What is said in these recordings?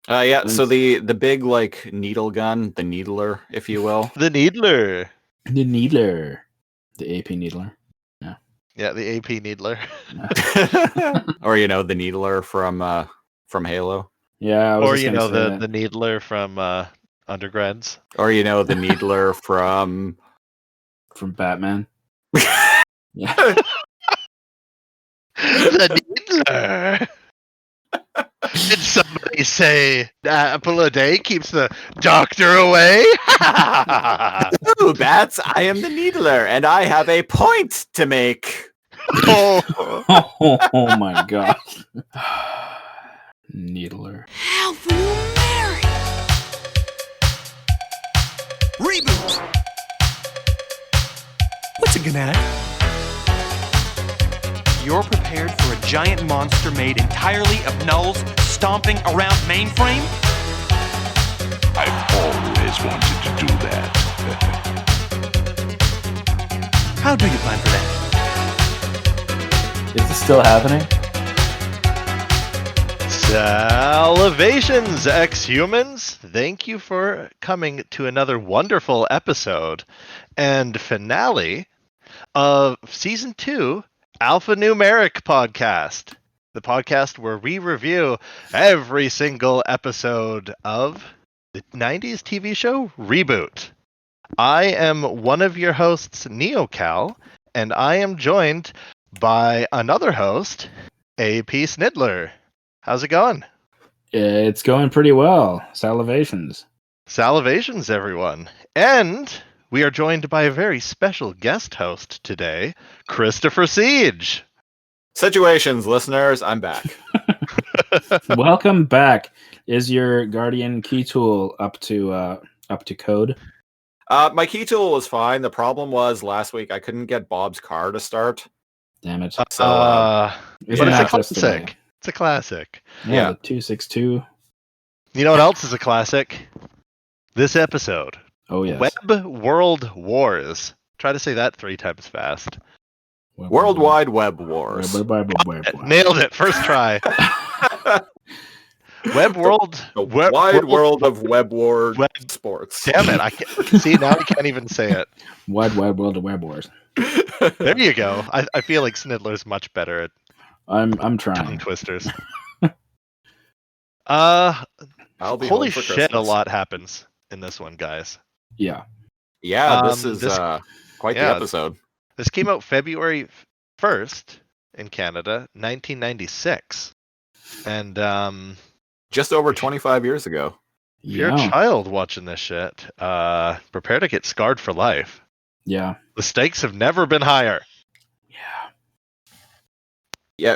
Yeah, so the big like needle gun, the needler, if you will. The Needler. The Needler. The AP Needler. Yeah, the AP Needler. Or the needler from Halo. Yeah, I was Or just gonna say the Needler from Undergrads. Or the needler from Batman. Yeah. The Needler. Did somebody say apple a day keeps the doctor away? Ooh, bats, I am the needler, and I have a point to make. Oh. Oh my god. Needler. ALPHANUMERIC. ReBoot. What's a gnat? You're prepared for a giant monster made entirely of nulls stomping around Mainframe? I've always wanted to do that. How do you plan for that? Is this still happening? Salvations, ex-humans! Thank you for coming to another wonderful episode and finale of Season 2 Alphanumeric Podcast. The podcast where we review every single episode of the 90s TV show ReBoot. I am one of your hosts, NeoCal, and I am joined by another host, AP Sniddler. How's it going? It's going pretty well. Salivations. Salivations, everyone. And we are joined by a very special guest host today, Christopher Siege. Situations, listeners, I'm back. Welcome back. Is your Guardian key tool up to code? My key tool was fine. The problem was last week I couldn't get Bob's car to start. Damn it. So but it's a just classic. It's a classic. Yeah. The 262. You know what else is a classic? This episode. Oh, yes. Web World Wars. Try to say that 3 times fast. Worldwide Web Wars. Nailed it. First try. Web World. The wide world of Web War sports. Damn it. I can't see now. I can't even say it. Wide world of Web Wars. There you go. I feel like Sniddler's much better at I'm trying. tongue twisters. Holy shit, Christmas. a lot happens in this one, guys. Yeah. Yeah, this is quite the episode. This came out February 1st in Canada, 1996. And just over 25 years ago. if you're a child watching this shit, prepare to get scarred for life. Yeah. The stakes have never been higher. Yeah,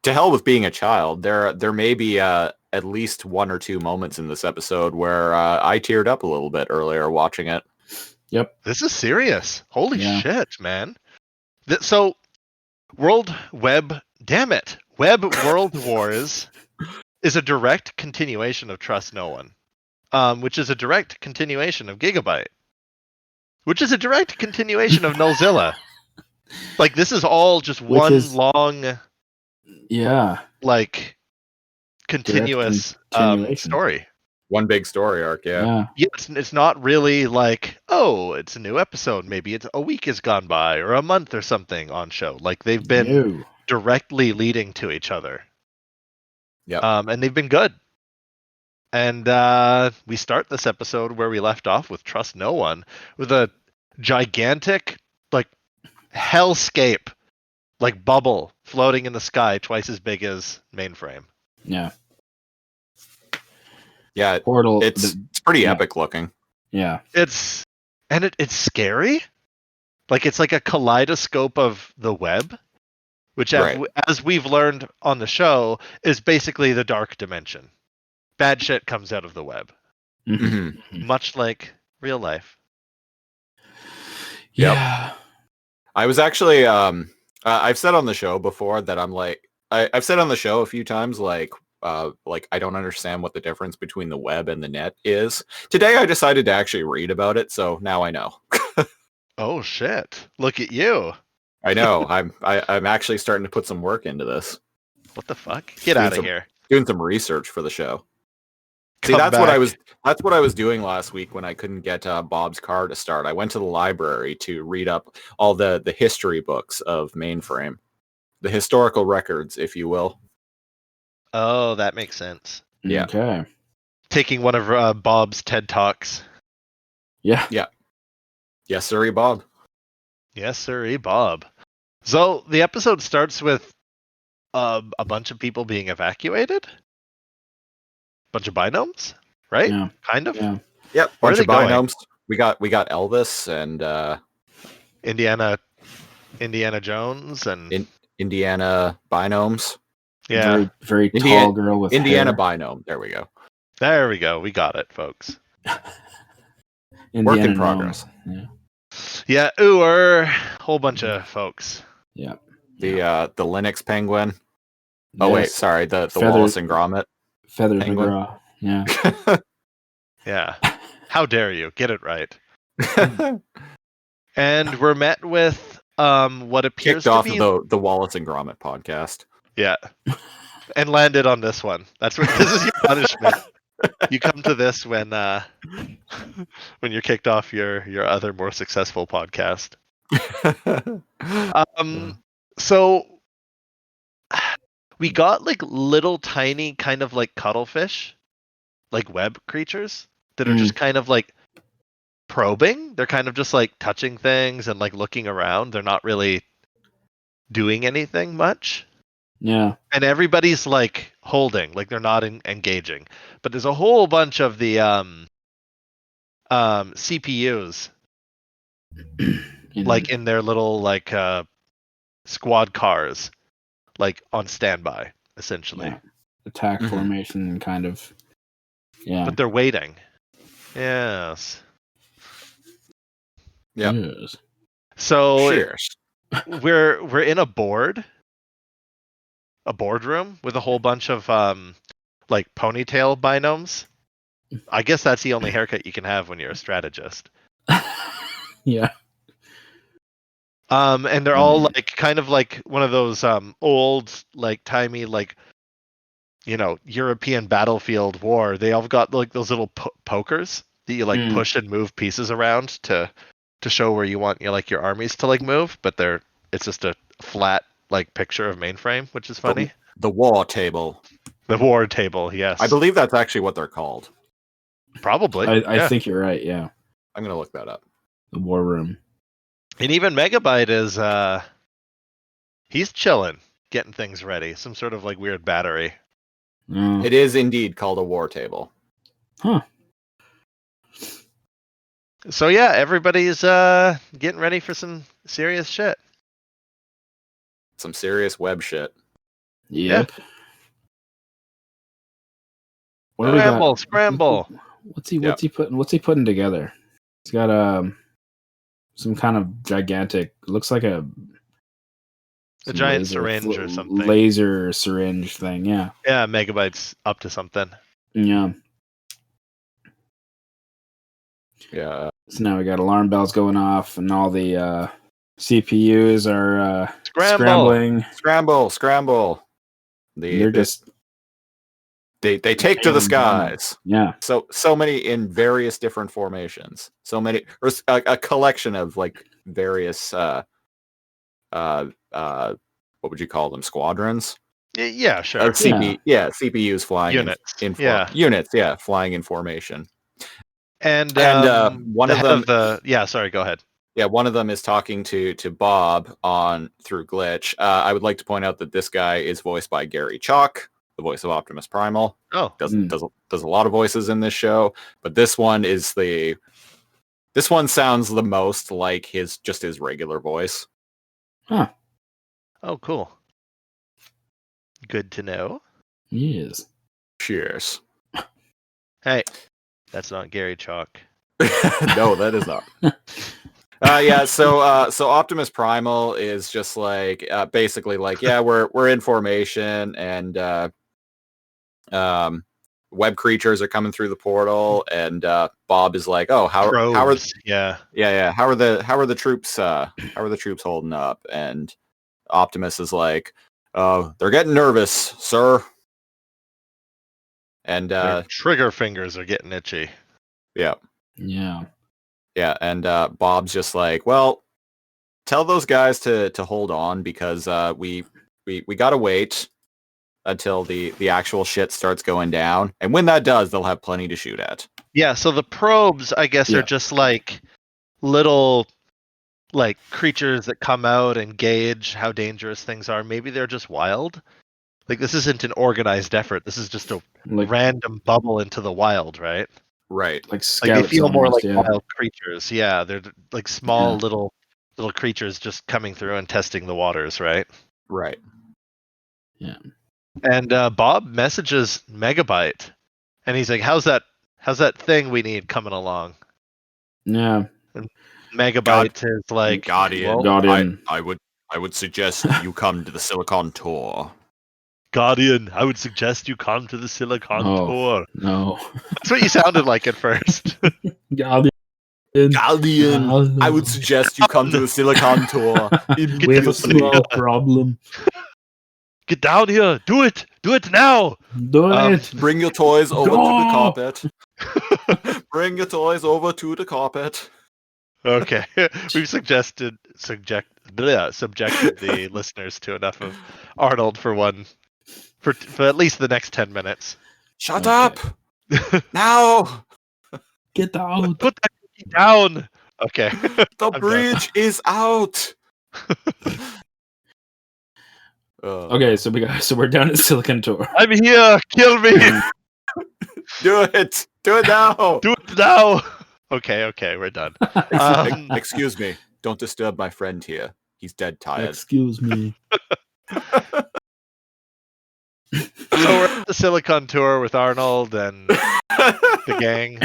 to hell with being a child. There may be at least 1 or 2 moments in this episode where I teared up a little bit earlier watching it. Yep. This is serious. Holy shit, man. So, Web World Wars is a direct continuation of Trust No One, which is a direct continuation of Gigabyte, which is a direct continuation of Nullzilla. Like, this is all just long, like, continuous story. One big story arc, yeah. It's not really like, oh, it's a new episode. Maybe it's a week has gone by or a month or something on show. Like, they've been directly leading to each other. Yeah. And they've been good. And we start this episode where we left off with Trust No One with a gigantic, like, hellscape, like, bubble floating in the sky twice as big as Mainframe. Yeah. Yeah, Portal. It's pretty epic looking. Yeah. It's scary. Like, it's like a kaleidoscope of the web, which as we've learned on the show is basically the dark dimension. Bad shit comes out of the web. Mm-hmm. Much like real life. Yeah. I was actually I've said on the show before that I'm like I've said on the show a few times like I don't understand what the difference between the web and the net is. Today I decided to actually read about it, so now I know. Oh shit. Look at you. I know. I'm actually starting to put some work into this. What the fuck? Get out of here. Doing some research for the show. See, Come that's what back. that's what I was doing last week when I couldn't get Bob's car to start. I went to the library to read up all the history books of Mainframe, the historical records, if you will. Oh, that makes sense. Yeah. Okay. Taking one of Bob's TED Talks. Yeah. Yes, sir, Bob. Yes, sir, Bob. So the episode starts with a bunch of people being evacuated. Bunch of binomes, right? Yeah. Kind of. Yeah. Yep, Where are bunch they of going? binomes. We got Elvis and Indiana Jones and Indiana binomes. yeah. Very, very Indiana- tall girl with Indiana hair. binome. There we go. There we go. We got it, folks. Indiana Work in gnome. progress. Yeah. Yeah, ooh, whole bunch of folks. Yeah. The Linux penguin. Oh wait, Yes. sorry, the Feather- Wallace and Gromit. Feathers penguin. McGraw. Yeah. Yeah. How dare you? Get it right. And we're met with what appears Kicked to off be the Wallace and Gromit podcast. yeah. And landed on this one. That's what this is your punishment. You come to this when you're kicked off your other more successful podcast. So we got like little tiny kind of like cuttlefish, like web creatures that are just kind of like probing. They're kind of just like touching things and like looking around. They're not really doing anything much. Yeah. And everybody's like holding, like they're not engaging. But there's a whole bunch of the CPUs like in their little like squad cars, like on standby, essentially. Yeah. Attack Mhm. formation kind of. Yeah. But they're waiting. Yes. Yep. Yes. So Cheers. we're in a boardroom with a whole bunch of like ponytail binomes. I guess that's the only haircut you can have when you're a strategist. Yeah. And they're all like kind of like one of those old like timey like European battlefield war. They all got like those little pokers that you like push and move pieces around to show where you want your armies to like move, but it's just a flat like picture of Mainframe, which is funny. The war table. The war table, yes. I believe that's actually what they're called. Probably. I think you're right. Yeah. I'm gonna look that up. The war room. And even Megabyte is he's chilling, getting things ready. Some sort of like weird battery. Oh. It is indeed called a war table. Huh. So yeah, everybody's getting ready for some serious shit. Some serious web shit. Yep. What do we got? Scramble. What's he putting together? He's got some kind of gigantic, looks like a giant syringe or something. Laser syringe thing, yeah. Yeah, Megabyte's up to something. Yeah. Yeah. So now we got alarm bells going off, and all the CPUs are scrambling. Scramble. They're just they take to the skies. Yeah. So many in various different formations. So many, or a collection of like various what would you call them? Squadrons? Yeah, sure. CPUs flying units. Units, flying in formation. And one of them sorry, go ahead. Yeah, one of them is talking to Bob through Glitch. I would like to point out that this guy is voiced by Gary Chalk, the voice of Optimus Primal. Oh, does a lot of voices in this show, but this one sounds the most like his regular voice. Huh. Oh, cool. Good to know. Yes. Cheers. Hey, that's not Gary Chalk. No, that is not. So Optimus Primal is just like basically like, we're in formation, and web creatures are coming through the portal, and Bob is like, oh, how are the troops holding up? And Optimus is like, they're getting nervous, sir. And Their trigger fingers are getting itchy. yeah. Yeah. Yeah, and Bob's just like, well, tell those guys to hold on because we gotta wait until the actual shit starts going down, and when that does, they'll have plenty to shoot at. Yeah, so the probes, I guess, Yeah. are just like little like creatures that come out and gauge how dangerous things are. Maybe they're just wild. Like this isn't an organized effort. This is just a Like random bubble into the wild, right? Right. like Like they scouts feel more almost, like yeah. wild creatures. Yeah, they're like small Yeah. little creatures just coming through and testing the waters, right? Right. And Bob messages Megabyte, and he's like, "How's that thing we need coming along?" Yeah. Megabyte is like, Guardian. "Well, Guardian. I would suggest you come to the Silicon Tour. Guardian, I would suggest you come to the Silicon Oh. Tour." No. That's what you sounded like at first. Guardian. Guardian, I would suggest you come to the Silicon Tour. We have a small problem. Get down here. Do it now. Do it. Bring your toys over to the Go! carpet. Bring your toys over to the carpet. Okay. We've subjected the listeners to enough of Arnold for at least the next 10 minutes. Shut Okay. up! Now! Get out. Put that cookie down. Okay. The done. bridge is out! Okay, so we're down at Silicon Tour. I'm here. Kill me. Do it! Do it now! Do it now. Okay, we're done. Excuse me. Don't disturb my friend here. He's dead tired. Excuse me. So we're at the Silicon Tour with Arnold and the gang.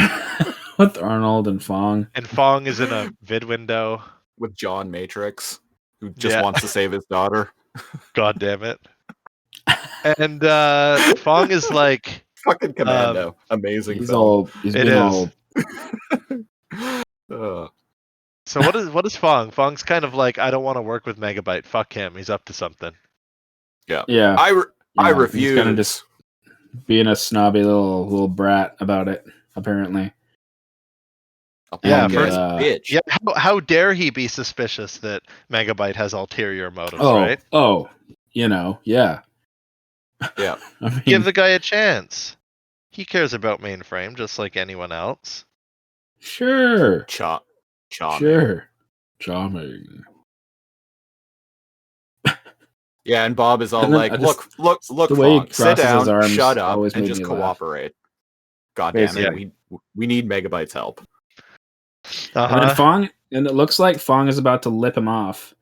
With Arnold and Fong. And Fong is in a vid window. With John Matrix, who just Yeah. wants to save his daughter. God damn it. And Fong is like, Fucking Commando. Amazing He's film. he's It been is. all so what is Fong? Fong's kind of like, I don't want to work with Megabyte. Fuck him. He's up to something. yeah. I He's refuse. kind of just being a snobby little brat about it, apparently. Yeah, And, first- bitch. Yeah, how dare he be suspicious that Megabyte has ulterior motives, Oh, right? yeah. Yeah. I mean, Give the guy a chance. He cares about Mainframe just like anyone else. sure. Charming. Sure. Charming. Yeah, and Bob is all And then like, I just- look, the way he Fong, sit crosses his down, arms shut up, always and made just me laugh. cooperate. God damn it, Basically. we need Megabyte's help. And then Fong, and it looks like Fong is about to lip him off,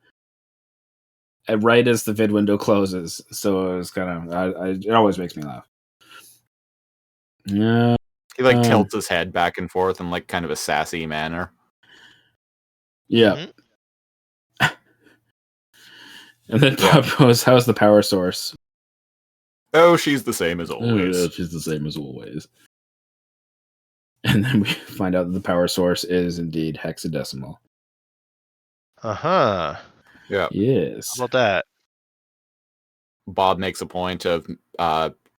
right as the vid window closes. So it was kind of, it always makes me laugh. Yeah, He like tilts his head back and forth in like kind of a sassy manner. yeah. And then Bob goes, "How's the power source?" Oh, she's the same as Oh, always. yeah, she's the same as always. And then we find out that the power source is indeed hexadecimal. Uh-huh. Yeah. Yes. How about that? Bob makes a point of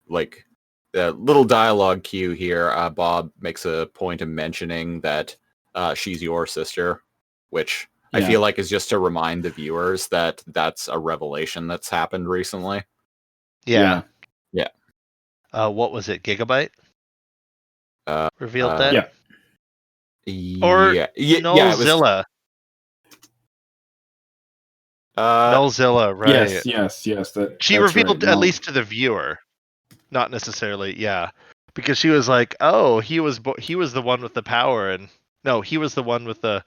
like a little dialogue cue here. Bob makes a point of mentioning that she's your sister, which I Yeah. feel like is just to remind the viewers that that's a revelation that's happened recently. Yeah. Yeah. What was it? Gigabyte? Revealed yeah. that? Or yeah, it was Nullzilla. Nullzilla, right. Yes. She that's revealed, right. at No. least to the viewer, not necessarily, yeah. Because she was like, oh, he was the one with the power, and no, he was the one with the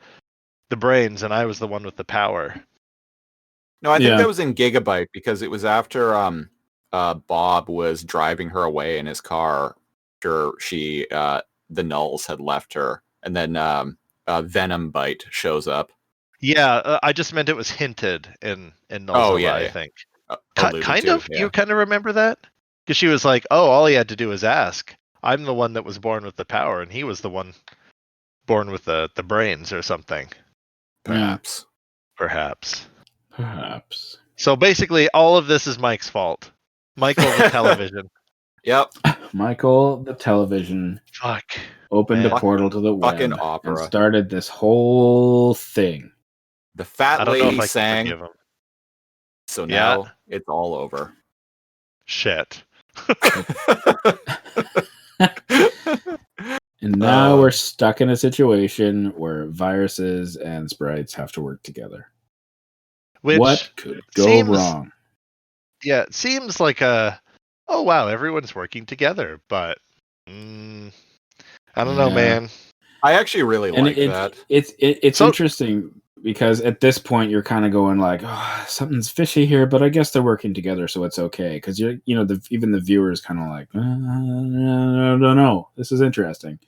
brains, and I was the one with the power. No, I think Yeah. that was in Gigabyte because it was after Bob was driving her away in his car after she the Nulls had left her, and then Venom Bite shows up. Yeah, I just meant it was hinted in Nullzilla, Oh, yeah, I yeah. think. Alluded Kind to, of? yeah. You kind of remember that? Because she was like, oh, all he had to do was ask. I'm the one that was born with the power, and he was the one born with the brains or something. Perhaps. Perhaps. Perhaps. So basically, all of this is Mike's fault. Michael the television. Yep. Michael, the television, Fuck. opened Man. a portal to the Fucking web and opera. started this whole thing. The fat I don't know if lady I can sang, forgive him. so Yeah. now it's all over. Shit. And now we're stuck in a situation where viruses and sprites have to work together. Which What could go seems- wrong? Yeah, it seems like oh wow, everyone's working together, but I don't know, Yeah. man. I actually really And like that. It's So- interesting because at this point you're kind of going like, oh, something's fishy here, but I guess they're working together, so it's okay. Because even the viewers kind of like, I don't know. This is interesting.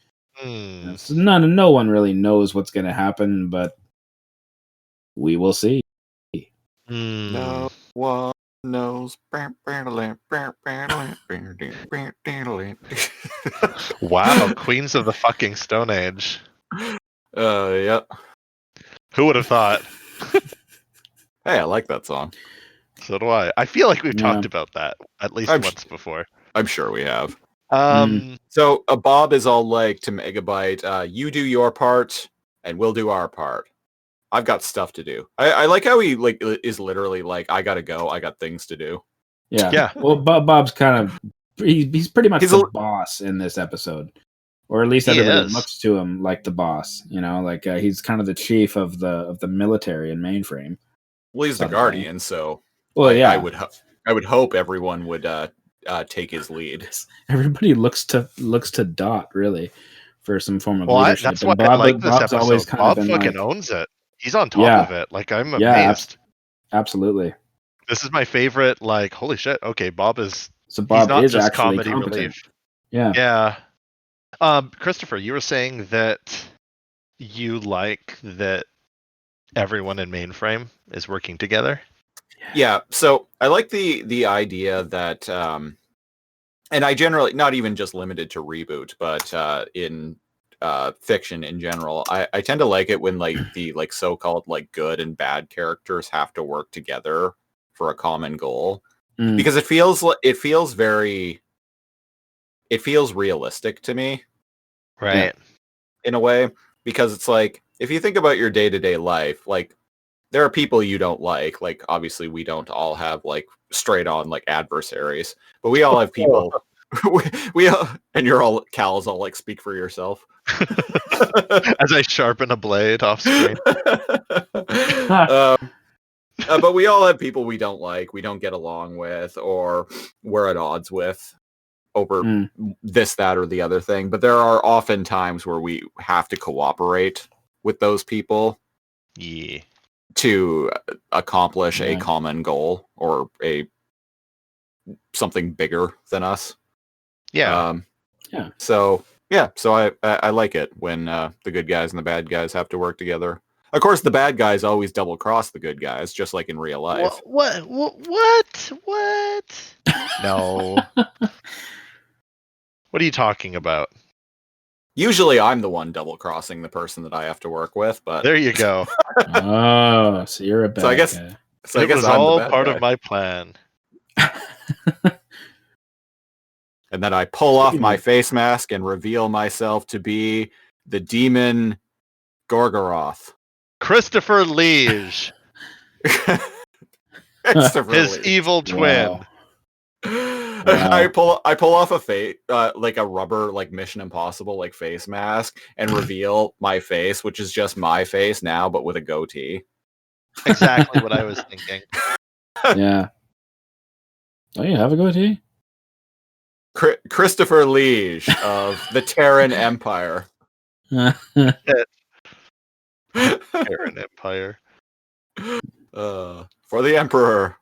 So no one really knows what's going to happen, but we will see. No one knows. Wow, Queens of the fucking Stone Age. Yeah. Who would have thought? Hey, I like that song. So do I. I feel like we've Yeah. talked about that at least I'm once before. I'm sure we have. So Bob is all like to Megabyte, you do your part and we'll do our part. I've got stuff to do. I like how he like is literally like, I gotta go. I got things to do. Yeah. Well, Bob's kind of he's pretty much He's the boss in this episode, or at least He everybody is. looks to him like the boss. Like he's kind of the chief of the military in Mainframe. Well, he's the Sort of Guardian, so Well, I would hope everyone would take his lead. Everybody looks to Dot really for some form of well, leadership. that's why And I like this Bob's episode. always kind Bob of been fucking like, owns it. He's on top Yeah. of it. Like I'm Yeah, amazed. absolutely. This is my favorite. Like holy shit. Okay, Bob is. So He's Bob not is just actually comedy competent. relief. Yeah. Yeah. Christopher, you were saying that you like that everyone in Mainframe is working together. Yeah, so I like the idea that and I generally not even just limited to ReBoot, but in fiction in general, I tend to like it when like the like so-called like good and bad characters have to work together for a common goal. Because it feels realistic to me. Right. In a way, because it's like if you think about your day-to-day life, like there are people you don't like obviously we don't all have like straight on like adversaries, but we all have people we all, and you're all Cal's all like speak for yourself. As I sharpen a blade off screen. But we all have people we don't like, we don't get along with, or we're at odds with over this, that, or the other thing. But there are often times where we have to cooperate with those people to accomplish a common goal or something bigger than us. So I like it when the good guys and the bad guys have to work together. Of course, the bad guys always double cross the good guys, just like in real life. What? No. What are you talking about? Usually I'm the one double crossing the person that I have to work with, but there you go. Oh, so you're a bad guy. It was all part of my plan. And then I pull off my face mask and reveal myself to be the demon Gorgoroth. Christopher Liege. His evil twin. Wow. I pull off a face like a rubber like Mission Impossible like face mask and reveal my face, which is just my face now but with a goatee. Exactly what I was thinking. Yeah. Oh, you have a goatee? Christopher Liege of the Terran Empire. Terran Empire. For the Emperor.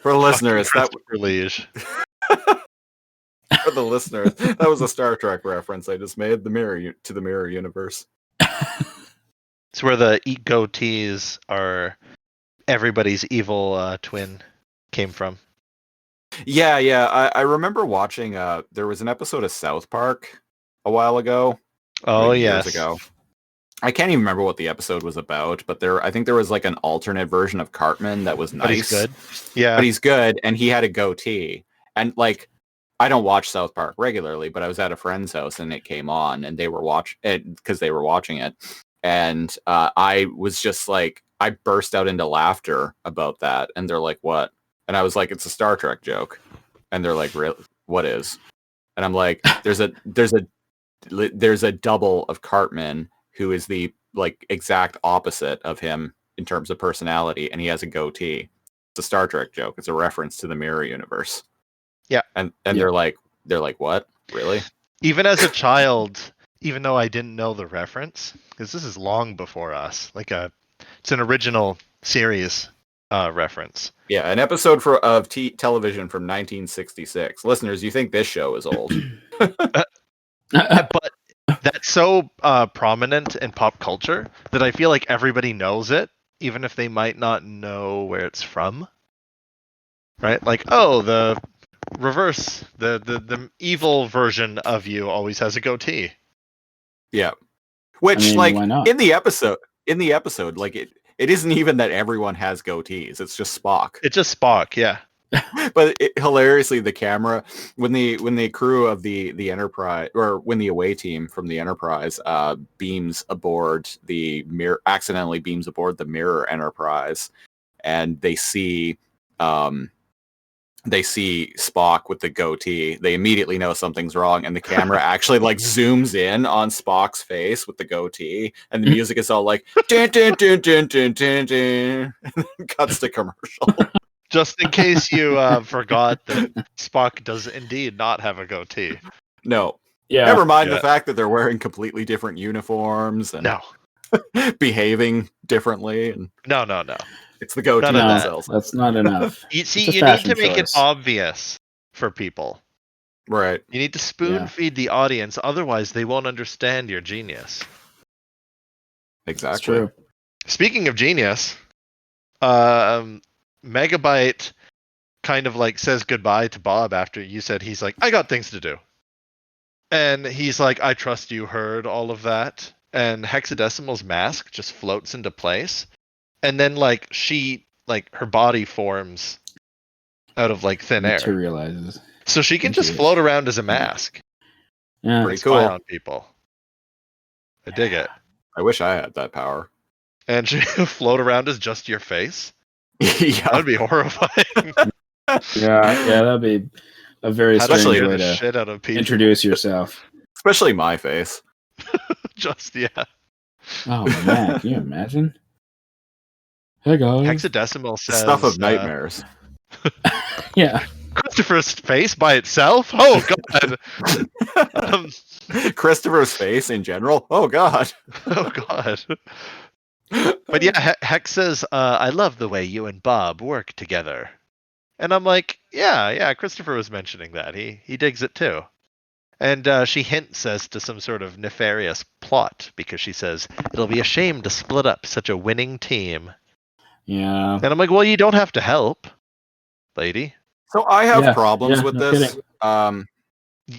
For listeners, that Liege. For the listeners, that was a Star Trek reference I just made. The mirror universe. It's where the goatees are everybody's evil twin came from. Yeah. I remember watching. There was an episode of South Park a while ago. Oh, years ago. I can't even remember what the episode was about, but I think there was like an alternate version of Cartman that was nice. But he's good. Yeah. But he's good, and he had a goatee. And like, I don't watch South Park regularly, but I was at a friend's house and it came on, and they were watching it, and I was just like, I burst out into laughter about that, and they're like, "What?" And I was like, "It's a Star Trek joke," and they're like, "Really? What is?" And I'm like, "There's a double of Cartman who is the like exact opposite of him in terms of personality, and he has a goatee. It's a Star Trek joke. It's a reference to the Mirror Universe." Yeah. And Yeah. they're like, "What? Really?" Even as a child, even though I didn't know the reference, because this is long before us, it's an original series reference. Yeah, an episode of television from 1966. Listeners, you think this show is old? But that's so prominent in pop culture that I feel like everybody knows it, even if they might not know where it's from. Right? Like, oh, the reverse, the evil version of you always has a goatee. Yeah. Which, I mean, like, why not? in the episode, like it isn't even that everyone has goatees. It's just Spock. It's just Spock, yeah. But hilariously, the camera, when the crew of the Enterprise, or when the away team from the Enterprise accidentally beams aboard the Mirror Enterprise, and they see Spock with the goatee, they immediately know something's wrong, and the camera actually like zooms in on Spock's face with the goatee, and the music is all like dun, dun, dun, dun, dun, dun, dun, and then cuts to commercial. Just in case you forgot that Spock does indeed not have a goatee. No. Yeah. Never mind the Yeah. fact that they're wearing completely different uniforms and No. behaving differently, and No. it's the goatee None of No, that that. sells. that's not enough. You see, It's a you need to fashion make it choice. obvious for people. Right. You need to spoon feed the audience, otherwise they won't understand your genius. Exactly. It's true. Speaking of genius, Megabyte kind of like says goodbye to Bob after you said he's like, I got things to do. And he's like, I trust you heard all of that. And Hexadecimal's mask just floats into place. And then like her body forms out of like thin air. Materializes. So she can just into it. float around as a mask. Yeah. Pretty And spy cool. on people. I dig it. I wish I had that power. And she float around as just your face. Yeah. That would be horrifying. Yeah, that'd be a very How to strange scare way the to shit out of people. introduce yourself. Especially my face. Just yeah. Oh man, can you imagine? Hey guys. Hexadecimal says Stuff of nightmares. Yeah. Christopher's face by itself. Oh god. Christopher's face in general. Oh god. Oh god. But yeah, Hex says, I love the way you and Bob work together. And I'm like, yeah, Christopher was mentioning that. He digs it too. And she hints as to some sort of nefarious plot, because she says, it'll be a shame to split up such a winning team. Yeah. And I'm like, well, you don't have to help, lady. So I have Yeah, problems with no this. kidding.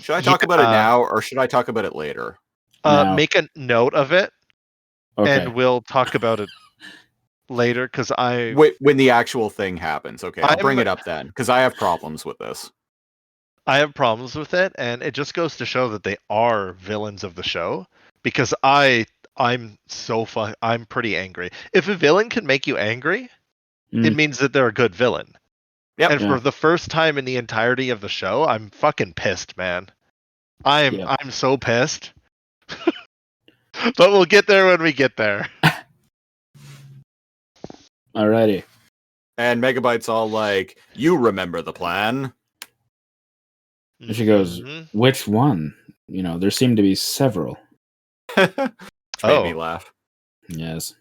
Should I talk about it now, or should I talk about it later? No. Make a note of it, Okay. and we'll talk about it later, because When the actual thing happens. Okay, I'll bring I'm- it up then, because I have problems with this. I have problems with it, and it just goes to show that they are villains of the show, because I'm pretty angry. If a villain can make you angry, it means that they're a good villain. Yep. And Yeah. for the first time in the entirety of the show, I'm fucking pissed, man. I'm so pissed. But we'll get there when we get there. Alrighty. And Megabyte's all like, "You remember the plan?" And she goes, Mhm. which one? You know, there seem to be several. Which made me Oh. laugh. Yes.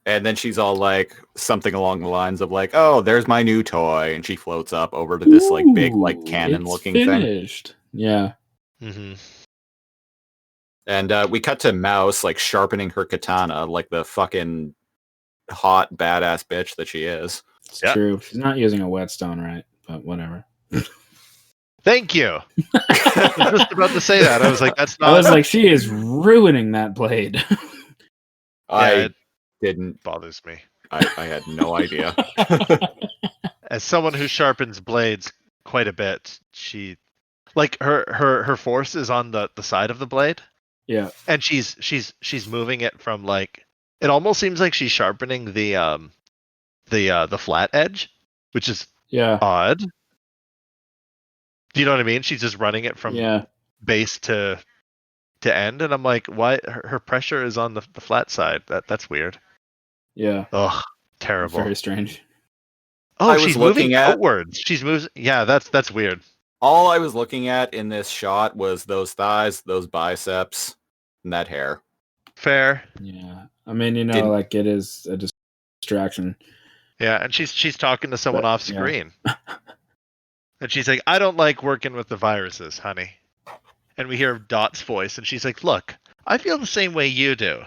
And then she's all like something along the lines of like, "Oh, there's my new toy," and she floats up over to this like big like Ooh, cannon-looking it's thing. finished. Yeah. Mhm. And we cut to Mouse like sharpening her katana like the fucking hot badass bitch that she is. It's Yeah. true. She's not using a whetstone, right? But whatever. Thank you. I was just about to say that. I was like, that's not. I was like, she is ruining that blade. I it didn't. bothers me. I had no idea. As someone who sharpens blades quite a bit. She like her force is on the side of the blade, Yeah. and she's moving it from like it almost seems like she's sharpening the flat edge, which is Yeah. odd. Do you know what I mean? She's just running it from Yeah. base to end, and I'm like, why? Her pressure is on the flat side. That's weird. Yeah. Ugh, terrible. Very strange. Oh, I was she's moving looking at- outwards. She's moves. Yeah, that's weird. All I was looking at in this shot was those thighs, those biceps, and that hair. Fair. Yeah. I mean, you know, Didn't- like it is a distraction. Yeah, and she's talking to someone But, off yeah. screen. And she's like, I don't like working with the viruses, honey. And we hear Dot's voice, and she's like, look, I feel the same way you do.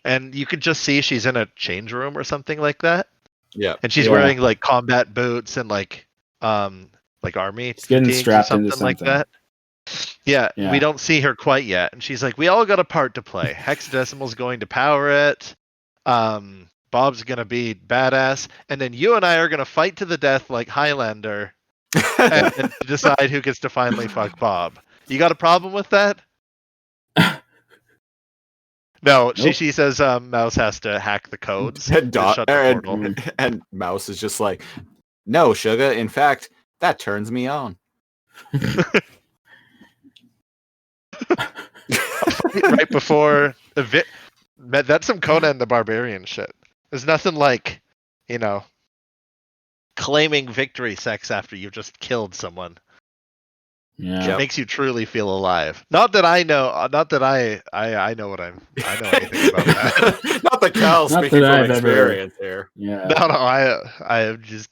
And you can just see she's in a change room or something like that. Yeah. And she's Yeah. wearing like combat boots and like army She's getting fatigues or strapped into something like something. that. Yeah, Yeah. we don't see her quite yet. And she's like, we all got a part to play. Hexadecimal's going to power it. Bob's going to be badass. And then you and I are going to fight to the death like Highlander and decide who gets to finally fuck Bob. You got a problem with that? No, Nope. she says Mouse has to hack the codes. And, to shut the portal. and Mouse is just like, no, Sugar. In fact, that turns me on. Right before that's some Conan the Barbarian shit. There's nothing like, you know, claiming victory sex after you've just killed someone. Yeah. It makes you truly feel alive. Not that I know. Not that I know what I know anything about that. Not that Cal Not speaking that from I've ever- experience here. Yeah. No.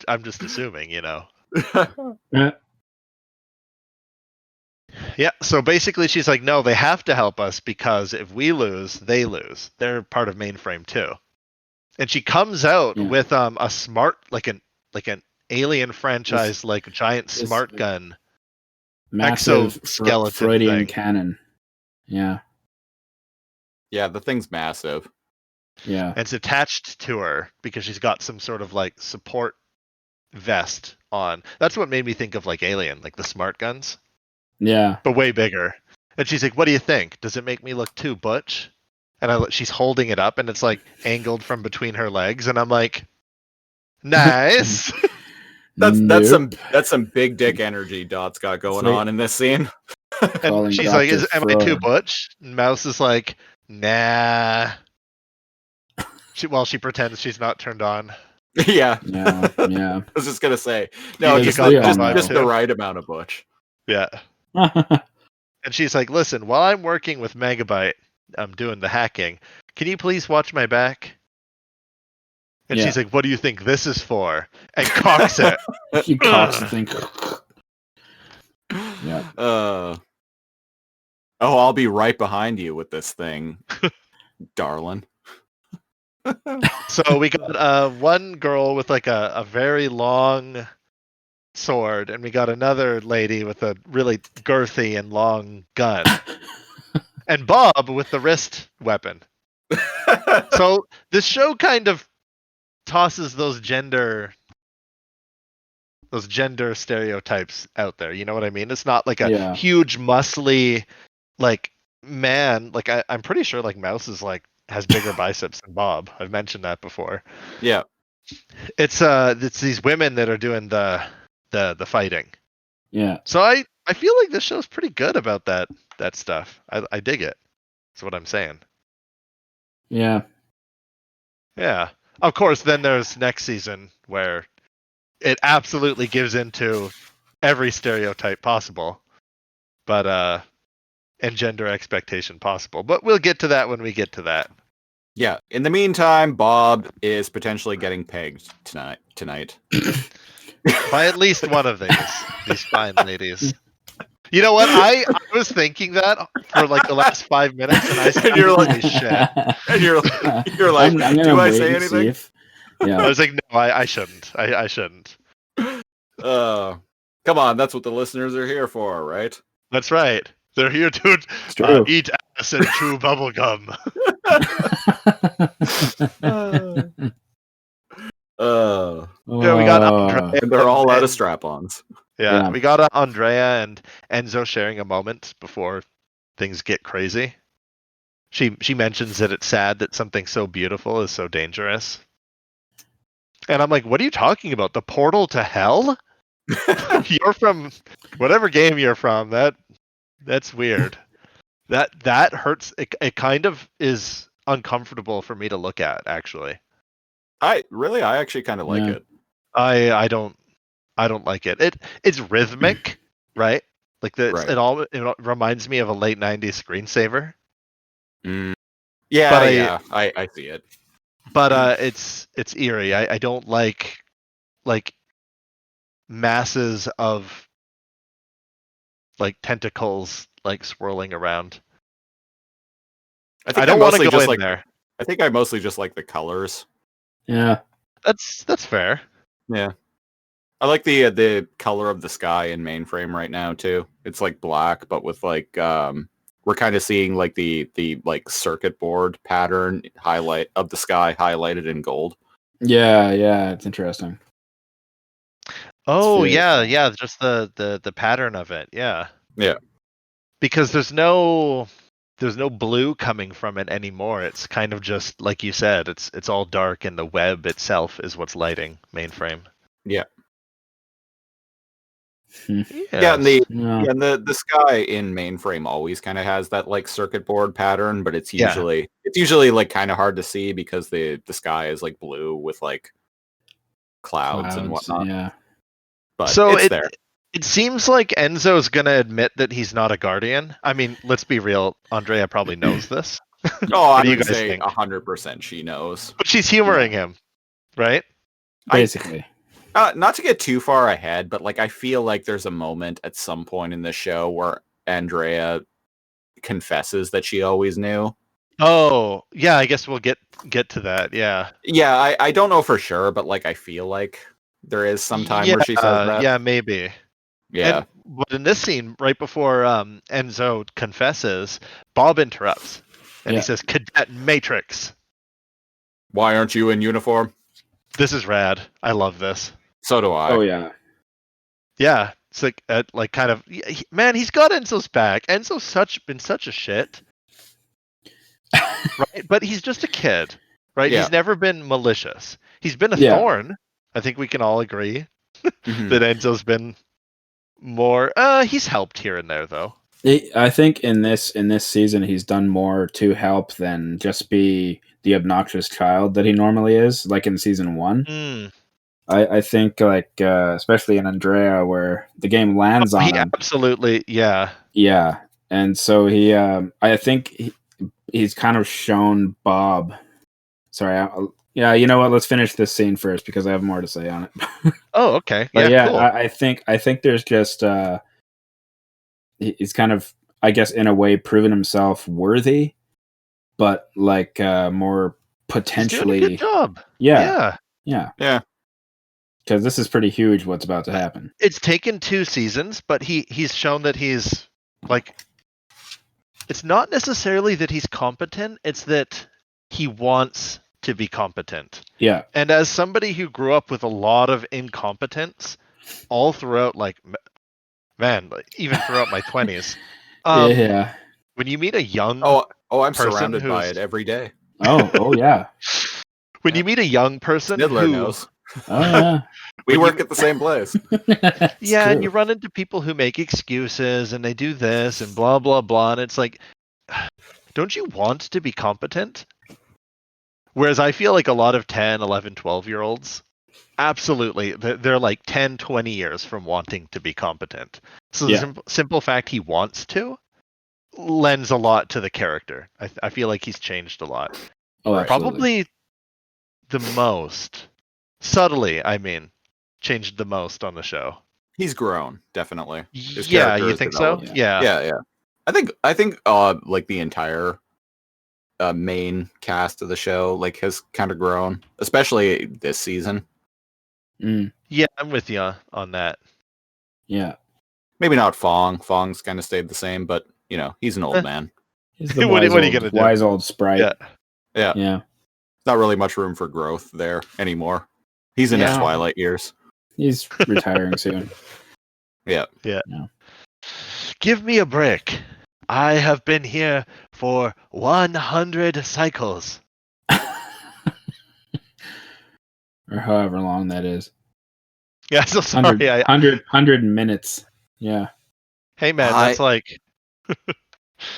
I'm just assuming. You know. Yeah. Yeah. So basically, she's like, no, they have to help us because if we lose, they lose. They're part of Mainframe too. And she comes out Yeah. with a smart, like an Alien franchise, like giant this- smart gun. Massive Exoskeleton Freudian thing. cannon. Yeah. Yeah, the thing's massive. Yeah. And it's attached to her because she's got some sort of like support vest on. That's what made me think of like Alien, like the smart guns, Yeah. but way bigger. And she's like, "What do you think? Does it make me look too butch?" And she's holding it up, and it's like angled from between her legs, and I'm like, "Nice." That's Nope. some big dick energy Dot's got going like- on in this scene. Calling And she's Dr. like, "Am I too Freud. butch?" And Mouse is like, "Nah." She pretends she's not turned on. Yeah. Yeah. Yeah. I was just gonna say, no, Yeah, just, you got just, that just vibe the too. right amount of butch. Yeah. And she's like, listen, while I'm working with Megabyte, I'm doing the hacking. Can you please watch my back? And Yeah. she's like, what do you think this is for? And cocks it. He cocks the thing. Yeah. Oh, I'll be right behind you with this thing, darling. So we got one girl with like a very long sword, and we got another lady with a really girthy and long gun. And Bob with the wrist weapon. So this show kind of tosses those gender stereotypes out there. You know what I mean? It's not like a Yeah. huge muscly like man. Like I'm pretty sure like Mouse is like has bigger biceps than Bob. I've mentioned that before. Yeah. It's these women that are doing the fighting. Yeah. So I feel like this show's pretty good about that stuff. I dig it. That's what I'm saying. Yeah. Yeah. Of course, then there's next season where it absolutely gives into every stereotype possible, but and gender expectation possible. But we'll get to that when we get to that. Yeah. In the meantime, Bob is potentially getting pegged tonight. By at least one of these fine ladies. You know what? I was thinking that for like the last 5 minutes, and I said, And you're like- "Holy shit!" And you're like, I'm gonna do I wait say and see anything? if- I Yeah. was like, "No, I shouldn't. I shouldn't." Come on, that's what the listeners are here for, right? That's right. They're here to It's true. eat ass and chew bubble gum. Uh, Yeah, we got Oh. Andre. and they're all out of strap-ons. Yeah, we got Andrea and Enzo sharing a moment before things get crazy. She mentions that it's sad that something so beautiful is so dangerous. And I'm like, what are you talking about? The portal to hell? You're from whatever game you're from. That's weird. That hurts. It kind of is uncomfortable for me to look at, actually. I actually kind of like Yeah. it. I don't like it. It's rhythmic, right? Like Right. it reminds me of a late 90s screensaver. Yeah, But I see it. But it's eerie. I don't like masses of like tentacles like swirling around. I don't want to go in there. I think I mostly just like the colors. Yeah. That's fair. Yeah. I like the color of the sky in Mainframe right now too. It's like black, but with like we're kind of seeing like the like circuit board pattern highlight of the sky highlighted in gold. Yeah, it's interesting. Oh very yeah, just the pattern of it. Yeah. Yeah. Because there's no blue coming from it anymore. It's kind of just like you said, it's all dark and the web itself is what's lighting Mainframe. Yeah. Yes. Yeah, and the sky in Mainframe always kind of has that like circuit board pattern, but it's usually like kind of hard to see because the sky is like blue with like clouds and whatnot. Yeah. But so it's there. It seems like Enzo's gonna admit that he's not a guardian. I mean, let's be real. Andrea probably knows this. Oh, I do you would guys say think? 100% she knows. But she's humoring him, right? Basically. Not to get too far ahead, but like I feel like there's a moment at some point in the show where Andrea confesses that she always knew. Oh, yeah, I guess we'll get to that. Yeah. Yeah, I don't know for sure, but like I feel like there is some time where she says that. Yeah, maybe. Yeah. But in this scene, right before Enzo confesses, Bob interrupts. And he says, Cadet Matrix. Why aren't you in uniform? This is rad. I love this. So do I. Oh yeah. Yeah, it's like kind of man. He's got Enzo's back. Enzo's been such a shit, right? But he's just a kid, right? Yeah. He's never been malicious. He's been a thorn. I think we can all agree that Enzo's been more. He's helped here and there, though. I think in this season he's done more to help than just be the obnoxious child that he normally is, like in season 1. I think like especially in Andrea where the game lands on him. Absolutely, yeah. Yeah. And so he I think he's kind of shown Bob. Sorry, yeah, you know what? Let's finish this scene first because I have more to say on it. Oh, okay. But yeah, cool. I think there's just he's kind of, I guess, in a way proven himself worthy, but like more potentially. He's doing a good job. Yeah. Yeah. Because this is pretty huge. What's about to happen? It's taken 2 seasons, but he's shown that he's like. It's not necessarily that he's competent; it's that he wants to be competent. Yeah. And as somebody who grew up with a lot of incompetence, all throughout, like, man, even throughout my 20s. Yeah. When you meet a young I'm surrounded by it every day. Oh yeah. When you meet a young person Sniddler knows. Oh yeah. We work at the same place. Yeah, and you run into people who make excuses and they do this and blah blah blah, and it's like, don't you want to be competent? Whereas I feel like a lot of 10, 11, 12-year-olds, absolutely, they're like 10, 20 years from wanting to be competent. So the simple fact he wants to lends a lot to the character. I feel like he's changed a lot. Oh, probably the most subtly. I mean, changed the most on the show. He's grown, definitely. His Yeah, character you has think so? developed. Yeah. I think like the entire main cast of the show like has kind of grown, especially this season. Yeah, I'm with you on that. Yeah. Maybe not Fong. Fong's kind of stayed the same, but you know, he's an old man. He's the What are you gonna do? Wise old sprite. Yeah. Not really much room for growth there anymore. He's in his twilight years. He's retiring soon. Yeah. Give me a break. I have been here for 100 cycles. Or however long that is. Yeah, so 100, sorry. 100 minutes. Yeah. Hey, man, that's like...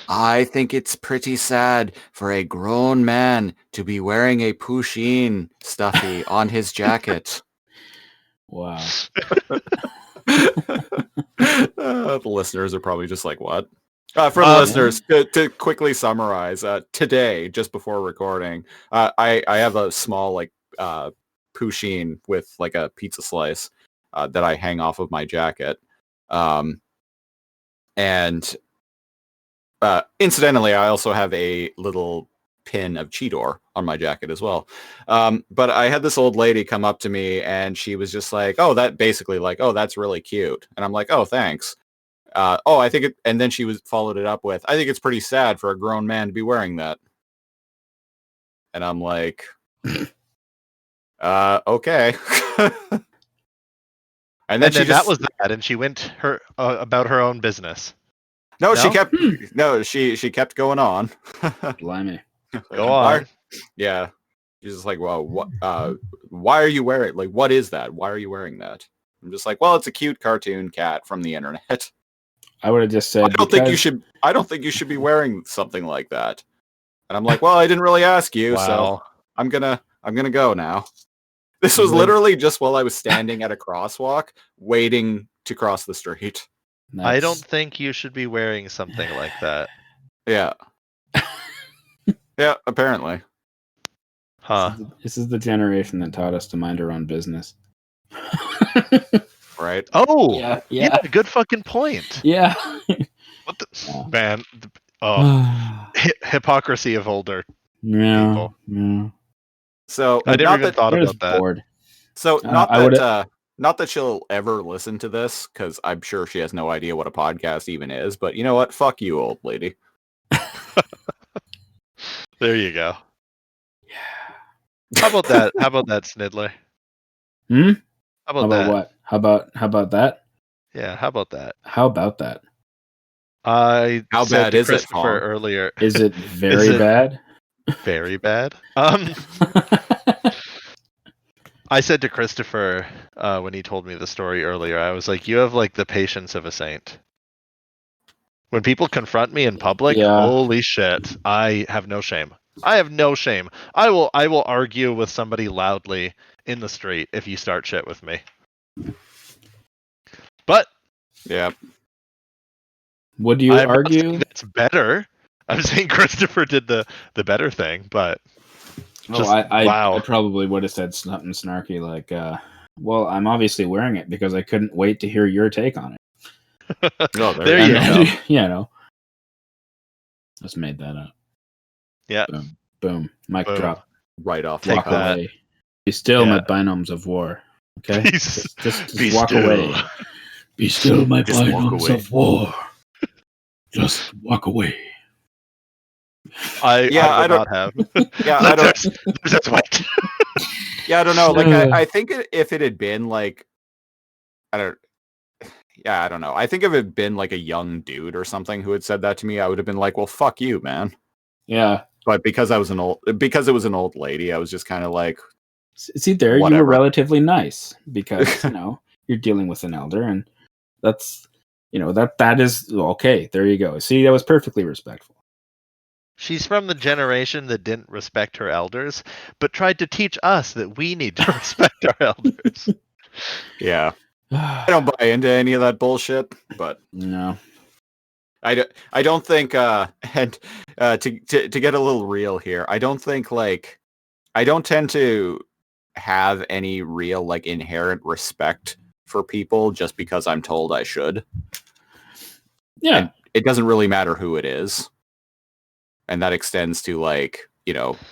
I think it's pretty sad for a grown man to be wearing a Pusheen stuffy on his jacket. Wow. The listeners are probably just like, what? For the listeners, to quickly summarize, today, just before recording, I have a small like Pusheen with like a pizza slice that I hang off of my jacket. And incidentally, I also have a little pin of Cheetor on my jacket as well. But I had this old lady come up to me and she was just like, oh, that's really cute. And I'm like, oh, thanks. I think it, and then she followed it up with, I think it's pretty sad for a grown man to be wearing that. And I'm like, okay. And then that was that, and she went about her own business. No, she kept she kept going on. Blimey. Go on. Yeah. She's just like, well, what why are you wearing like what is that? Why are you wearing that? I'm just like, well, it's a cute cartoon cat from the internet. I would have just said I don't think you should be wearing something like that. And I'm like, well, I didn't really ask you, so I'm gonna go now. This was literally just while I was standing at a crosswalk waiting to cross the street. I don't think you should be wearing something like that. Yeah. Yeah, apparently. Huh. This is the generation that taught us to mind our own business. Right? Oh, yeah. Good fucking point. Yeah. What the man? Hypocrisy of older people. Yeah. So I never even thought about that. Bored. So not that she'll ever listen to this, because I'm sure she has no idea what a podcast even is. But you know what? Fuck you, old lady. There you go. Yeah. How about that? How about that, Sniddler? Hmm? How about that? What? How about that? Yeah, how about that? How about that? I How said bad to is it, Christopher Tom? earlier. Is it very bad? Very bad. I said to Christopher when he told me the story earlier, I was like, you have like the patience of a saint. When people confront me in public, holy shit, I have no shame. I have no shame. I will argue with somebody loudly in the street if you start shit with me. But yeah. Would you argue? It's better. I'm saying Christopher did the better thing, but I probably would have said something snarky like, well, I'm obviously wearing it because I couldn't wait to hear your take on it. No, there you go. You know. Just made that up. Yeah. Boom. Mic drop. Right off. Take that. Away. Be still, my binoms of war. Okay? Just walk away. Be still, my binoms of war. Just walk away. I don't have. Yeah, I don't. That's what. Yeah, I don't know. Like, I think if it had been like, I don't know. I think if it had been like a young dude or something who had said that to me, I would have been like, well, fuck you, man. Yeah. But because it was an old lady, I was just kind of like, see, there whatever. You were relatively nice because you're dealing with an elder, and that's that is okay. There you go. See, that was perfectly respectful. She's from the generation that didn't respect her elders, but tried to teach us that we need to respect our elders. Yeah. I don't buy into any of that bullshit, but no. I don't think and to get a little real here, I don't think I don't tend to have any real inherent respect for people just because I'm told I should. Yeah. And it doesn't really matter who it is. And that extends to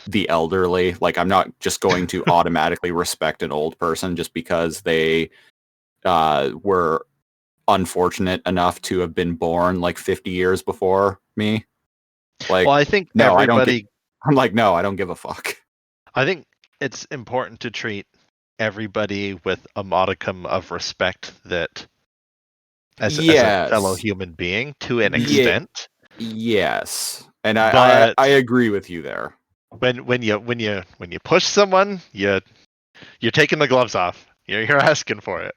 the elderly. I'm not just going to automatically respect an old person just because they were unfortunate enough to have been born 50 years before me. Well, I think no, everybody... no, I don't give a fuck. I think it's important to treat everybody with a modicum of respect that as a Yes. fellow human being to an Yeah. extent. Yes, and But- I agree with you there. When you push someone, you're taking the gloves off. You're asking for it.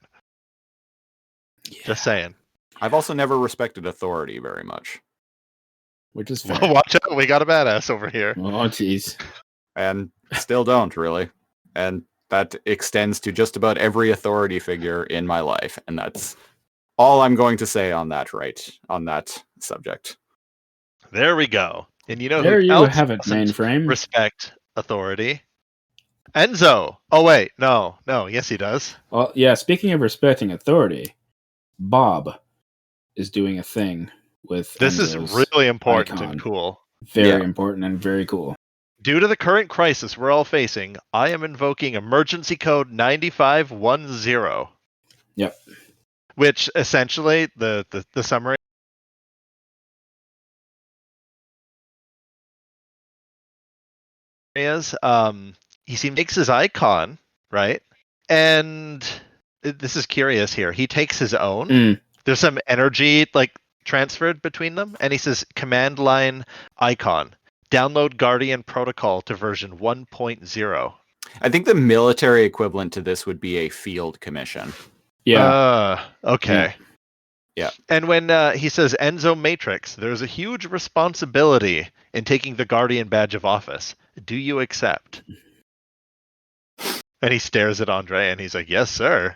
Just saying. I've also never respected authority very much, Which is fair. Well, watch out, we got a badass over here. Oh, jeez. and still don't really. And that extends to just about every authority figure in my life, and that's all I'm going to say on that subject. There we go. And you know There who you else have it, doesn't Mainframe. respect authority? Enzo. Oh wait, no. Yes, he does. Well, yeah, speaking of respecting authority, Bob is doing a thing with This is Enzo's really important icon. and cool. Very Yeah. important and very cool. Due to the current crisis we're all facing, I am invoking emergency code 9510. Yep. Which essentially the summary is he makes his icon, right? And this is curious here. He takes his own. Mm. There's some energy like transferred between them, and he says command line icon. Download Guardian Protocol to version 1.0. I think the military equivalent to this would be a field commission. Yeah. Okay. Yeah. And when he says Enzo Matrix, there's a huge responsibility in taking the Guardian badge of office. Do you accept? And he stares at Andre and he's like, yes, sir.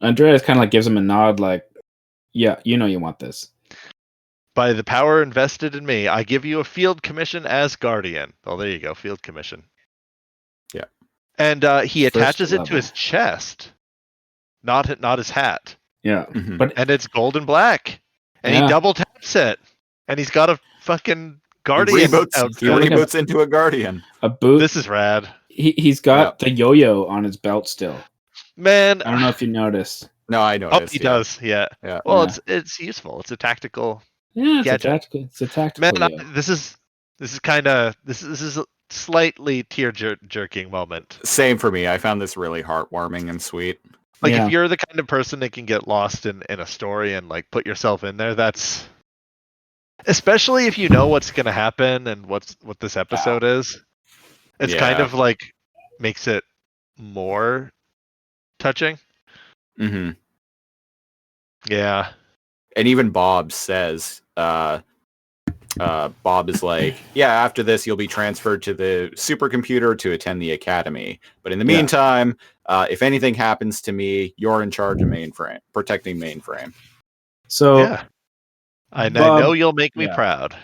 Andreas kind of like gives him a nod, like, yeah, you know you want this. By the power invested in me, I give you a field commission as Guardian. Oh, there you go, field commission. Yeah. And he First attaches it to level. his chest, not his hat. Yeah. Mhm. But And it's gold and black. And he Yeah. double taps it. And he's got a fucking Guardian He outfit. reboots into a Guardian. a boot. This is rad. He's got the yo-yo on his belt still. Man, I don't know if you noticed. No, I oh, noticed. he does. Yeah. Yeah. Well, Yeah. it's useful. It's a tactical. Yeah, it's Gadget. a tactical. It's a tactical. Man, yo. this is kind of this is a slightly tear jerking moment. Same for me. I found this really heartwarming and sweet. Like Yeah. if you're the kind of person that can get lost in a story and like put yourself in there, that's especially if you know what's gonna happen and what this episode is. It's kind Yeah. of like makes it more touching. Hmm. Yeah. And even Bob says, Bob is like, yeah, after this, you'll be transferred to the supercomputer to attend the academy. But in the Yeah. meantime, if anything happens to me, you're in charge of Mainframe, protecting Mainframe. So Yeah. I Bob- know you'll make me yeah. proud.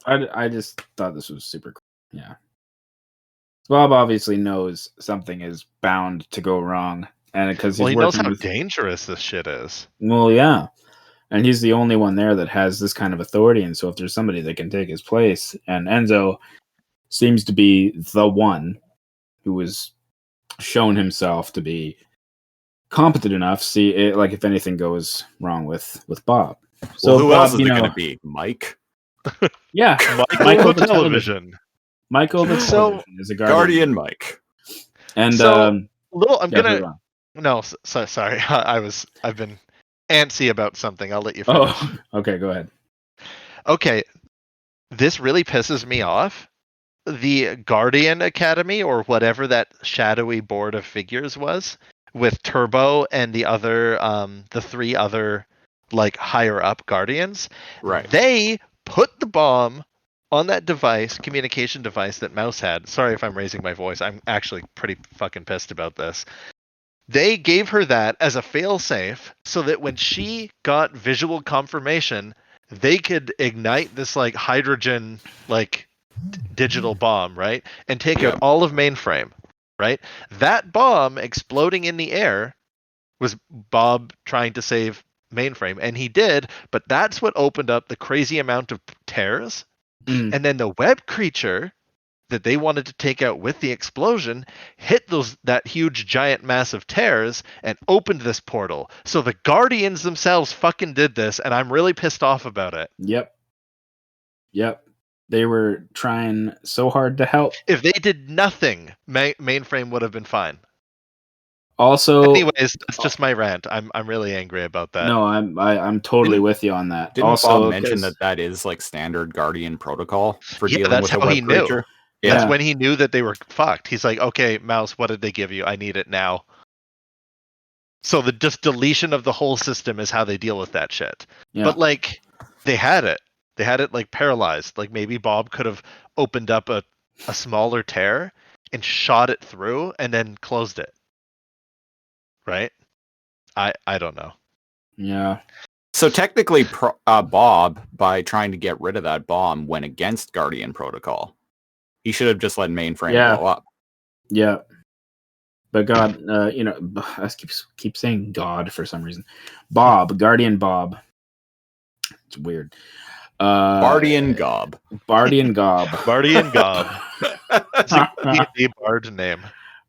I just thought this was super cool. Yeah. Bob obviously knows something is bound to go wrong, and because he's Well, he knows working how with, dangerous this shit is. well, yeah, and he's the only one there that has this kind of authority, and so if there's somebody that can take his place, and Enzo seems to be the one who has shown himself to be competent enough. See, it, like if anything goes wrong with Bob. So Well, who Bob, else is you it know, going to be? Mike? Yeah, Michael the television. Michael the So, television is a guardian. Guardian Mike. And So, I'm yeah, gonna hold on. no. Sorry, I've been antsy about something. I'll let you finish. Oh, okay, go ahead. Okay, this really pisses me off. The Guardian Academy or whatever that shadowy board of figures was with Turbo and the three other like higher up Guardians. Right. They put the bomb on that device, communication device that Mouse had. Sorry if I'm raising my voice. I'm actually pretty fucking pissed about this. They gave her that as a failsafe so that when she got visual confirmation, they could ignite this like hydrogen like digital bomb, right? And take out all of Mainframe, right? That bomb exploding in the air was Bob trying to save Mainframe, and he did, but that's what opened up the crazy amount of tears. Mm. And then the web creature that they wanted to take out with the explosion hit that huge giant mass of tears and opened this portal. So the Guardians themselves fucking did this, and I'm really pissed off about it. Yep. They were trying so hard to help. If they did nothing, Mainframe would have been fine. Also, Anyways, that's just my rant. I'm really angry about that. no, I'm totally Didn't- with you on that. Didn't Also, Bob mention 'cause- that is like standard Guardian protocol for Yeah, dealing that's with a how web he knew. creature? That's Yeah. when he knew that they were fucked. He's like, okay, mouse, what did they give you? I need it now. So the just deletion of the whole system is how they deal with that shit. Yeah. But like, they had it. They had it like paralyzed. Like maybe Bob could have opened up a smaller tear and shot it through and then closed it. Right? I don't know. Yeah. So technically, Bob, by trying to get rid of that bomb, went against Guardian protocol. He should have just let Mainframe Yeah. blow up. Yeah. But God, I keep saying God for some reason. Bob, Guardian Bob. It's weird. Guardian Gob. Bardian Gob. Barty and Gob. It's a D&D bard name.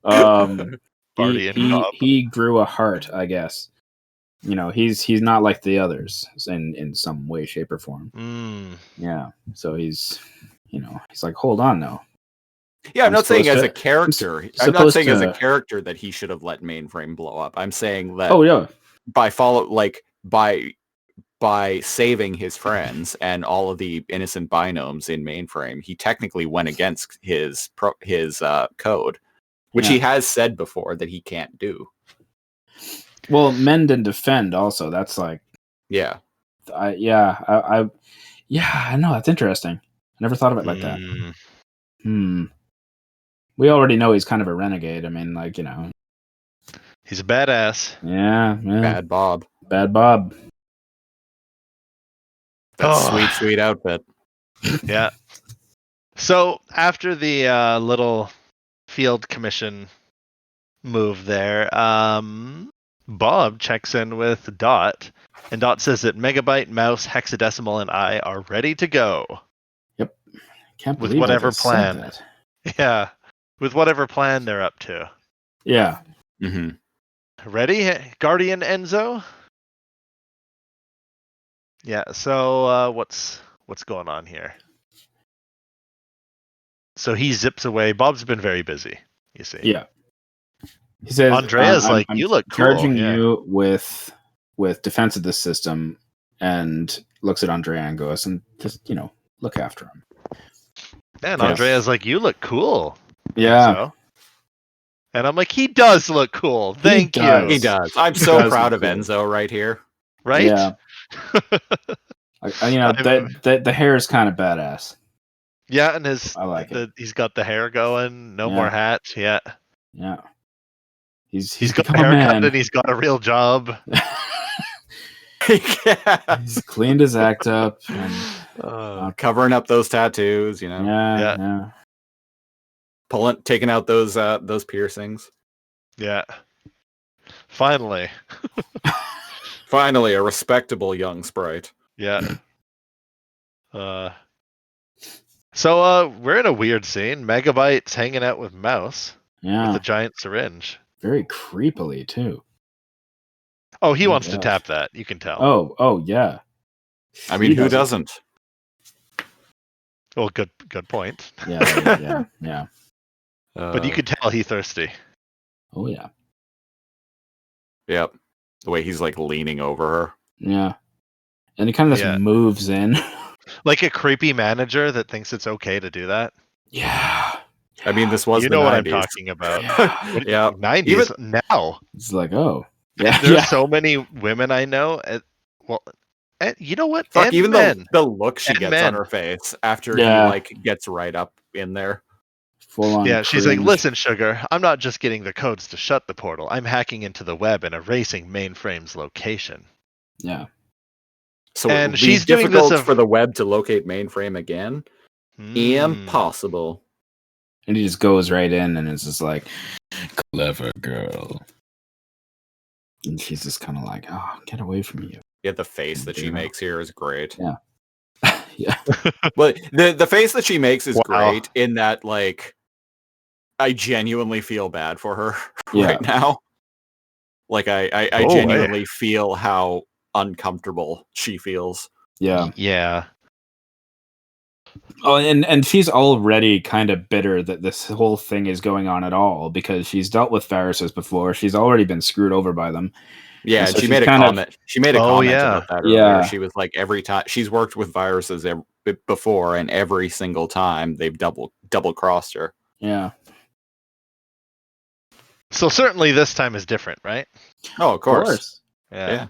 Barty and Gob. He grew a heart, I guess. He's not like the others in some way, shape, or form. Mm. Yeah. So he's like, hold on now. Yeah, I'm not saying as a supposed to- character. I'm not supposed saying as a to- character that he should have let Mainframe blow up. I'm saying that Oh yeah. by saving his friends and all of the innocent binomes in Mainframe, he technically went against his code, which he has said before that he can't do. Well, mend and defend also. That's like, Yeah. I know, that's interesting. I never thought of it like that. Mm. We already know he's kind of a renegade. I mean, like, He's a badass. yeah. Bad Bob. Bad Bob. That Oh. sweet outfit. Yeah. So after the little field commission move there, Bob checks in with Dot, and Dot says that Megabyte, Mouse, Hexadecimal, and I are ready to go. Can't With believe I whatever just said plan. that. Yeah, with whatever plan they're up to. Yeah. Mm-hmm. Ready, Guardian Enzo? Yeah. So what's going on here? So he zips away. Bob's been very busy. You see. Yeah. He says, Andrea's I'm- like, I'm you look cool. charging Yeah. you with defense of the system, and looks at Andrea and goes, and just look after him. And Yeah. Andrea's like, you look cool. Yeah. So. And I'm like, he does look cool. Thank you. does. He does. I'm so does proud look of cool. Enzo right here. Right? Yeah. The hair is kind of badass. Yeah, and his I like it. he's got the hair going. No Yeah. more hats. Yeah. Yeah. He's He's got a become a haircut man. and he's got a real job. Yeah. He's cleaned his act up. And, Covering up those tattoos, yeah. taking out those piercings. Yeah. Finally. Finally, a respectable young sprite. Yeah. So we're in a weird scene. Megabyte's hanging out with Mouse Yeah. with a giant syringe. Very creepily too. Oh, he Oh, wants to gosh. tap that. You can tell. Oh yeah. I mean, He who doesn't? Well, good point. Yeah. But you can tell he's thirsty. Oh yeah. Yep. The way he's like leaning over her. Yeah. And he kind of just moves in. Like a creepy manager that thinks it's okay to do that. Yeah. I mean, this was You the know what I'm 90s. talking about. Yeah. 90s now. It's like, oh. Yeah. There's so many women I know. You know what? Fuck, And even men. the look she And gets men. on her face after Yeah. he like gets right up in there. Full on. Yeah, she's like, cringe. listen, sugar, I'm not just getting the codes to shut the portal. I'm hacking into the web and erasing Mainframe's location. Yeah. So And it would she's be doing this difficult of- for the web to locate Mainframe again. Impossible. And he just goes right in and it's just like, clever girl. And she's just kind of like, oh, get away from you. Yeah, the face that she Yeah. makes here is great. Yeah. Yeah. But the face that she makes is Wow. great in that, like, I genuinely feel bad for her Yeah. right now. Like, I Go away. genuinely feel how uncomfortable she feels. Yeah. Yeah. Oh, and she's already kind of bitter that this whole thing is going on at all because she's dealt with viruses before. She's already been screwed over by them. Yeah, And and so she she's made a kind of- comment. She made a Oh, comment yeah. about that Yeah. earlier. She was like, every time she's worked with viruses before, and every single time they've double crossed her. Yeah. So certainly this time is different, right? Oh, of course. Yeah.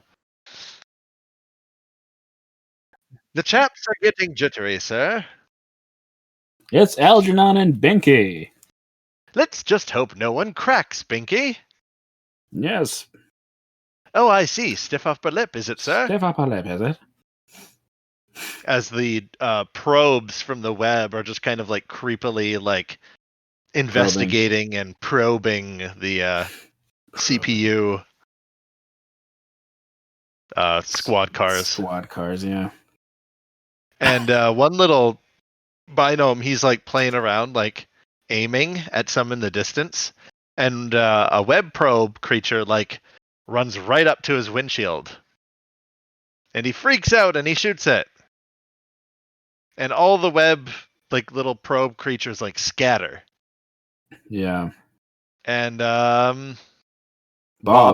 The chaps are getting jittery, sir. It's Algernon and Binky. Let's just hope no one cracks, Binky. Yes. Oh, I see. Stiff upper lip, is it, sir? Stiff upper lip, is it? As the probes from the web are just kind of like creepily like investigating and probing the CPU squad cars. Squad cars, yeah. And one little binom, he's like playing around, like aiming at some in the distance, and a web probe creature like runs right up to his windshield, and he freaks out and he shoots it, and all the web like little probe creatures like scatter. Yeah. And Bob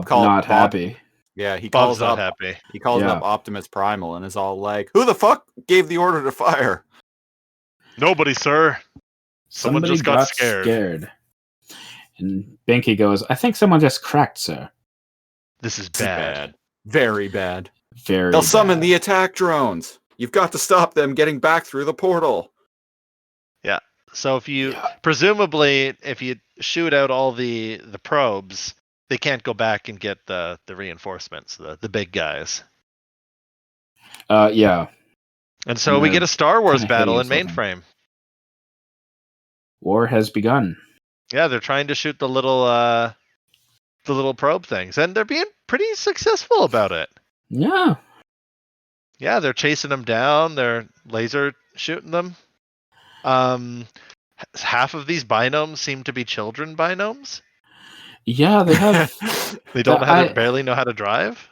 called- not Bob- happy. Yeah, he Bob's calls not up. happy. He calls Yeah. up Optimus Primal and is all like, "Who the fuck gave the order to fire?" Nobody, sir. Someone Somebody just got scared. And Binky goes, I think someone just cracked, sir. This is It's bad. Very bad. Very They'll summon bad. the attack drones. You've got to stop them getting back through the portal. So if you Yeah. presumably if you shoot out all the probes, they can't go back and get the reinforcements, the big guys. Yeah. And so And we they're get a Star Wars kinda battle in hideous looking. Mainframe. War has begun. Yeah, they're trying to shoot the little probe things, and they're being pretty successful about it. Yeah. Yeah, they're chasing them down. They're laser shooting them. Half of these binomes seem to be children binomes. Yeah, they have. They don't I- barely know how to drive.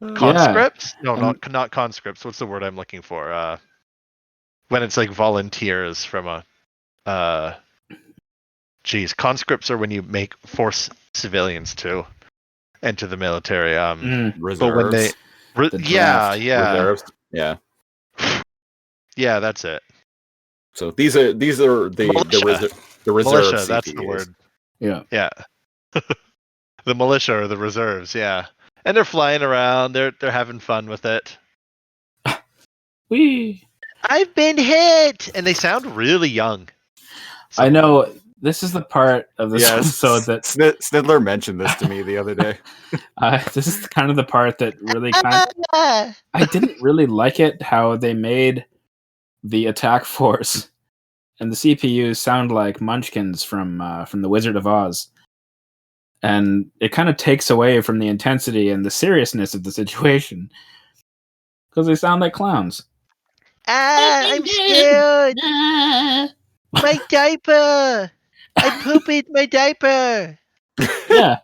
Yeah. Conscripts? No, And- not conscripts. What's the word I'm looking for? When it's like volunteers from a. Conscripts are when you force civilians to enter the military. Reserves. But when they, The yeah, draft. Reserves. Yeah. yeah, that's it. So these are the Militia. the reserve Militia, that's the CPUs. word. Yeah. Yeah. The militia or the reserves, yeah. And they're flying around, they're having fun with it. Whee! I've been hit! And they sound really young. I know. This is the part of this episode that Sniddler mentioned this to me the other day. this is kind of the part that really I didn't really like it how they made the attack force and the CPUs sound like munchkins from the Wizard of Oz. And it kind of takes away from the intensity and the seriousness of the situation. Because they sound like clowns. I'm scared! My diaper! I pooped my diaper! Yeah.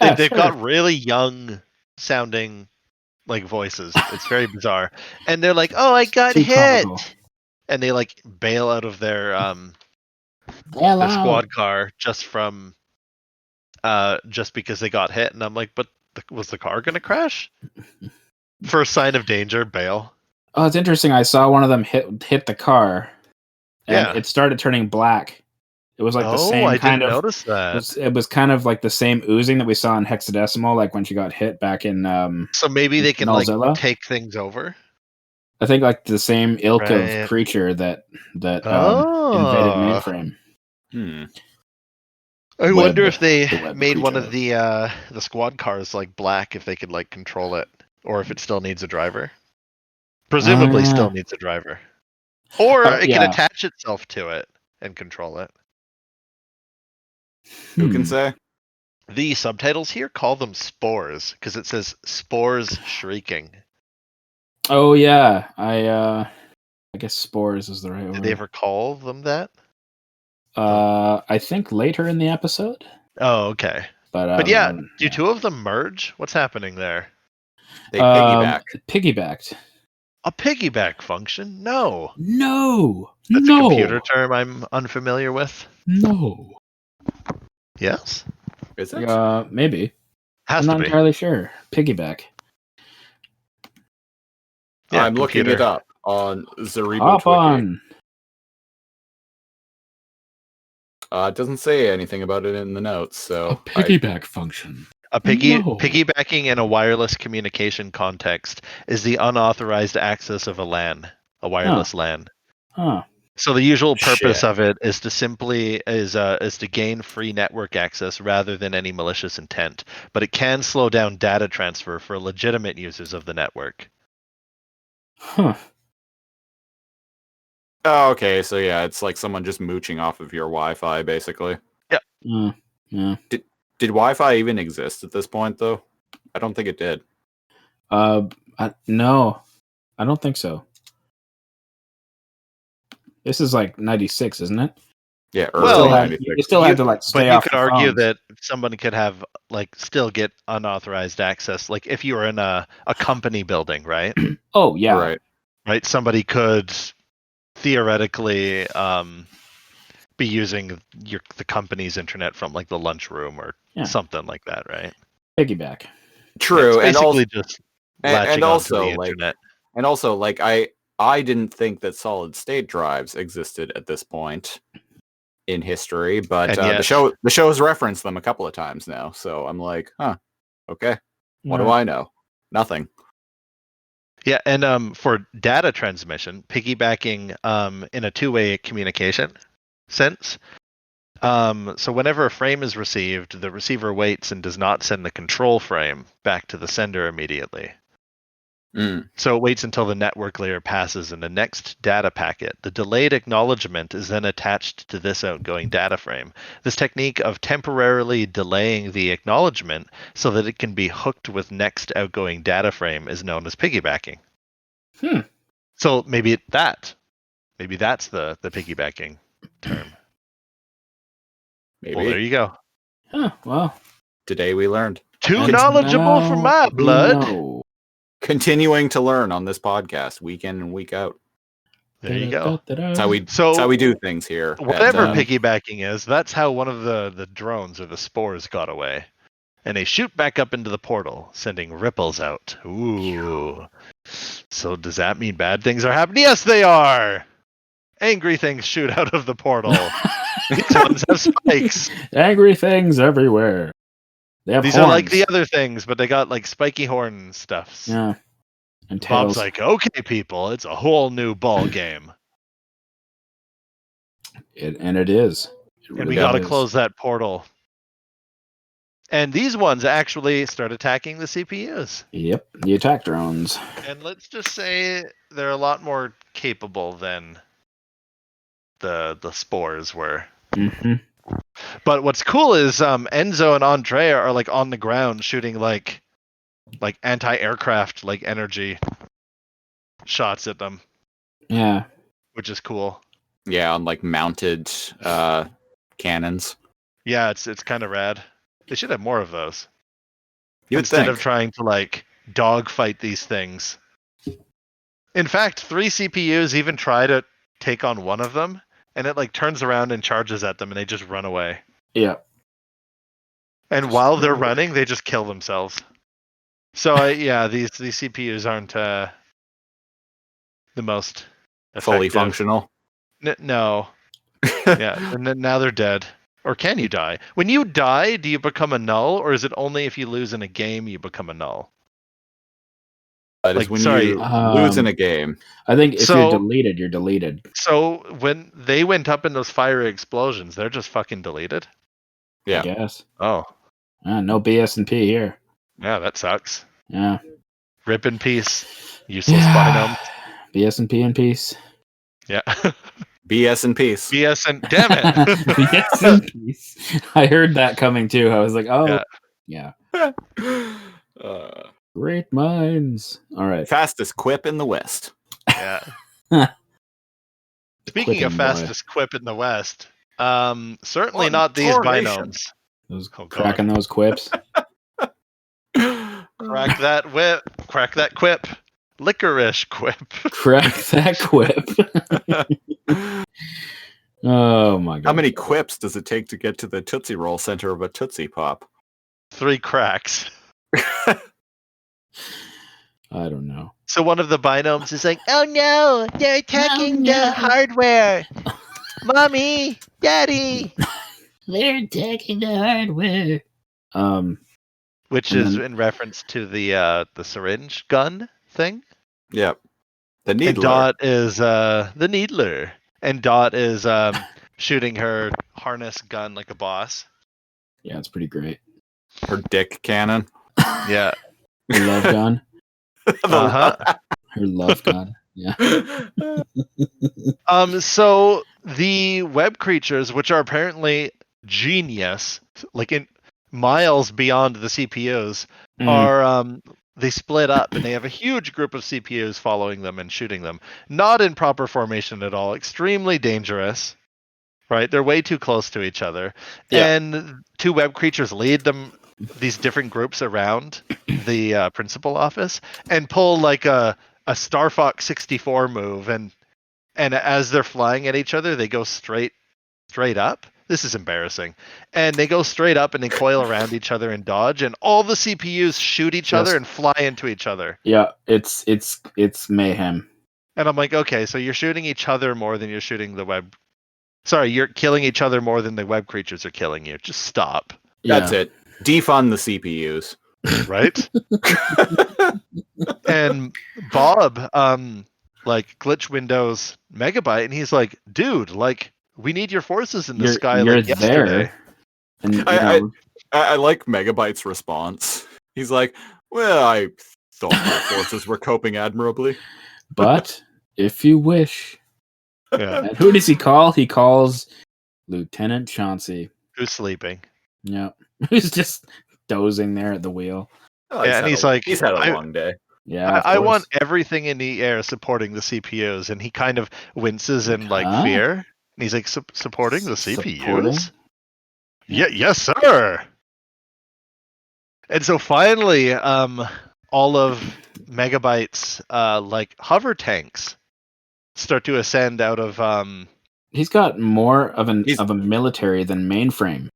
They've sure. got really young sounding like voices. It's very bizarre. And they're like, "Oh, I got Too hit." comical. And they like bail out of their Hello. squad car just because they got hit, and I'm like, but was the car gonna crash? First sign of danger, bail. Oh, it's interesting. I saw one of them hit the car, and Yeah. it started turning black. It was like the same I kind didn't of. notice that. It was kind of like the same oozing that we saw in Hexadecimal, like when she got hit back in. So maybe they can like Nullzilla? take things over. I think like the same ilk Right. of creature that invaded Oh. Mainframe. I Web- wonder if they the web made one creature. of the squad cars like black, if they could like control it, or if it still needs a driver. Presumably, still needs a driver, or it can yeah. attach itself to it and control it. Who can Hmm. say? The subtitles here call them spores because it says spores shrieking. Oh yeah, I guess spores is the right Did word. they ever call them that? I think later in the episode. Oh, okay. But Yeah, do two of them merge? What's happening there? They piggyback. Piggybacked. A piggyback function? No. No. That's no. a computer term I'm unfamiliar with. No. Yes? Is it? Maybe. Has I'm to not be. entirely sure. Piggyback. Yeah, I'm looking computer. it up on the ReBoot Hop wiki. on. It doesn't say anything about it in the notes, so A piggyback function. A No. piggybacking in a wireless communication context is the unauthorized access of a LAN, a wireless LAN. Huh. So the usual purpose Shit. of it is to simply is to gain free network access rather than any malicious intent, but it can slow down data transfer for legitimate users of the network. Huh. Oh, okay, so yeah, it's like someone just mooching off of your Wi-Fi, basically. Yeah. Did Wi-Fi even exist at this point, though? I don't think it did. No, I don't think so. This is like 96, isn't it? Yeah, Well, early you 96. still had to like stay but you off could the argue phones. that someone could have still get unauthorized access, like if you were in a company building, right? Oh yeah. Right. Right, somebody could theoretically be using the company's internet from like the lunchroom or something like that, right? Piggyback. True, it's and also, basically just latching onto the internet. like I didn't think that solid state drives existed at this point in history, but And the yet- show has referenced them a couple of times now, so I'm like, huh, okay, what do I know? Nothing. Yeah, and for data transmission, piggybacking in a two-way communication sense. So whenever a frame is received, the receiver waits and does not send the control frame back to the sender immediately. So it waits until the network layer passes in the next data packet. The delayed acknowledgement is then attached to this outgoing data frame. This technique of temporarily delaying the acknowledgement so that it can be hooked with next outgoing data frame is known as piggybacking. So maybe that's the piggybacking term. Maybe. Well, there you go. Huh, well. Today we learned. Too And knowledgeable for now my we blood. know. Continuing to learn on this podcast, week in and week out. There you go. That's how we do things here. Whatever piggybacking is, that's how one of the drones or the spores got away. And they shoot back up into the portal, sending ripples out. Ooh. So does that mean bad things are happening? Yes, they are! Angry things shoot out of the portal. These ones have spikes. Angry things everywhere. They have These horns. are like the other things, but they got like spiky horn stuffs. Yeah. And tails. Bob's like, okay, people, it's a whole new ball game. It is. And we gotta close that portal. And these ones actually start attacking the CPUs. Yep, the attack drones. And let's just say they're a lot more capable than the spores were. Mm-hmm. But what's cool is Enzo and Andrea are like on the ground shooting like anti-aircraft like energy shots at them. Yeah. Which is cool. Yeah, on like mounted cannons. Yeah, it's kind of rad. They should have more of those. Instead of trying to like dogfight these things. In fact, 3 CPUs even try to take on one of them, and it like turns around and charges at them, and they just run away. Yeah. And while they're running, they just kill themselves. So yeah, these CPUs aren't the most effective. Fully functional. No. Yeah, and then now they're dead. Or can you die? When you die, do you become a null, or is it only if you lose in a game you become a null? That is when you lose in a game. I think if you're deleted, you're deleted. So when they went up in those fiery explosions, they're just fucking deleted? Yeah. I guess. Oh. No BS&P here. Yeah, that sucks. Yeah. Rip in peace. Useless binom. BS&P in peace. Yeah. BS and peace. BS and damn it. BS and peace. I heard that coming too. I was like, oh yeah. Great minds. All right. Fastest quip in the West. Yeah. Speaking of fastest quip in the West, certainly not these binomes. Those cracking those quips. Crack that whip. Crack that quip. licorice quip. Crack that quip. Oh my god. How many quips does it take to get to the Tootsie Roll center of a Tootsie Pop? 3 cracks. I don't know. So one of the binomes is like, "Oh no, they're attacking the hardware. Mommy, Daddy." They're attacking the hardware. Which And is then- in reference to the syringe gun thing. Yep. The And Needler. Dot is the Needler. And Dot is shooting her harness gun like a boss. Yeah, it's pretty great. Her dick cannon. Yeah. Her love gun. Uh-huh. Her love gun. Yeah. So the web creatures, which are apparently genius, like in miles beyond the CPUs, are they split up and they have a huge group of CPUs following them and shooting them. Not in proper formation at all. Extremely dangerous. Right? They're way too close to each other. Yeah. And 2 web creatures lead these different groups around the principal office and pull like a Star Fox 64 move, and as they're flying at each other, they go straight up. This is embarrassing. And they go straight up and they coil around each other and dodge, and all the CPUs shoot each other and fly into each other. Yeah, it's mayhem. And I'm like, okay, so you're shooting each other more than you're shooting the web. Sorry, you're killing each other more than the web creatures are killing you. Just stop. That's it. Defund the CPUs. Right? And Bob, like Glitch Windows Megabyte, and he's like, dude, like, we need your forces in the sky You're like yesterday. there. And I like Megabyte's response. He's like, well, I thought my forces were coping admirably. but if you wish. Yeah. And who does he call? He calls Lieutenant Chauncey. Who's sleeping? Yeah. Who's just dozing there at the wheel. Oh, Yeah, and he's like, he's had a I- long day. Yeah. I of course. want everything in the air supporting the CPUs, and he kind of winces in like Huh? fear. And he's like, supporting the CPUs? Supporting? Yeah, yes, sir. And so finally, all of Megabyte's like hover tanks start to ascend out of He's got more of He's- a military than Mainframe.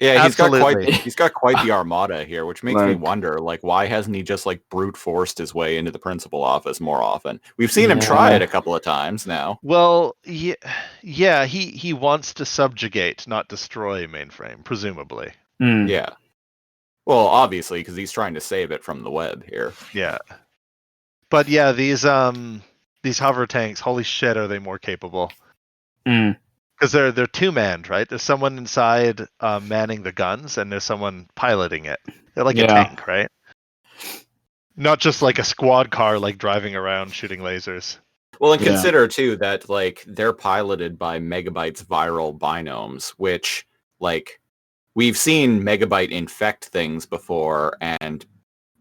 Yeah, Absolutely. he's got quite the armada here, which makes me Like- wonder, like, why hasn't he just like brute forced his way into the principal office more often? We've seen him Yeah. try it a couple of times now. Well, yeah, he wants to subjugate, not destroy Mainframe, presumably. Hmm. Yeah. Well, obviously, because he's trying to save it from the web here. Yeah. But yeah, these hover tanks, holy shit, are they more capable? Hmm. Because they're 2-manned, right? There's someone inside manning the guns, and there's someone piloting it. They're like a Yeah. tank, right? Not just like a squad car, like driving around shooting lasers. Well, and Yeah. consider too that like they're piloted by Megabyte's viral binomes, which like we've seen Megabyte infect things before, and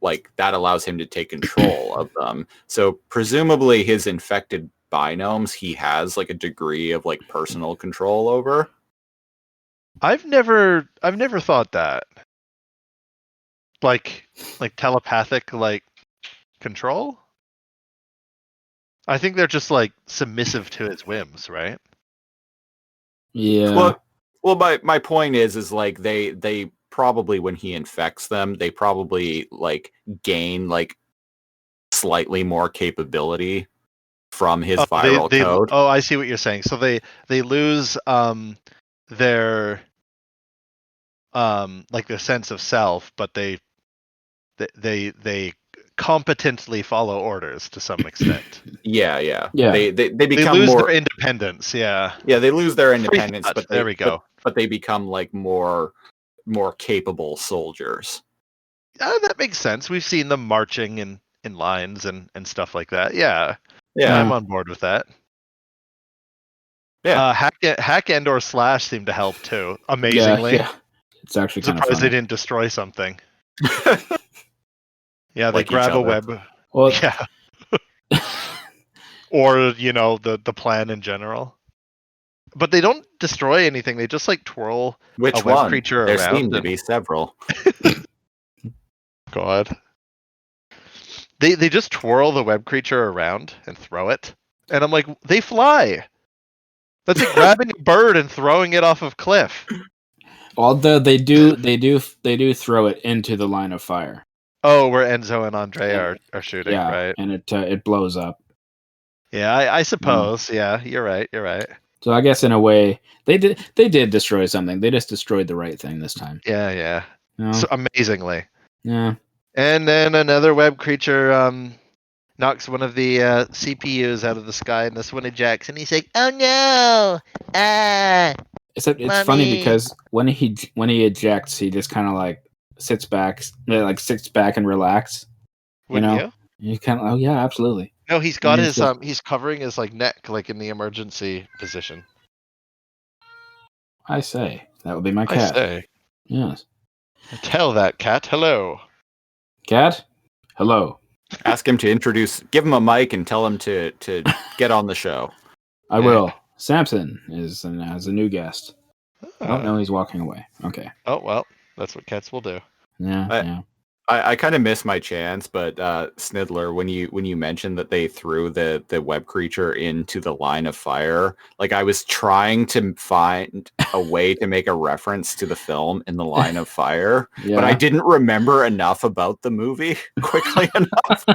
like that allows him to take control of them. So presumably his infected binomes he has like a degree of like personal control over. I've never thought that. Like telepathic like control? I think they're just like submissive to his whims, right? Yeah. Well, my point is like they probably when he infects them, they probably like gain like slightly more capability from his viral code. Oh, I see what you're saying. So they lose their like their sense of self, but they competently follow orders to some extent. Yeah. Yeah. They They become lose more. their independence. Yeah. Yeah, they lose their Free independence, thought. but There we go. But they become like more capable soldiers. That makes sense. We've seen them marching in lines and stuff like that. Yeah. Yeah, I'm on board with that. Yeah. Hack and or slash seem to help too. Amazingly. Yeah. It's actually kind of Surprised they funny. didn't destroy something. Yeah, they Like each grab a other. web. Well, Yeah. Or, the plan in general. But they don't destroy anything. They just like twirl Which a web one? creature There around seem to and- be several. God. They just twirl the web creature around and throw it, and I'm like, they fly. That's like grabbing a bird and throwing it off of cliff. Although they do throw it into the line of fire. Oh, where Enzo and Andre are shooting, Yeah, right? and it blows up. Yeah, I suppose. Yeah, you're right. You're right. So I guess in a way they did destroy something. They just destroyed the right thing this time. Yeah. You know? So amazingly. Yeah. And then another web creature knocks one of the CPUs out of the sky, and this one ejects, and he's like, "Oh no! Ah!" Except it's funny because when he ejects, he just kind of like sits back and relax. Wouldn't you? You kind of yeah, absolutely. No, he's got he's his he's covering his like neck like in the emergency position. I say that would be my I cat. say, Yes. tell that cat hello. Cat, hello. Ask him to give him a mic and tell him to get on the show. I will. Samson has a new guest. Oh no, he's walking away. Okay. Oh well, that's what cats will do. Yeah. I kind of missed my chance, but Sniddler, when you mentioned that they threw the web creature into the line of fire, like I was trying to find a way to make a reference to the film In the Line of Fire, but I didn't remember enough about the movie quickly enough.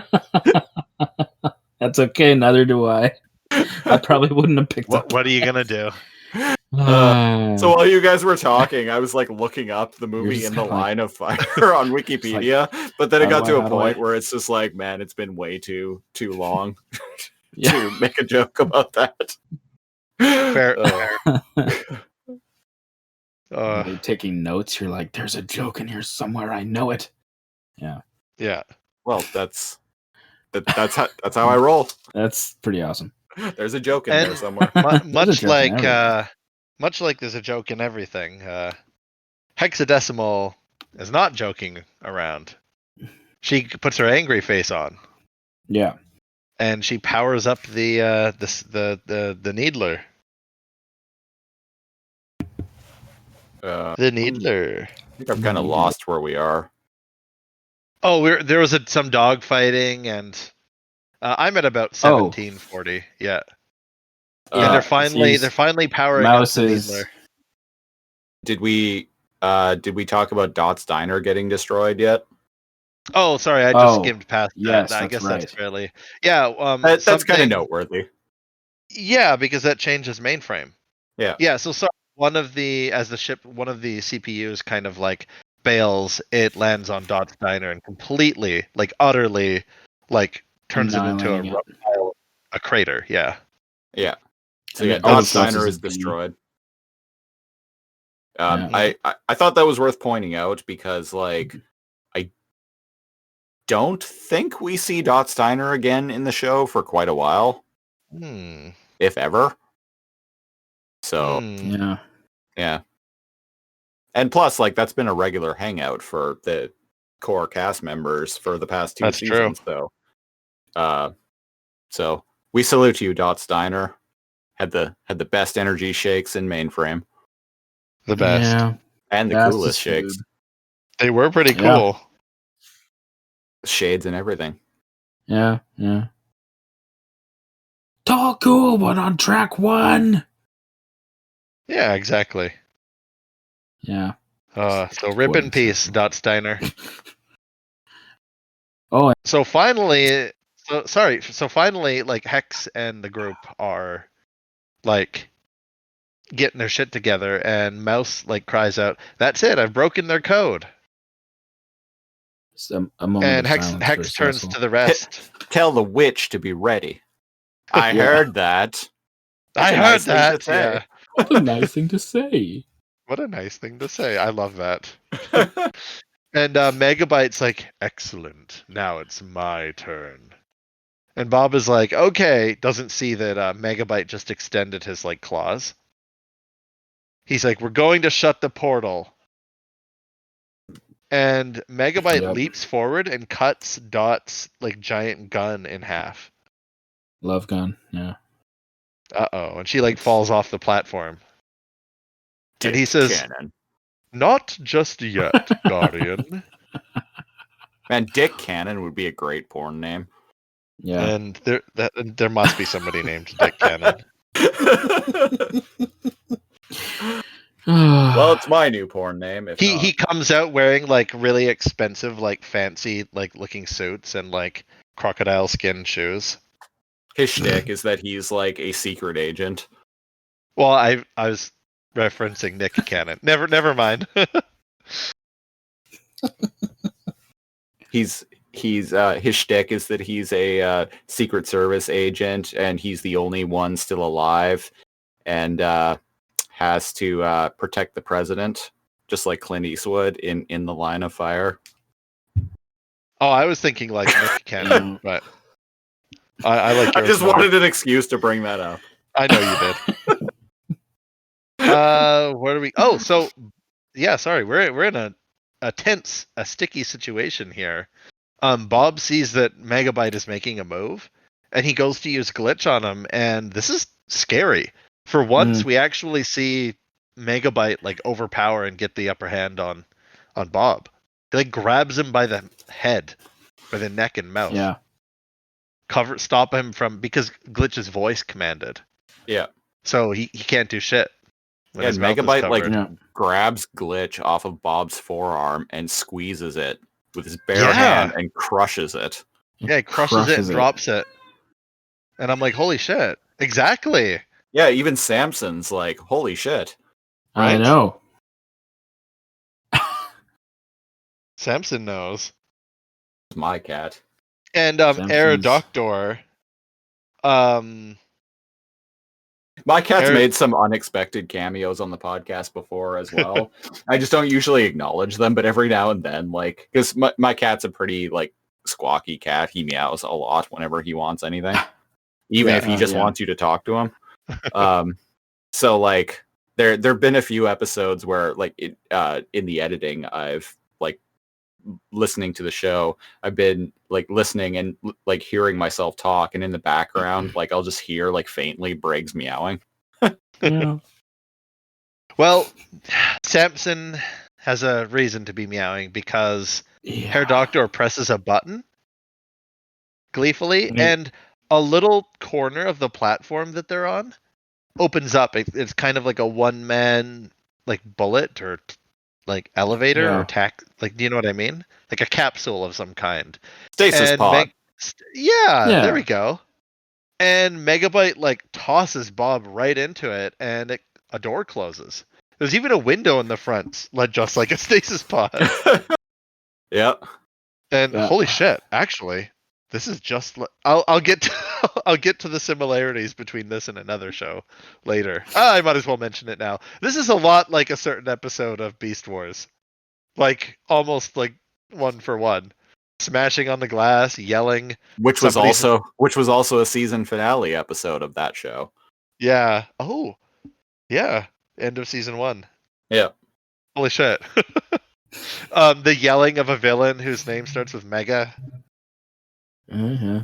That's okay. Neither do I. I probably wouldn't have picked up. What are you gonna do? So while you guys were talking, I was like looking up the movie In the Line of Fire on Wikipedia, but then it got to a point where it's just like, man, it's been way too long to make a joke about that. Fair. You're taking notes. You're like, there's a joke in here somewhere. I know it. Yeah. Well, that's how I roll. That's pretty awesome. There's a joke in there somewhere. Much like there's a joke in everything, Hexadecimal is not joking around. She puts her angry face on. Yeah. And she powers up the Needler. The Needler. I think I'm kind of lost where we are. Oh, there was some dog fighting, and I'm at about 1740. Yeah. And they're finally powering up the Needler. Did we talk about Dot's Diner getting destroyed yet? Oh, sorry, I just skimmed past that. Yes, I guess right. that's fairly. Yeah, that's kind of noteworthy. Yeah, because that changes mainframe. Yeah. Yeah, so sorry, one of the CPUs kind of like bails, it lands on Dot's Diner and completely, like utterly, like turns it into a crater. Yeah. Yeah. So yeah, Dot's Diner is destroyed. I thought that was worth pointing out because like I don't think we see Dot's Diner again in the show for quite a while. If ever. So yeah. And plus, like that's been a regular hangout for the core cast members for the past 2 seasons. True. So we salute you, Dot's Diner. Had the best energy shakes in Mainframe. The best. Yeah. And the coolest shakes. They were pretty cool. Shades and everything. Yeah. It's all cool, but on track 1. Yeah, exactly. Yeah. So rip in peace, Dot's Diner. So finally, like Hex and the group are like getting their shit together, and Mouse like cries out, "That's it! I've broken their code." And Hex turns to the rest. Tell the witch to be ready. I heard that. I heard that. Yeah. What a nice thing to say. What a nice thing to say. I love that. And Megabyte's like, excellent. Now it's my turn. And Bob is like, okay. Doesn't see that Megabyte just extended his like claws. He's like, we're going to shut the portal. And Megabyte leaps forward and cuts Dot's like giant gun in half. Love gun, yeah. And she like falls off the platform. And he says, "Not just yet, Guardian." Man, Dick Cannon would be a great porn name. Yeah. And there must be somebody named Dick Cannon. Well, it's my new porn name. If He not. comes out wearing like really expensive, like fancy, like looking suits and like crocodile skin shoes. His shtick is that he's like a secret agent. Well, I was referencing Nick Cannon. Never mind. His shtick is that he's a Secret Service agent, and he's the only one still alive, and has to protect the president, just like Clint Eastwood in The Line of Fire. Oh, I was thinking like Nick Cannon, but I like. I yours just more. wanted an excuse to bring that up. I know you did. Where do we? Oh, so yeah. Sorry, we're in a tense, a sticky situation here. Bob sees that Megabyte is making a move, and he goes to use glitch on him, and this is scary. For once, we actually see Megabyte like overpower and get the upper hand on Bob. He like grabs him by the head, by the neck and mouth. Yeah. Stop him from, because Glitch's voice commanded. Yeah. So he can't do shit. when Yeah, his mouth is Megabyte like covered. grabs Glitch off of Bob's forearm and squeezes it with his bare Yeah. hand and crushes it. Yeah, he crushes it and drops it. And I'm like, holy shit. Exactly. Yeah, even Samson's like, holy shit. I Right? know. Samson knows. It's my cat. And Samson's- Aerodoctor, My cat's Eric- made some unexpected cameos on the podcast before as well. I just don't usually acknowledge them, but every now and then, like, because my cat's a pretty like squawky cat. He meows a lot whenever he wants anything, even if he just wants you to talk to him. So like there've been a few episodes where like in the editing, I've like listening to the show, I've been like listening and like hearing myself talk, and in the background, like I'll just hear like faintly Briggs meowing. Yeah. well, Samson has a reason to be meowing because Aerodoctor presses a button gleefully, and a little corner of the platform that they're on opens up. It's kind of like a one-man like bullet or like elevator or tack. Like, do you know what I mean? Like a capsule of some kind. Stasis And pod. Yeah. There we go. And Megabyte like tosses Bob right into it, and a door closes. There's even a window in the front, like just like a stasis pod. Yeah. And Yeah. holy shit! Actually, this is just. I'll get to, I'll get to the similarities between this and another show later. I might as well mention it now. This is a lot like a certain episode of Beast Wars, like almost like one for one. Smashing on the glass, yelling. Which was Somebody's- also a season finale episode of that show. Yeah. Oh, yeah. End of season 1. Yeah. Holy shit. The yelling of a villain whose name starts with Mega. Mm-hmm.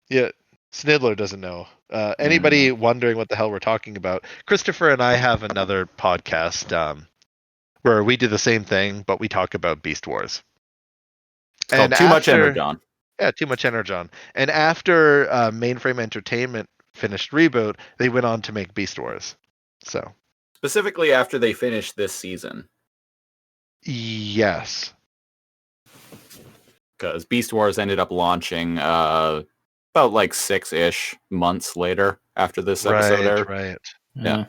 Yeah. Sniddler doesn't know. Anybody wondering what the hell we're talking about? Christopher and I have another podcast where we do the same thing, but we talk about Beast Wars. It's called Too Much Energon. Yeah, Too Much Energon. And after Mainframe Entertainment finished ReBoot, they went on to make Beast Wars. So, Specifically after they finished this season. yes. Because Beast Wars ended up launching about like 6-ish months later after this episode aired. Right. Yeah.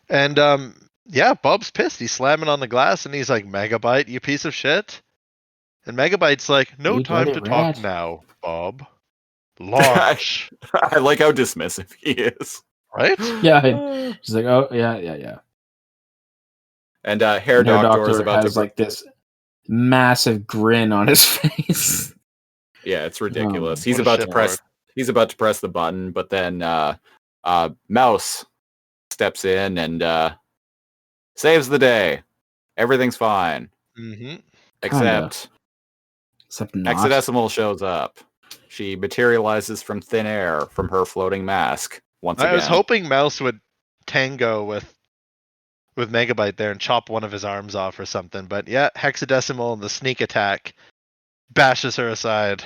And yeah, Bob's pissed. He's slamming on the glass and he's like, Megabyte, you piece of shit. And Megabyte's like, no You time got to it, talk Rat. now, Bob. Launch. I like how dismissive he is. Right? Yeah. She's like, oh, yeah. And Hair Their Doctor is doctor about has to like this massive grin on his face. Yeah, it's ridiculous. Oh, He's what a about to press shitlord. he's about to press the button, but then Mouse steps in and saves the day. Everything's fine. Mm-hmm. Except Except not. Hexadecimal shows up. She materializes from thin air from her floating mask once I again. was hoping Mouse would tango with with Megabyte there and chop one of his arms off or something. But yeah, Hexadecimal, the sneak attack, bashes her aside.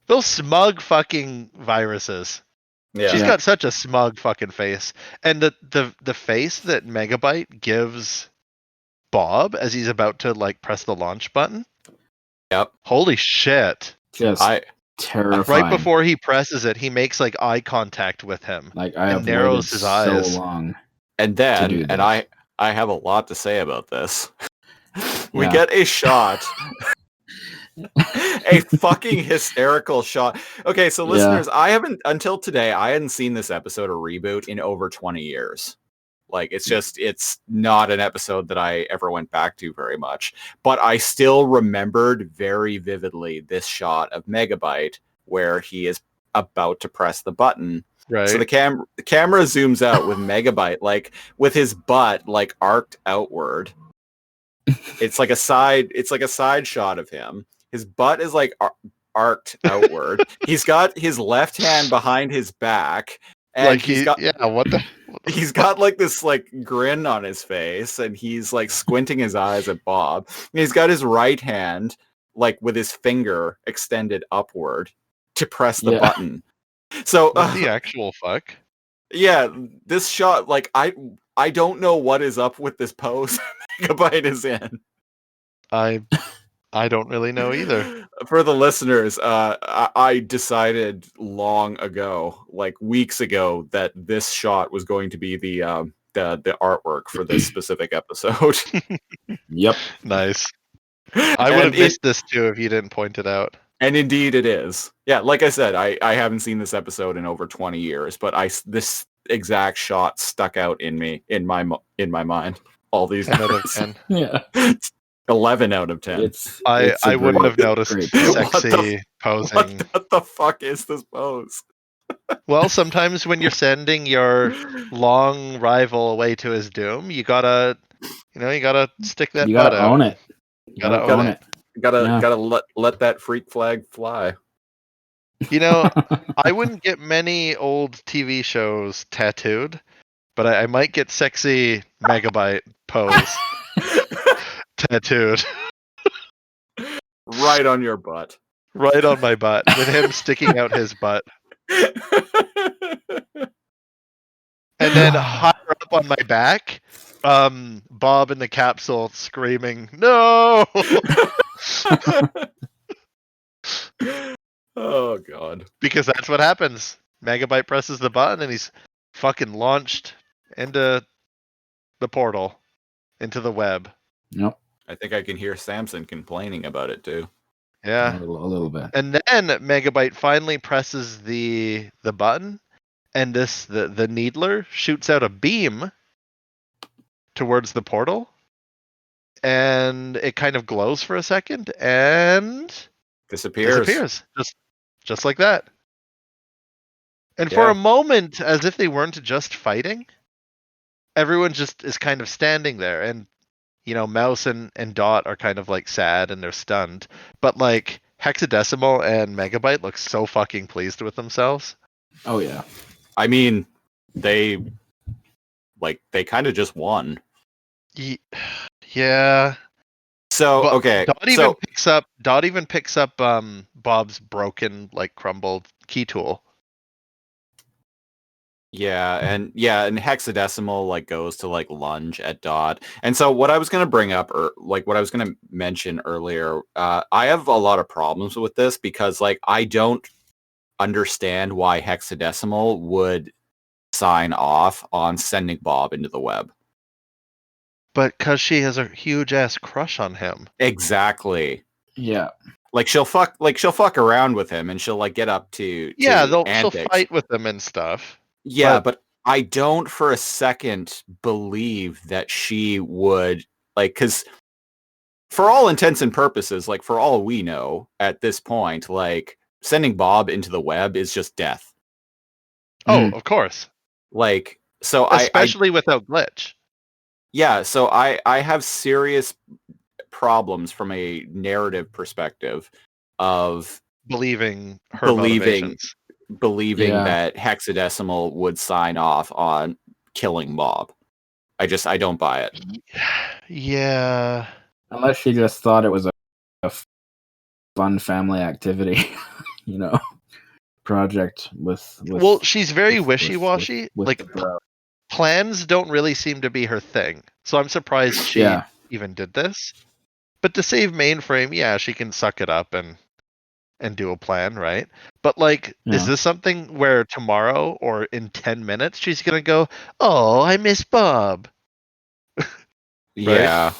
Those smug fucking viruses. Yeah. She's got such a smug fucking face. And the face that Megabyte gives Bob as he's about to like press the launch button. Yep. Holy shit. Just terrifying. Right before he presses it, he makes like eye contact with him. Like I and have narrows waited his so eyes. long. And to then, do and this. I have a lot to say about this. We Yeah. get a shot. A fucking hysterical shot. Okay, so listeners, until today, I hadn't seen this episode of Reboot in over 20 years. Like, it's not an episode that I ever went back to very much. But I still remembered very vividly this shot of Megabyte where he is about to press the button. Right. So the camera zooms out with Megabyte, like with his butt like arced outward. It's like a side shot of him. His butt is like arced outward. He's got his left hand behind his back, and he's got like this like grin on his face, and he's like squinting his eyes at Bob. And he's got his right hand like with his finger extended upward to press the button. So what the actual fuck? Yeah, this shot, like I don't know what is up with this pose Megabyte is in. I don't really know either. For the listeners, I decided long ago, like weeks ago, that this shot was going to be the artwork for this specific episode. Yep. Nice. I would have missed this too if you didn't point it out. And indeed it is. Yeah, like I said, I haven't seen this episode in over 20 years, but this exact shot stuck out in my mind all these 10 out of years. 10. Yeah. 11 out of 10. I wouldn't have noticed sexy posing. What the fuck is this pose? Well, sometimes when you're sending your long rival away to his doom, you gotta stick that butt out. You gotta own it. You gotta own it. Gotta let that freak flag fly. You know, I wouldn't get many old TV shows tattooed, but I might get sexy Megabyte pose tattooed. Right on your butt. Right on my butt, with him sticking out his butt. And then higher up on my back, Bob in the capsule screaming, "No!" Oh god. Because that's what happens. Megabyte presses the button and he's fucking launched into the portal, into the web. Yep. I think I can hear Samson complaining about it too. Yeah. A little bit. And then Megabyte finally presses the button, and the Needler shoots out a beam towards the portal, and it kind of glows for a second and disappears. Just like that. And for a moment, as if they weren't just fighting, everyone just is kind of standing there, and Mouse and Dot are kind of like sad and they're stunned, but like Hexadecimal and Megabyte look so fucking pleased with themselves. Oh yeah. I mean, they kind of just won. Yeah. So but okay. Dot even picks up Bob's broken, like crumbled key tool. Yeah, and Hexadecimal like goes to like lunge at Dot. And so what I was going to bring up, or like what I was going to mention earlier, I have a lot of problems with this because like I don't understand why Hexadecimal would sign off on sending Bob into the web. But because she has a huge ass crush on him. Exactly. Yeah. Like she'll fuck around with him, and she'll like get up to she'll fight with him and stuff. Yeah, but I don't for a second believe that she would, like, because for all intents and purposes, like, for all we know at this point, like, sending Bob into the web is just death. Oh, of course. Like, so especially without glitch. Yeah, so I have serious problems from a narrative perspective of believing motivations. Believing that Hexadecimal would sign off on killing Bob. I don't buy it. Yeah. Unless she just thought it was a fun family activity, project with Well, she's very with- wishy-washy. with Like the bro. plans don't really seem to be her thing. So I'm surprised she Yeah. even did this. But to save Mainframe, yeah, she can suck it up and do a plan, right? But like, is Yeah. this something where tomorrow or in 10 minutes she's gonna go, "Oh, I miss Bob"? Yeah,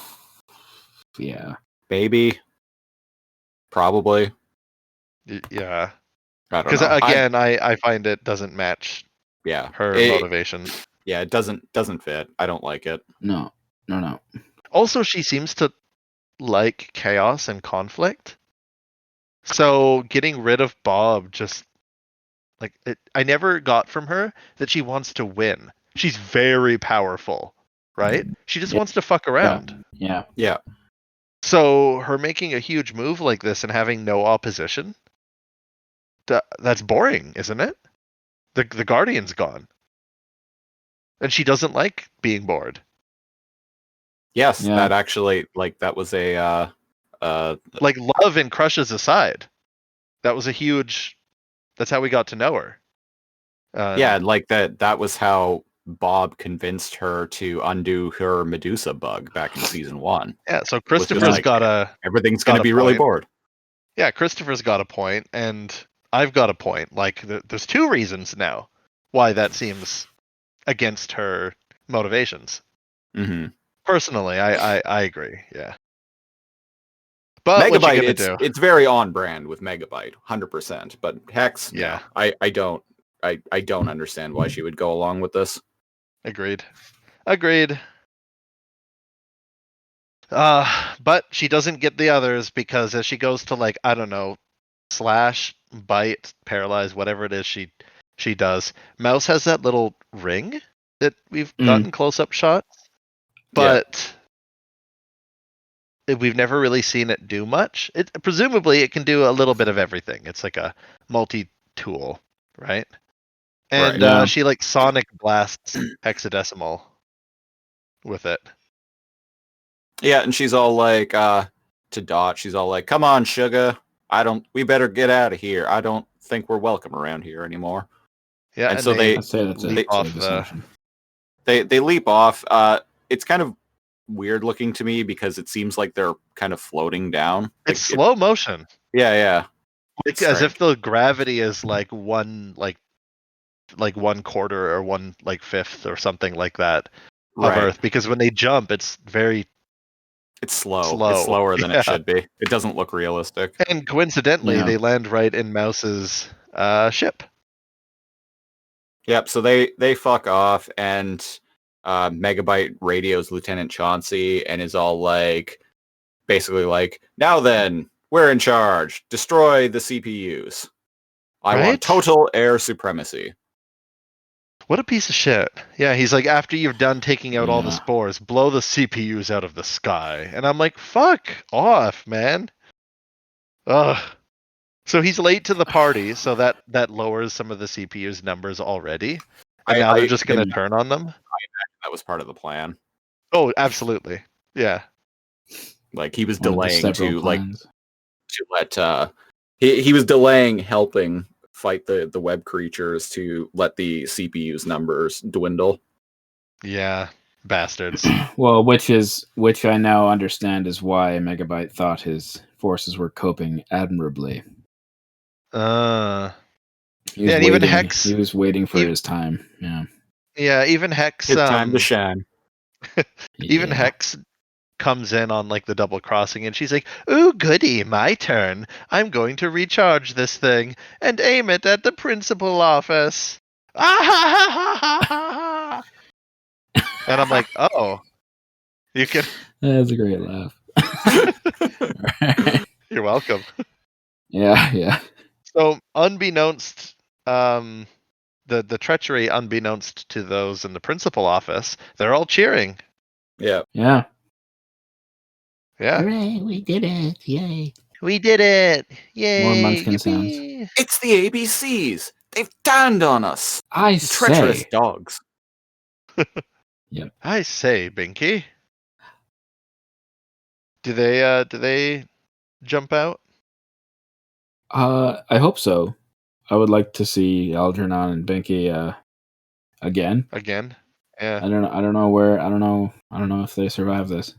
Yeah. maybe, probably. Yeah, I don't because know. again, I find it doesn't match Yeah, her it, motivation. yeah, it doesn't fit. I don't like it. No. Also, she seems to like chaos and conflict. So getting rid of Bob just like I never got from her that she wants to win. She's very powerful, right? She just Yeah. wants to fuck around. Yeah. Yeah, So her making a huge move like this and having no opposition, that's boring, isn't it? The Guardian's gone. And she doesn't like being bored. yes, Yeah. that actually that was a Like love and crushes aside. That was a huge that's how we got to know her. yeah, like that was how Bob convinced her to undo her Medusa bug back in season 1. Yeah, so Which was Christopher's like, got a everything's got going to a be really point. bored. Yeah, Christopher's got a point, and I've got a point. Like, there's two reasons now why that seems against her motivations. Mm-hmm. Personally, I agree. Yeah, but what you Megabyte, gonna do? it's very on brand with Megabyte, 100%. But Hex, Yeah. no, I don't understand why she would go along with this. Agreed. But she doesn't get the others because as she goes to like I don't know, slash, bite, paralyze, whatever it is she does. Mouse has that little ring that we've gotten close-up shots, but we've never really seen it do much. Presumably it can do a little bit of everything. It's like a multi-tool, right? And Right. Yeah. she like sonic blasts hexadecimal with it. Yeah, and she's all like, to Dot, she's all like, "Come on, sugar. We better get out of here. I don't think we're welcome around here anymore." Yeah, And so I'd say that's leap a off safe the assumption. they leap off. It's kind of weird looking to me because it seems like they're kind of floating down. it's slow motion. Yeah. Like, as if the gravity is like one like 1/4 or 1/5 or something like that of Right. Earth. Because when they jump, it's very It's slow. slow. It's slower than Yeah. it should be. It doesn't look realistic. And coincidentally, Yeah. they land right in Mouse's ship. Yep. So they fuck off, and Megabyte radios Lieutenant Chauncey and is all like, basically like, "Now then, we're in charge. Destroy the CPUs. I Right? want total air supremacy." What a piece of shit. Yeah, he's like, after you've done taking out all the Yeah. spores, blow the CPUs out of the sky. And I'm like, fuck off, man. Ugh. So he's late to the party, so that lowers some of the CPU's numbers already. And now they're just going to turn on them? That was part of the plan. Oh, absolutely. Yeah. Like, he was One of the delaying several plans. to let he was delaying helping fight the web creatures to let the CPU's numbers dwindle. Yeah. Bastards. Well, which I now understand is why Megabyte thought his forces were coping admirably. He was Yeah, and even waiting- Hex- He was waiting for his time. Yeah. Yeah, even Hex. His time to shine. Even Yeah. Hex comes in on like the double crossing and she's like, "Ooh, goody, my turn. I'm going to recharge this thing and aim it at the principal office." And I'm like, "Oh, you can." That's a great laugh. You're welcome. Yeah. So, unbeknownst, the treachery, unbeknownst to those in the principal office, they're all cheering. Yeah. Yeah. Yeah, Hooray, we did it. Yay. we did it! Yay! More Munchkin yippee. It's the ABCs. They've turned on us. I Treacherous say, dogs. I say, Binky. Do they jump out? I hope so. I would like to see Algernon and Binky again. Again? Yeah. I don't know if they survive this.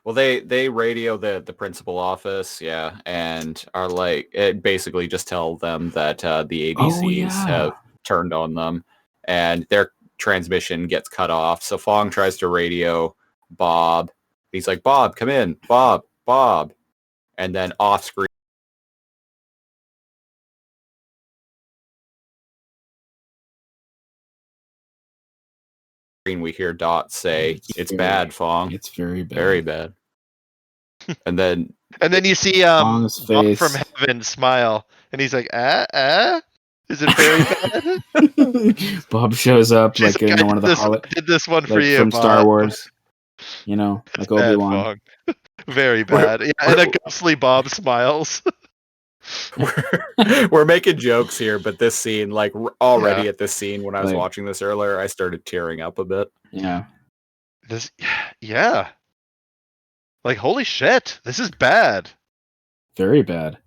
Well, they radio the principal office, yeah, and are like, it basically just tell them that the ABCs have turned on them, and their transmission gets cut off. So Fong tries to radio Bob. He's like, Bob, come in, Bob, and then off screen we hear Dot say, "It's bad, Fong. It's very bad. Very bad." And then you see Fong's Bob face. from heaven smile, and he's like, is it very bad? Bob shows up She's like in one of the I did this one for like you, from Bob. Star Wars. You know, It's like bad, Obi-Wan. Fong. Very bad. Yeah, and a ghostly Bob smiles. we're making jokes here, but this scene, like already Yeah. at this scene when I was Like- watching this earlier, I started tearing up a bit. Yeah. Yeah. Like, holy shit, this is bad. Very bad.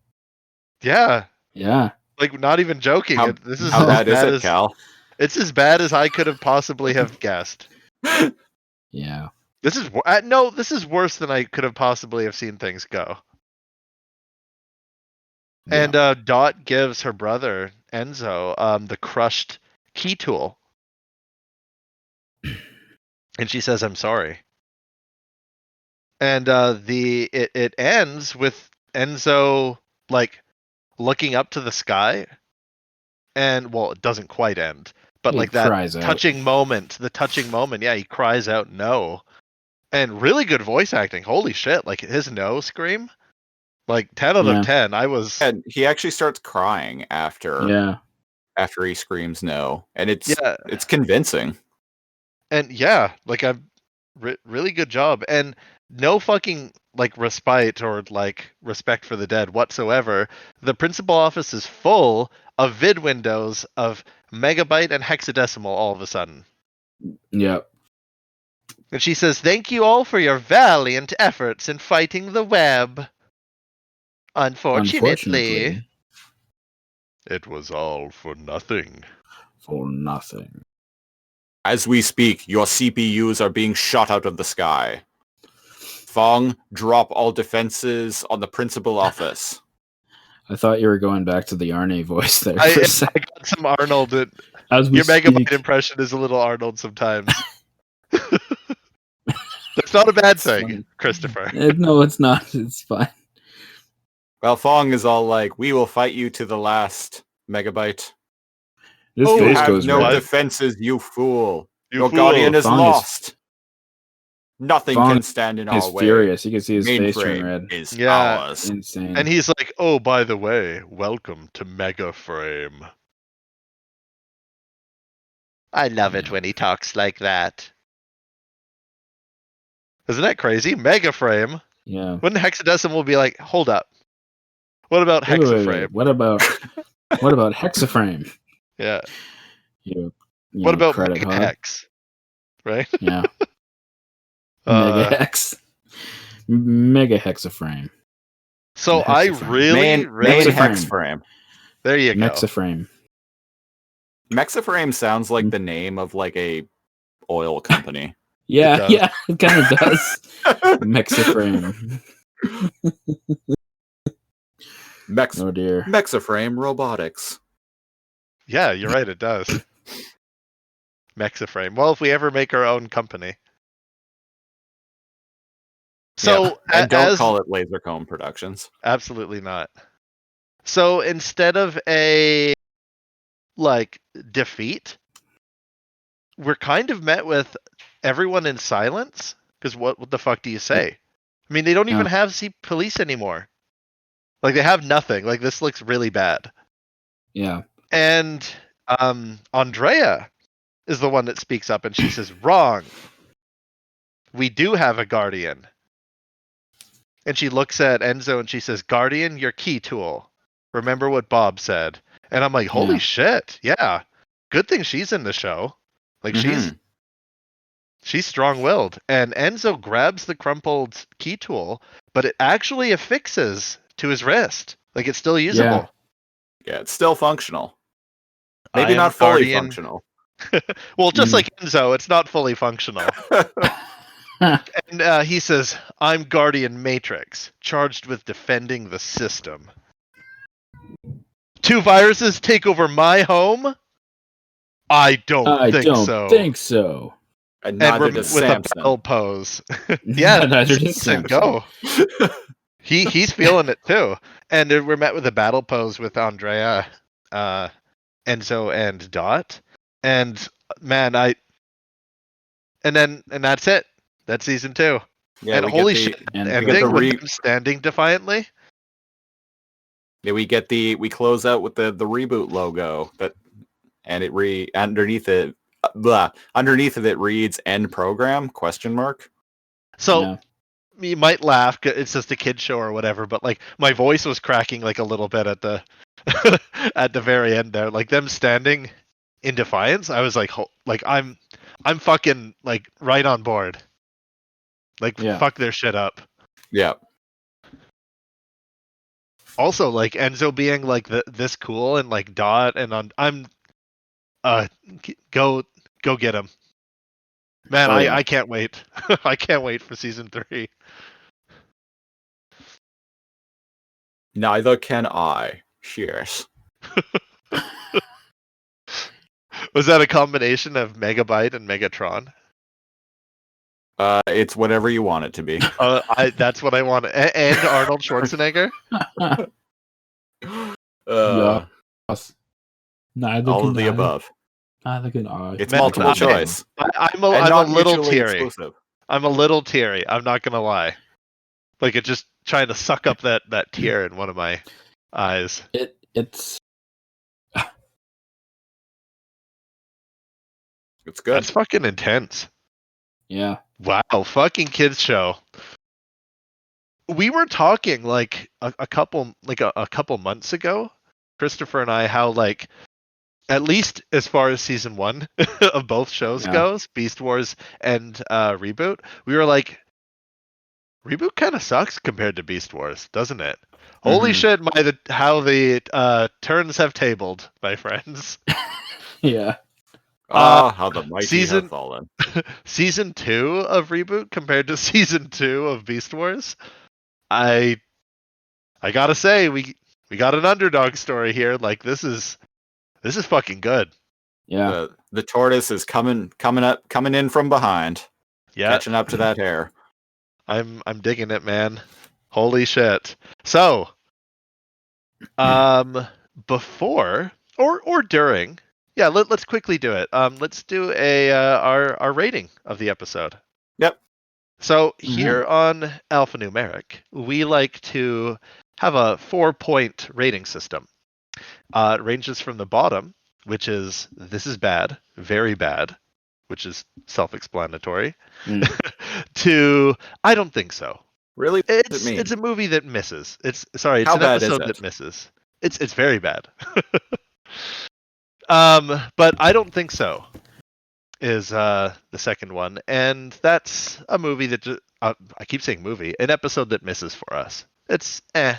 Yeah. Yeah. Like, not even joking. How- This is How as bad is bad it, as- Cal? It's as bad as I could have possibly have guessed. Yeah. This is this is worse than I could have possibly have seen things go. And Dot gives her brother Enzo the crushed key tool, and she says, "I'm sorry." And it ends with Enzo like looking up to the sky, and well, it doesn't quite end, but He like that cries out. touching moment. Yeah, he cries out no, and really good voice acting. Holy shit! Like his no scream. Like 10 out Yeah. of 10. I was And he actually starts crying after he screams no, and it's convincing. And yeah, like I'm really good job, and no fucking like respite or like respect for the dead whatsoever. The principal office is full of vid windows of megabyte and hexadecimal all of a sudden. Yep. And she says, "Thank you all for your valiant efforts in fighting the web. Unfortunately, it was all for nothing." For nothing. As we speak, your CPUs are being shot out of the sky. Fong, drop all defenses on the principal office. I thought you were going back to the Arnie voice there I for a second. got some Arnold. As we Your megabyte speak. impression is a little Arnold sometimes. That's not a bad It's thing, funny. Christopher. No, it's not. It's fine. Well, Fong is all like, "We will fight you to the last, Megabyte. This You face have goes no red. defenses, you fool. You Your fool. guardian is Fong is- lost. Nothing Fong can stand in He's our way. furious. You can see his face turn Mainframe red. is Yeah. ours." Insane. And he's like, "Oh, by the way, welcome to Megaframe." I love it when he talks like that. Isn't that crazy? Megaframe. Yeah. Wouldn't hexadecimal be like, hold up? What about Wait, hexaframe? wait. What about hexaframe? Yeah. You What about credit mega hard. hex? Right? Yeah. Mega Uh, hex. Mega hexaframe. so the I hexaframe. really, Main really. Mexaframe. hex frame. There you go. Mexaframe. Mexaframe sounds like the name of like a oil company. Yeah, does. yeah, it kind of does. Mexaframe. Oh dear. Mexaframe Robotics. Yeah, you're right. It does. Mexaframe. Well, if we ever make our own company. So, Yeah, and don't as, call it Lasercomb Productions. absolutely not. So instead of a like defeat, we're kind of met with everyone in silence. Because what the fuck do you say? I mean, they don't even have police anymore. Like they have nothing. Like this looks really bad. Yeah. And Andrea is the one that speaks up, and she says, "Wrong. We do have a guardian." And she looks at Enzo and she says, "Guardian, your key tool. Remember what Bob said." And I'm like, holy Yeah. shit. Yeah. Good thing she's in the show. Like she's She's strong-willed, and Enzo grabs the crumpled key tool, but it actually affixes to his wrist. Like, it's still usable. Yeah, it's still functional. I Maybe am not fully guardian- functional. Well, just like Enzo, it's not fully functional. And he says, "I'm Guardian Matrix, charged with defending the system. 2 viruses take over my home? I don't think so. And And neither we're does with Samson. a battle pose. Yeah, Neither does Samson, Samson. go. He's feeling it too. And then we're met with a battle pose with Andrea, Enzo, and Dot. And man, and that's it. That's season 2. Yeah, and we holy get the, shit, and we get ending the with them standing defiantly. Yeah, we close out with the reboot logo and it underneath it reads end program ? So you might laugh, it's just a kid show or whatever, but like my voice was cracking like a little bit at the at the very end there, like them standing in defiance. I was like, I'm fucking like right on board. Like fuck their shit up. Yeah. Also, like Enzo being like this cool and like Dot and I'm go get him. Man, I can't wait. I can't wait for season 3. Neither can I. Cheers. Was that a combination of Megabyte and Megatron? It's whatever you want it to be. That's what I want. And Arnold Schwarzenegger? Yes. All of the above. Neither can I. It's multiple choice. I'm a little teary. Exclusive. I'm a little teary. I'm not gonna lie. Like it just trying to suck up that tear in one of my eyes. It's good. That's fucking intense. Yeah. Wow, fucking kids show. We were talking like a couple months ago, Christopher and I, how like at least as far as season 1 of both shows goes, Beast Wars and Reboot, we were like, Reboot kind of sucks compared to Beast Wars, doesn't it? Mm-hmm. Holy shit! How the turns have tabled, my friends. Yeah. How the mighty have fallen. Season 2 of Reboot compared to season 2 of Beast Wars, I gotta say we got an underdog story here. Like this is fucking good. Yeah. The tortoise is coming in from behind. Yeah. Catching up to that hair. I'm digging it, man. Holy shit. So, before or during, let's quickly do it. Let's do our rating of the episode. Yep. So here on Alphanumeric, we like to have a 4-point rating system. It ranges from the bottom, which is this is bad, very bad, which is self-explanatory, to I don't think so. Really? It's a movie that misses. It's an episode that misses. It's very bad. But I don't think so is the second one, and that's a movie that I keep saying movie, an episode that misses for us. It's an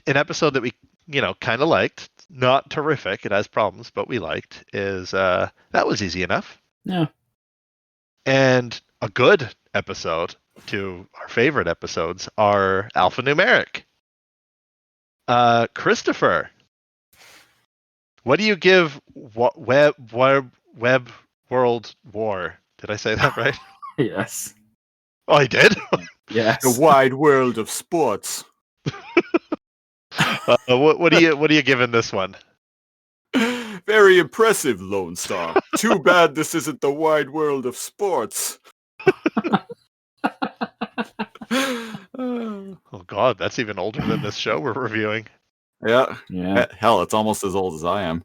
episode that we kind of liked, not terrific. It has problems, but we liked. Is that was easy enough. Yeah. And a good episode to our favorite episodes are Alphanumeric. Christopher, what do you give Web World War? Did I say that right? Yes. Oh, I did? Yes. The wide world of sports. What are you giving this one? Very impressive, Lone Star. Too bad this isn't the wide world of sports. Oh God, that's even older than this show we're reviewing. Yeah. Hell, it's almost as old as I am.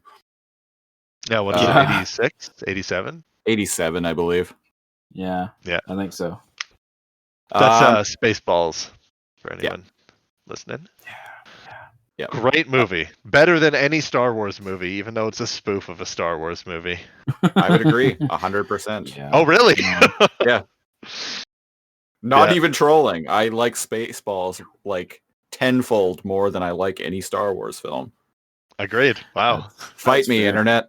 Yeah, what is it, 86? 87? 87, I believe. Yeah. Yeah. I think so. That's Spaceballs for anyone listening. Great movie. Better than any Star Wars movie, even though it's a spoof of a Star Wars movie. I would agree 100%. Yeah. Oh, really? Yeah. Not Yeah. even trolling. I like Spaceballs like tenfold more than I like any Star Wars film. Agreed. Wow. Fight That's me, fair. internet.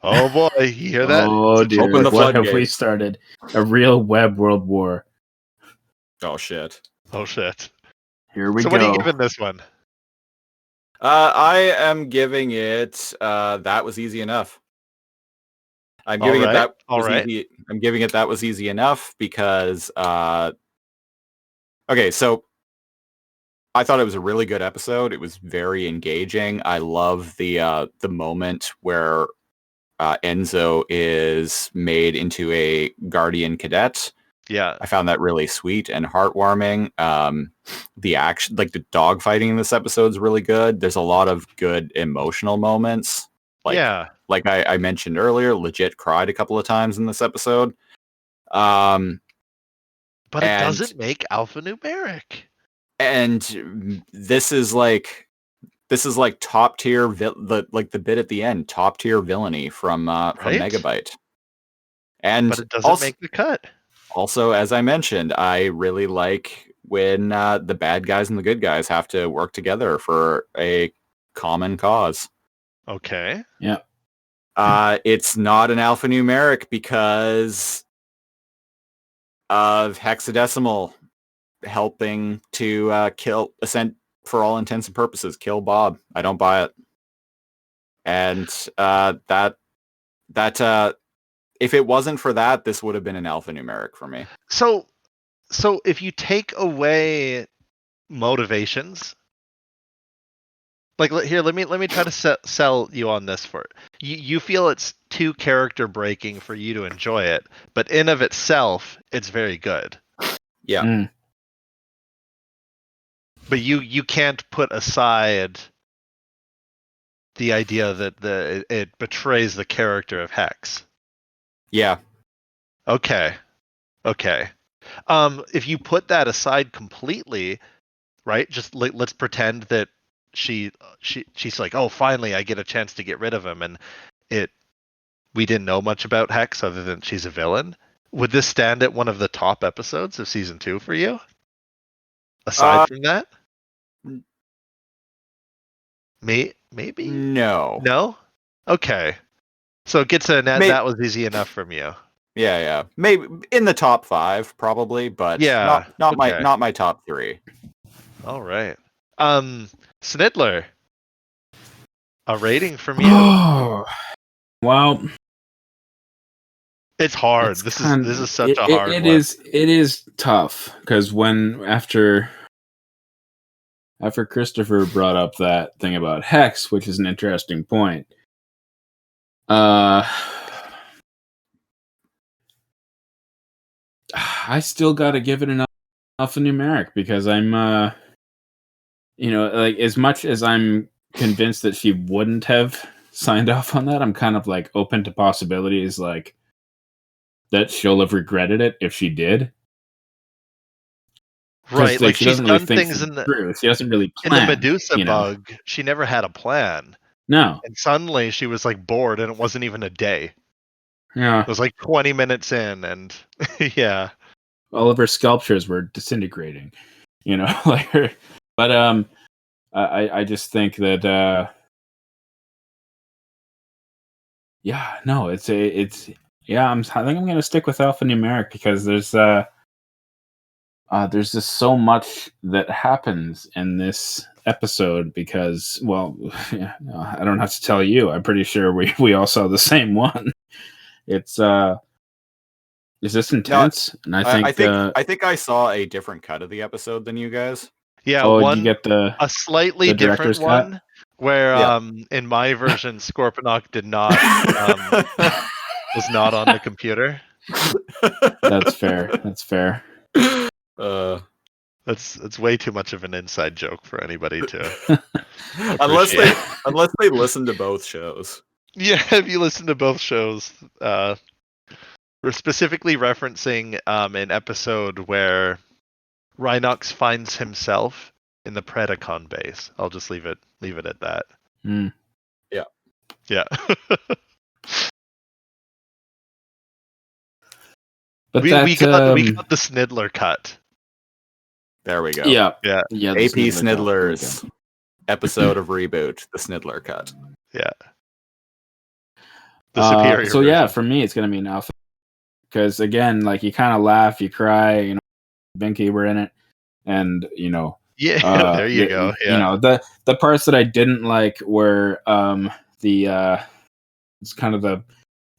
Oh boy, you hear that? Oh dear, Open the what have we floodgates. started? A real web world war. Oh shit. Oh shit. Here we So go. what are you giving this one? I am giving it that was easy enough. I'm giving it that All was right. easy. I'm giving it that was easy enough because okay, so I thought it was a really good episode. It was very engaging. I love the moment where Enzo is made into a Guardian cadet. Yeah. I found that really sweet and heartwarming. The action, like the dog fighting in this episode is really good. There's a lot of good emotional moments. Like I mentioned earlier, legit cried a couple of times in this episode. But it and- doesn't make alphanumeric. And this is like top tier the bit at the end, top tier villainy from Right? Megabyte. And But it doesn't make the cut. Also, as I mentioned, I really like when the bad guys and the good guys have to work together for a common cause. Okay. Yeah. It's not an alphanumeric because of hexadecimal helping to for all intents and purposes, kill Bob. I don't buy it. And that if it wasn't for that, this would have been an alphanumeric for me. So if you take away motivations, like here, let me try to sell you on this for it. You feel it's too character breaking for you to enjoy it, but in of itself, it's very good. Yeah. Mm. But you can't put aside the idea that it betrays the character of Hex. Yeah. Okay. If you put that aside completely, right? Just let's pretend that she's like, oh, finally I get a chance to get rid of him, and we didn't know much about Hex other than she's a villain. Would this stand at one of the top episodes of season 2 for you? Aside from that? Maybe? No. No? Okay. So it gets a net May- that was easy enough from you. Yeah. Maybe in the top 5, probably, but Yeah, not okay. my top 3. All right. Sniddler. A rating from you. Oh, well, It's hard. it's This kind- is such a hard it one. It is tough because after Christopher brought up that thing about Hex, which is an interesting point. I still got to give it an alphanumeric because I'm, like as much as I'm convinced that she wouldn't have signed off on that, I'm kind of like open to possibilities like that she'll have regretted it if she did. Right, like she she's doesn't really done think things in the through. She doesn't really in plan. the Medusa you know? bug. She never had a plan, No. and suddenly she was like bored, and it wasn't even a day. Yeah. It was like 20 minutes in, and yeah. All of her sculptures were disintegrating. Like her. But I just think that yeah, no, I think I'm gonna stick with alphanumeric because there's just so much that happens in this episode because, well, I don't have to tell you. I'm pretty sure we all saw the same one. It's is this intense? And I think I saw a different cut of the episode than you guys. Yeah, did you get a slightly the different director's cut? one where Yeah. in my version Scorponok did not was not on the computer. That's fair. That's fair. That's way too much of an inside joke for anybody to unless appreciate. they listen to both shows. Yeah, if you listen to both shows, we're specifically referencing an episode where Rhinox finds himself in the Predacon base. I'll just leave it at that. Mm. Yeah. But we got the Sniddler cut. There we go. yeah, Yeah. yeah. AP the Sniddler cut. There we Sniddler's episode of ReBoot, the Sniddler cut. Yeah. go. The superior. So yeah, version. for me, it's gonna be an alpha because again, like you kind of laugh, you cry. Binky were in it, and Yeah, there you go. Yeah. The parts that I didn't like were it's kind of the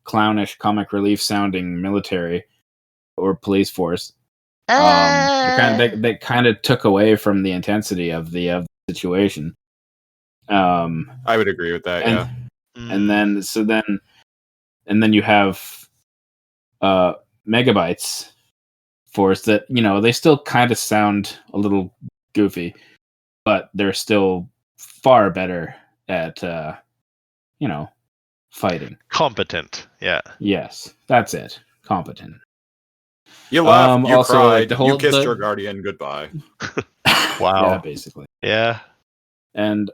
clownish comic relief sounding military or police force. They kind of took away from the intensity of the situation. I would agree with that. Yeah. And then you have Megabytes force that they still kind of sound a little goofy, but they're still far better at fighting. Competent. Yeah. Yes, that's it. Competent. You laughed, you also, cried, like, you kissed your guardian goodbye. Wow. Yeah, basically. Yeah. And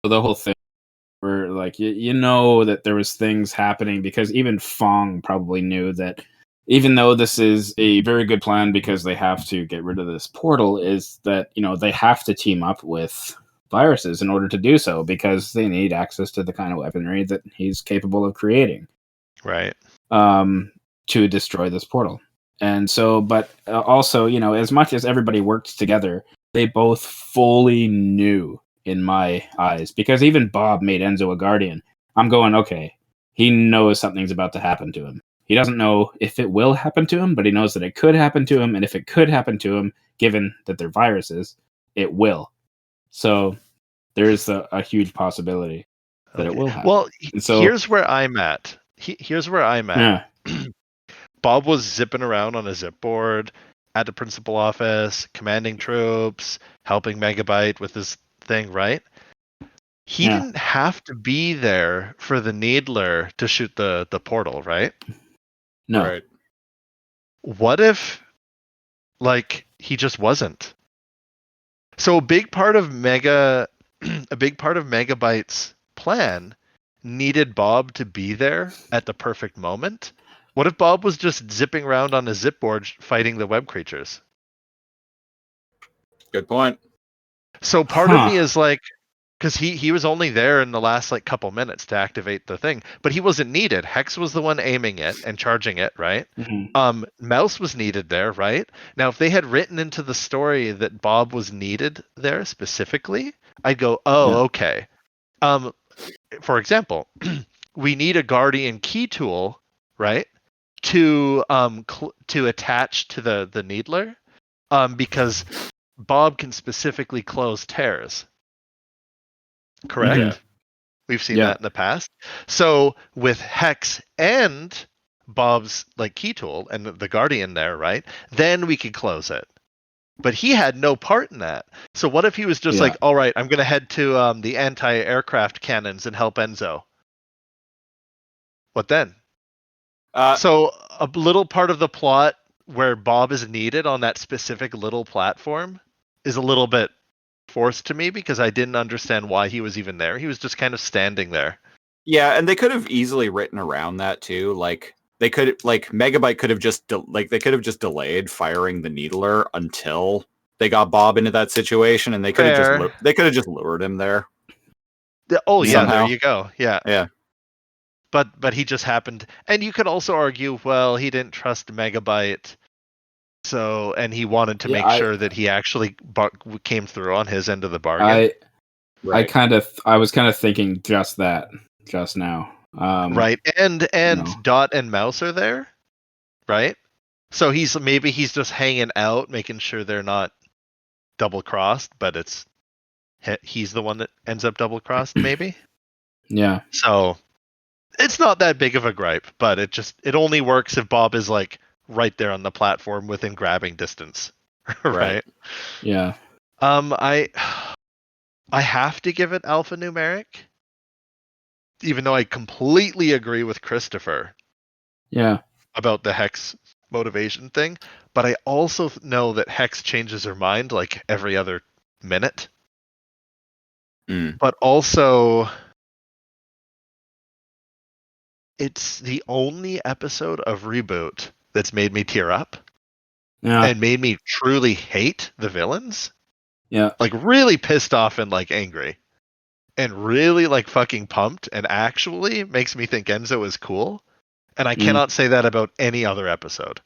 the whole thing where like that there was things happening because even Fong probably knew that even though this is a very good plan because they have to get rid of this portal, is that they have to team up with viruses in order to do so because they need access to the kind of weaponry that he's capable of creating. Right. To destroy this portal. And so, but also, as much as everybody worked together, they both fully knew in my eyes, because even Bob made Enzo a guardian. I'm going, okay, he knows something's about to happen to him. He doesn't know if it will happen to him, but he knows that it could happen to him. And if it could happen to him, given that they're viruses, it will. So there's a huge possibility that it will happen. Well, so here's where I'm at. Here's where I'm at. Yeah. Bob was zipping around on a zip board at the principal office, commanding troops, helping Megabyte with his thing, right? He didn't have to be there for the Needler to shoot the portal, right? No. Right. What if, like, he just wasn't? So a big part of Megabyte's plan needed Bob to be there at the perfect moment. What if Bob was just zipping around on a zip board fighting the web creatures? Good point. So part of me is like, because he was only there in the last like couple minutes to activate the thing, but he wasn't needed. Hex was the one aiming it and charging it, right? Mm-hmm. Mouse was needed there, right? Now, if they had written into the story that Bob was needed there specifically, I'd go, okay. For example, we need a Guardian key tool, right? To attach to the Needler, because Bob can specifically close tears. Correct? Mhm. We've seen that in the past. So with Hex and Bob's like key tool and the Guardian there, right? Then we could close it. But he had no part in that. So what if he was just like, all right, I'm going to head to the anti-aircraft cannons and help Enzo? What then? So a little part of the plot where Bob is needed on that specific little platform is a little bit forced to me because I didn't understand why he was even there. He was just kind of standing there. Yeah, and they could have easily written around that too. Like they could, like Megabyte could have just delayed firing the Needler until they got Bob into that situation, and they could have just lured him there. Oh yeah, somehow. There you go. Yeah. Yeah. But he just happened, and you could also argue, well, he didn't trust Megabyte. So, and he wanted to make sure that he actually came through on his end of the bargain. I was kind of thinking just that just now. Right, and Dot and Mouse are there, right? So he's just hanging out, making sure they're not double crossed, but he's the one that ends up double crossed, maybe. Yeah. So it's not that big of a gripe, but it only works if Bob is like right there on the platform within grabbing distance. Right? Yeah. I have to give it alphanumeric, even though I completely agree with Christopher. Yeah. About the Hex motivation thing, but I also know that Hex changes her mind like every other minute. Mm. But also, it's the only episode of ReBoot that's made me tear up Yeah, and made me truly hate the villains. yeah. Like really pissed off and like angry. And really like fucking pumped and actually makes me think Enzo is cool. And I cannot say that about any other episode.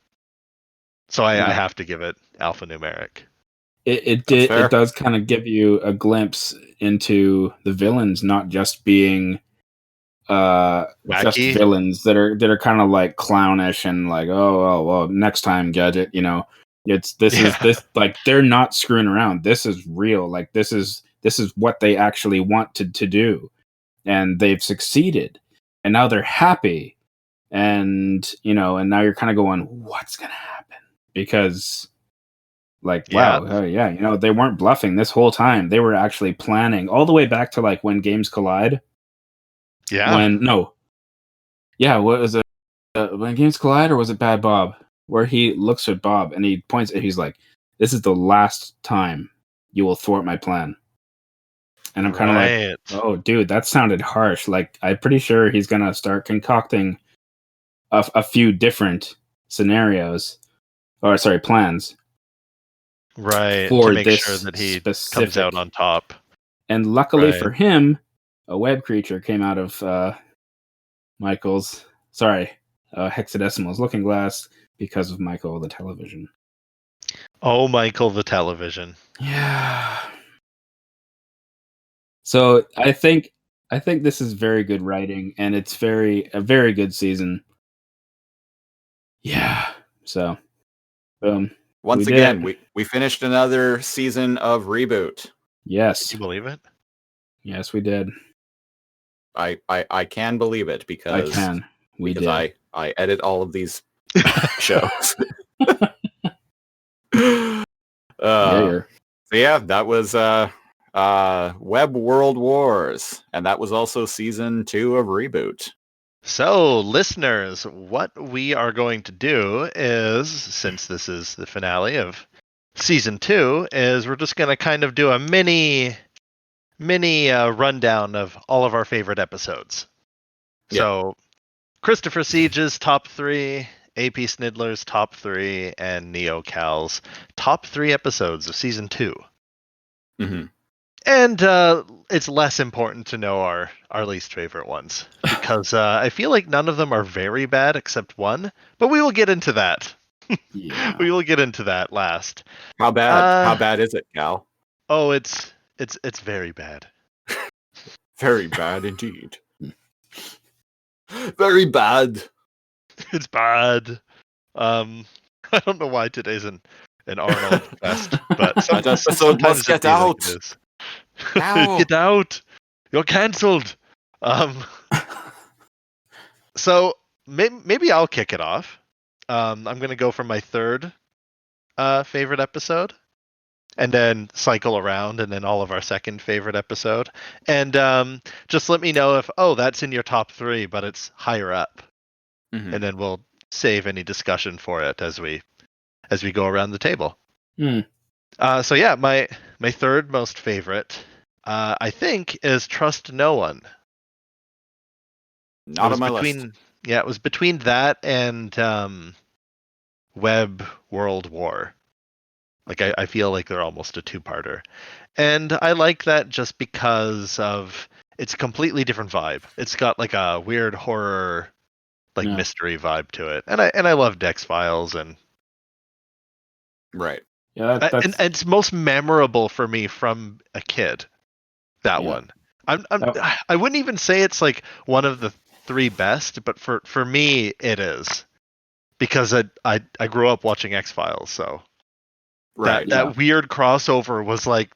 So I Yeah. have to give it alphanumeric. It does kind of give you a glimpse into the villains not just being just Wacky. villains that are kind of like clownish and like, oh well, next time, Gadget, you know. This like they're not screwing around. This is real. Like this is what they actually wanted to do. And they've succeeded. And now they're happy. And you know, and now you're kind of going, what's gonna happen? Because like, Yeah. wow, oh, yeah, you know, they weren't bluffing this whole time. They were actually planning all the way back to like when games collide. Yeah. What was it? When games collide, or was it Bad Bob? Where he looks at Bob and he points and he's like, "This is the last time you will thwart my plan." And I'm kind of like, "Oh, dude, that sounded harsh." Like, I'm pretty sure he's gonna start concocting a few different scenarios, or sorry, plans. Right. For To make this sure that he specific. comes out on top. And luckily Right. for him, a web creature came out of Michael's, Hexadecimal's looking glass because of Michael the television. Oh, Michael the television. Yeah. So I think this is very good writing, and it's a very good season. Yeah. So, Once we did again, it. we finished another season of ReBoot. Yes. Can you believe it? Yes, we did. I can believe it because I can. We because did. I edit all of these shows. Yeah. So yeah, that was Web World Wars, and that was also season 2 of ReBoot. So, listeners, what we are going to do is, since this is the finale of season 2, is we're just going to kind of do a mini rundown of all of our favorite episodes. Yeah. So, Christopher Siege's top 3, AP Sniddler's top 3, and Neo Cal's top 3 episodes of season 2. Mm-hmm. And it's less important to know our least favorite ones because I feel like none of them are very bad except one. But we will get into that. Yeah. We will get into that last. How bad? How bad is it, Cal? Oh, it's very bad. Very bad indeed. Very bad. It's bad. I don't know why today's an Arnold fest, but That episode must get out. Ow. Get out! You're cancelled. So maybe I'll kick it off. I'm gonna go for my third favorite episode, and then cycle around, and then all of our second favorite episode, and just let me know if that's in your top 3, but it's higher up, Mhm. and then we'll save any discussion for it as we go around the table. So yeah, my third most favorite, I think, is Trust No One. Not on my list. Yeah, it was between that and Web World War. Like I feel like they're almost a 2-parter, and I like that just because of it's a completely different vibe. It's got like a weird horror, like mystery vibe to it, and I love Dex Files and right. Yeah, and it's most memorable for me from a kid. That one. I wouldn't even say it's like one of the 3 best, but for me it is because I grew up watching X-Files, so that weird crossover was like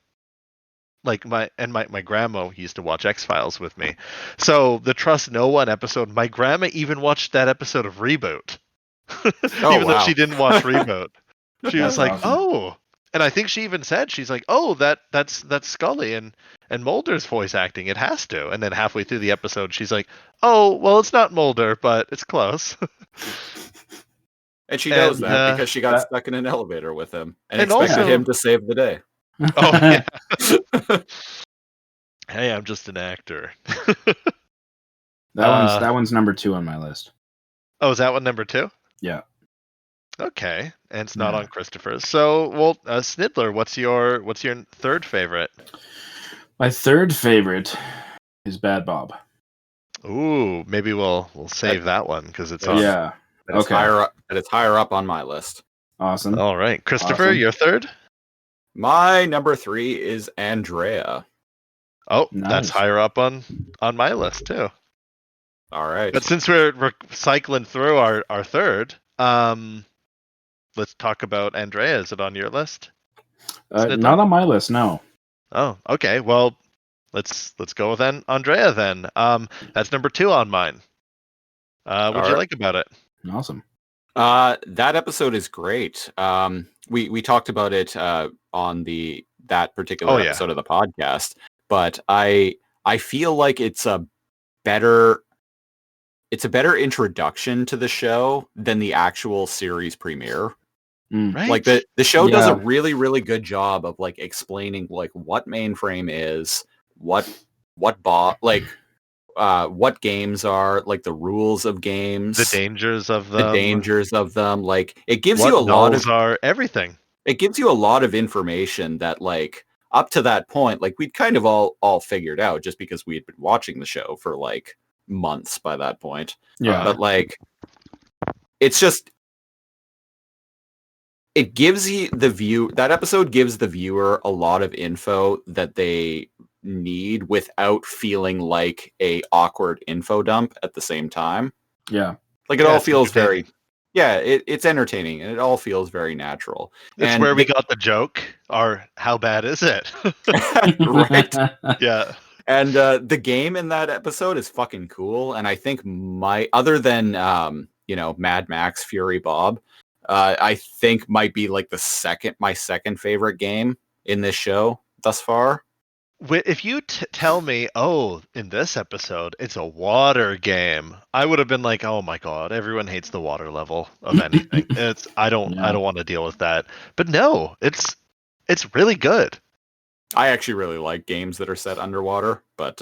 my grandma used to watch X-Files with me. So the Trust No One episode, my grandma even watched that episode of ReBoot. Even though she didn't watch ReBoot. She was like, awesome. "Oh." And I think she even said, she's like, "Oh, that's Scully and Mulder's voice acting. It has to." And then halfway through the episode, she's like, "Oh, well, it's not Mulder, but it's close." And she knows And, that because she got that- stuck in an elevator with him and And expected also- him to save the day. Oh yeah. Hey, I'm just an actor. That one's number 2 on my list. Oh, is that one number 2? Yeah. Okay, and it's not Yeah. on Christopher's. So, well, Sniddler, what's your third favorite? My third favorite is Bad Bob. Ooh, maybe we'll save that one because it's on. Yeah. That is Okay. higher up on my list. Awesome. All right, Christopher, Awesome. your third. My number 3 is Andrea. Oh, that's Nice. higher up on my list too. All right. But since we're cycling through our third, let's talk about Andrea. Is it on your list? Sniddler? Not on my list, no. Oh, okay. Well, let's go with Andrea then. That's number 2 on mine. What'd you Alright. like about it? Awesome. That episode is great. We talked about it on that particular episode of the podcast, but I feel like it's a better introduction to the show than the actual series premiere. Right. Like the show does a Yeah. really, really good job of like explaining like what Mainframe is, what games are, like the rules of games, the dangers of the them. dangers of them. Like it gives what you a lot nulls of are everything. it gives you a lot of information that like up to that point, like we'd kind of all figured out just because we had been watching the show for like months by that point. Yeah. But like it's just it gives that episode gives the viewer a lot of info that they need without feeling like a awkward info dump at the same time. Yeah. Like it Yeah, all it's feels entertaining. it's entertaining and it all feels very natural. That's And where we got the joke. Or how bad is it? right. Yeah. And the game in that episode is fucking cool. And I think other than Mad Max Fury Bob, I think might be like my second favorite game in this show thus far. If you tell me, oh, in this episode, it's a water game, I would have been like, oh my god, everyone hates the water level of anything. I don't want to deal with that. But no, it's really good. I actually really like games that are set underwater, but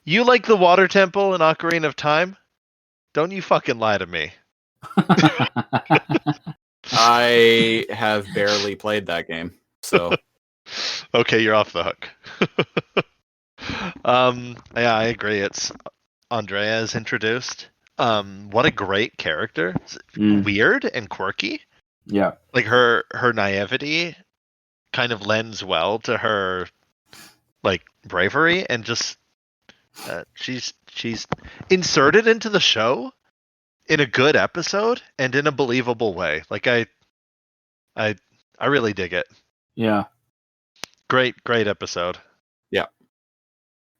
You like the water temple in Ocarina of Time? Don't you fucking lie to me. I have barely played that game. So Okay, you're off the hook. Yeah, I agree. It's Andrea is introduced. What a great character. Weird and quirky. Yeah. Like her naivety kind of lends well to her like bravery, and just she's inserted into the show in a good episode and in a believable way. Like I really dig it. Yeah. Great episode.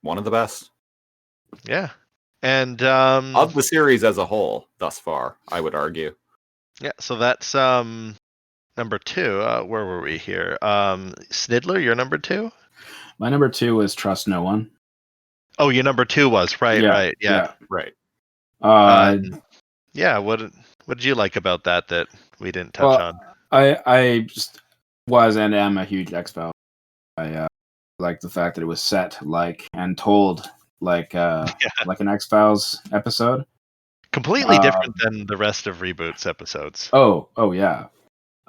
one of the best Yeah. And of the series as a whole thus far, I would argue. yeah, so that's number 2. Where were we here? Sniddler, your number 2? My number 2 was Trust No One. Oh, your number 2 was right. Yeah. Right. Yeah. What did you like about that we didn't touch on? I just was and am a huge X-Files. I like the fact that it was set like and told like like an X-Files episode. Completely different than the rest of ReBoot's episodes. Oh yeah.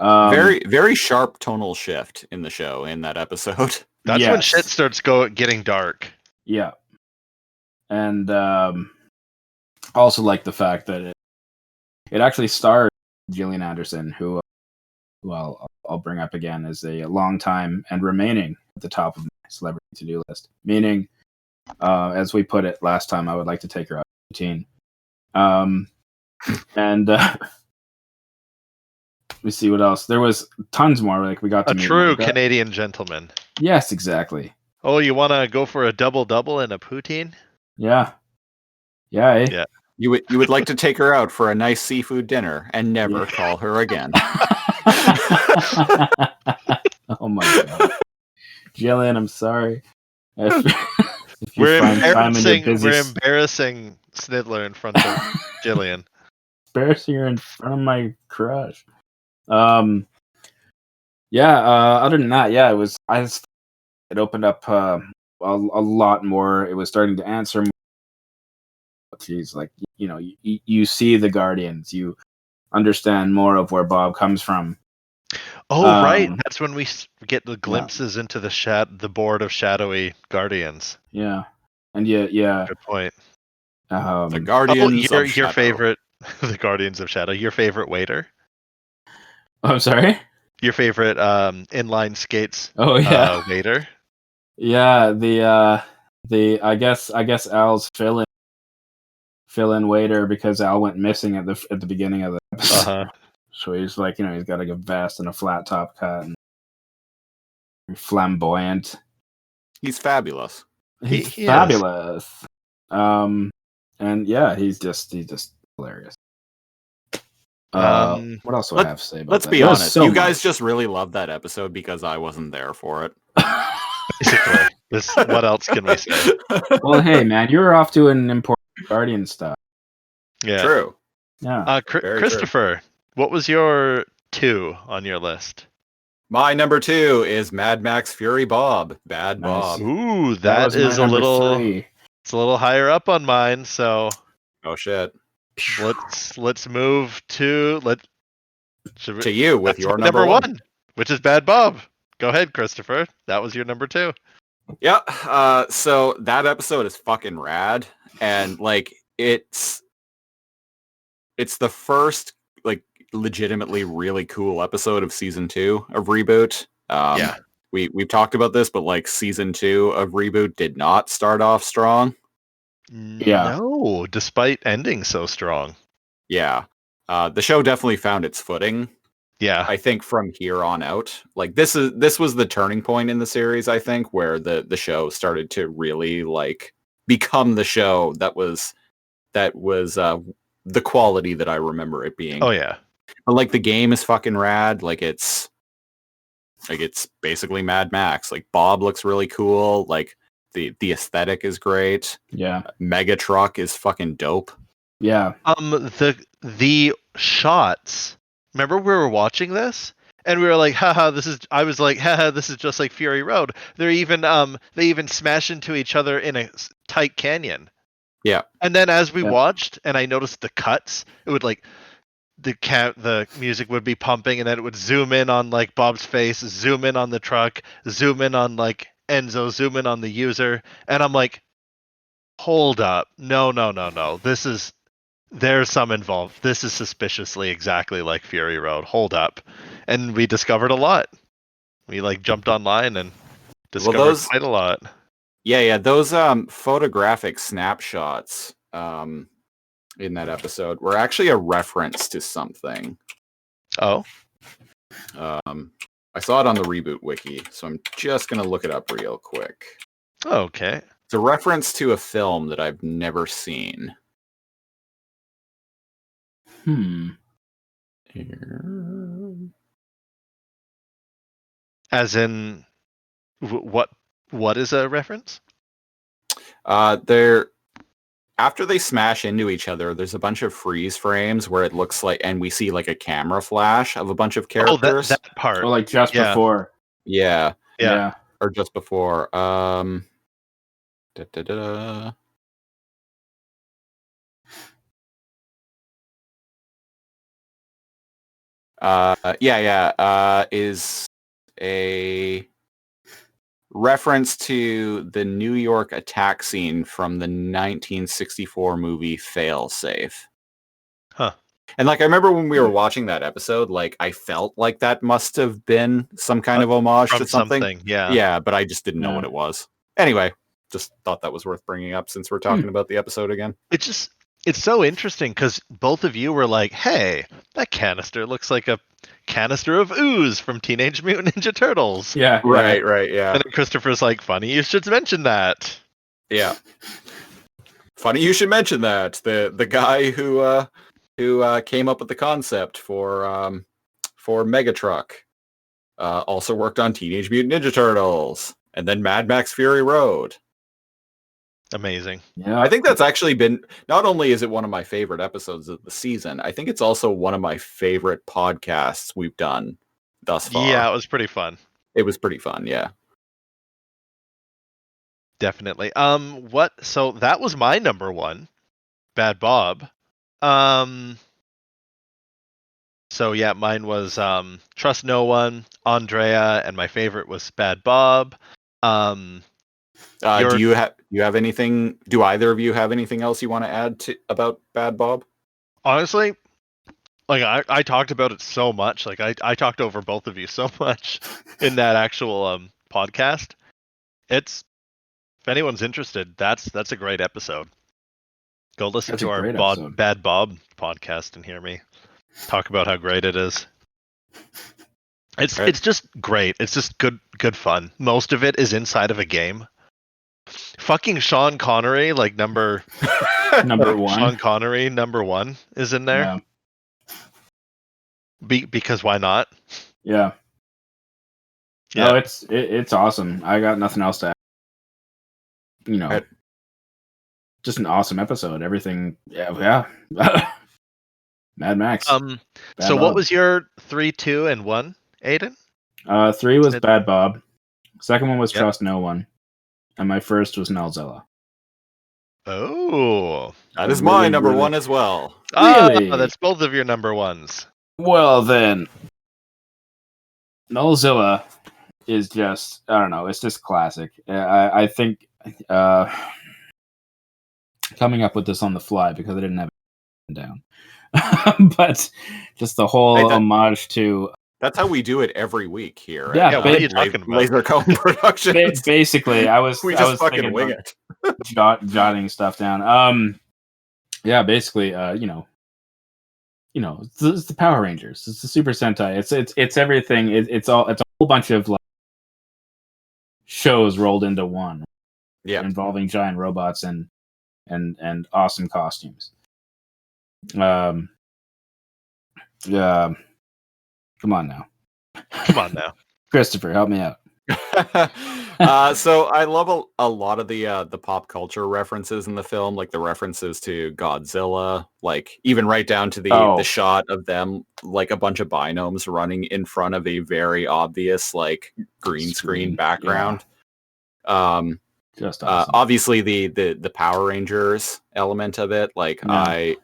Very, very sharp tonal shift in the show in that episode. That's when yes. shit starts getting dark. Yeah. And also like the fact that it actually starred Gillian Anderson, who I'll bring up again as a long time and remaining at the top of my celebrity to-do list. Meaning, as we put it last time, I would like to take her out of routine. And let me see what else. There was tons more. Like we got to A meet true Monica. Canadian gentleman. Yes, exactly. Oh, you want to go for a double and a poutine? Yeah. Yeah. Eh? Yeah. You would like to take her out for a nice seafood dinner and never call her again. Oh my god, Jillian, I'm sorry. If you We're find time in your embarrassing. busy We're embarrassing Sniddler in front of Jillian. embarrassing her in front of my crush. Yeah. Other than that, yeah, it opened up a lot more. It was starting to answer more. She's like, you see the Guardians, you understand more of where Bob comes from. Oh, right. That's when we get the glimpses into the board of shadowy Guardians. Yeah, and yeah. Good point. The Guardians of your Shadow. favorite, the Guardians of Shadow. Your favorite waiter. I'm sorry. Your favorite inline skates. Oh yeah, waiter. yeah. The I guess Al's fill-in waiter, because Al went missing at the beginning of the episode. So he's like, he's got like a vest and a flat top cut and flamboyant. He's fabulous. He's fabulous. And yeah, he's just hilarious. What else do I have to say about let's that? be There's honest. so You guys much. just really loved that episode because I wasn't there for it. Basically. What else can we say? Well, hey, man, you were off doing important Guardian stuff. Yeah. True. Yeah. Christopher, what was your 2 on your list? My number 2 is Mad Max Fury Bob. Bad Nice. Bob. Ooh, was that is my a number little 3. It's a little higher up on mine, so Oh shit. let's move to To you with your number number 1, which is Bad Bob. Go ahead, Christopher. That was your number 2. Yeah. So that episode is fucking rad, and like it's the first like legitimately really cool episode of season 2 of ReBoot. Yeah. We've talked about this, but like season 2 of ReBoot did not start off strong. Yeah. No, despite ending so strong. Yeah. The show definitely found its footing. Yeah. I think from here on out, like this was the turning point in the series, I think, where the show started to really like become the show that was the quality that I remember it being. Oh yeah. But like the game is fucking rad. Like it's basically Mad Max. Like Bob looks really cool. Like the aesthetic is great. Yeah. Mega Truck is fucking dope. Yeah. The shots. Remember we were watching this and we were like, haha, I was like, haha, this is just like Fury Road. They even smash into each other in a tight canyon. Yeah. And then as we watched and I noticed the cuts, it would like the music would be pumping and then it would zoom in on like Bob's face, zoom in on the truck, zoom in on like Enzo, zoom in on the user, and I'm like, hold up, no, there's some involved. This is suspiciously exactly like Fury Road. Hold up. And we discovered a lot. We like jumped online and discovered quite a lot. Yeah, those photographic snapshots in that episode were actually a reference to something. Oh. I saw it on the ReBoot wiki, so I'm just going to look it up real quick. Okay. It's a reference to a film that I've never seen. Here. As in, what is a reference? After they smash into each other, there's a bunch of freeze frames where it looks like, and we see like a camera flash of a bunch of characters. Oh, that part. Or like just before. Yeah. Or just before. Is a reference to the New York attack scene from the 1964 movie Failsafe. Huh. And like I remember when we were watching that episode, like I felt like that must have been some kind of homage to something. Yeah, but I just didn't know what it was. Anyway, just thought that was worth bringing up since we're talking about the episode again. It's so interesting because both of you were like, hey, that canister looks like a canister of ooze from Teenage Mutant Ninja Turtles. Yeah. Right, yeah. And then Christopher's like, funny you should mention that. Yeah. Funny you should mention that. The guy who came up with the concept for Megatruck also worked on Teenage Mutant Ninja Turtles and then Mad Max Fury Road. Amazing. Yeah, I think that's actually been, not only is it one of my favorite episodes of the season, I think it's also one of my favorite podcasts we've done thus far. Yeah, it was pretty fun. It was pretty fun, yeah. Definitely. So that was my number one, Bad Bob. So yeah, mine was Trust No One, Andrea, and my favorite was Bad Bob. Do you have anything? Do either of you have anything else you want to add to about Bad Bob? Honestly, like I talked about it so much. Like I talked over both of you so much in that actual podcast. If anyone's interested, that's a great episode. Go listen That's to a our great episode. Bad Bob podcast and hear me talk about how great it is. It's just great. It's just good fun. Most of it is inside of a game. Fucking Sean Connery, like number Number Sean one. Connery, number one, is in there. Yeah. Because why not? Yeah. Yeah. No, it's awesome. I got nothing else to add. You know, just an awesome episode. Everything. Yeah. Mad Max. So Bad what Bob. was your 3, 2, and 1, Aiden? 3 was Bad Bob. Second one was Yep. Trust No One. And my first was Nellzilla. Oh. That is Really, my number really- one as well. Really? That's both of your number ones. Well then, Nellzilla is just, I don't know, it's just classic. I think coming up with this on the fly because I didn't have it down. But just the whole homage to... That's how we do it every week here. Yeah, what are you talking about? Laser Cone Productions. Basically, I was we I just was fucking thinking wing about it. jotting stuff down. Yeah, basically, it's the Power Rangers. It's the Super Sentai. It's everything. It's a whole bunch of like shows rolled into one. Yeah, involving giant robots and awesome costumes. Yeah. Come on now, Christopher, help me out. So I love a lot of the pop culture references in the film, like the references to Godzilla, like even right down to the shot of them, like a bunch of binomes running in front of a very obvious like green screen background. Yeah. Just awesome. Obviously the Power Rangers element of it, like I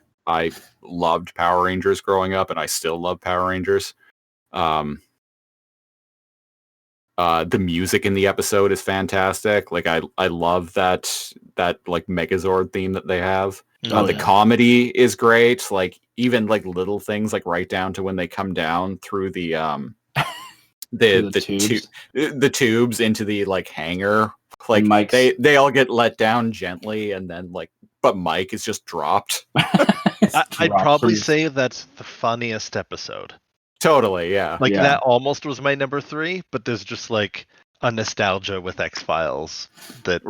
loved Power Rangers growing up, and I still love Power Rangers. The music in the episode is fantastic. Like I love that like Megazord theme that they have. The comedy is great. Like even like little things like right down to when they come down through the tubes into the like hangar. Like they all get let down gently, and then like, but Mike is just dropped. I'd probably say that's the funniest episode. Totally, yeah. Like that almost was my number 3, but there's just like a nostalgia with X-Files that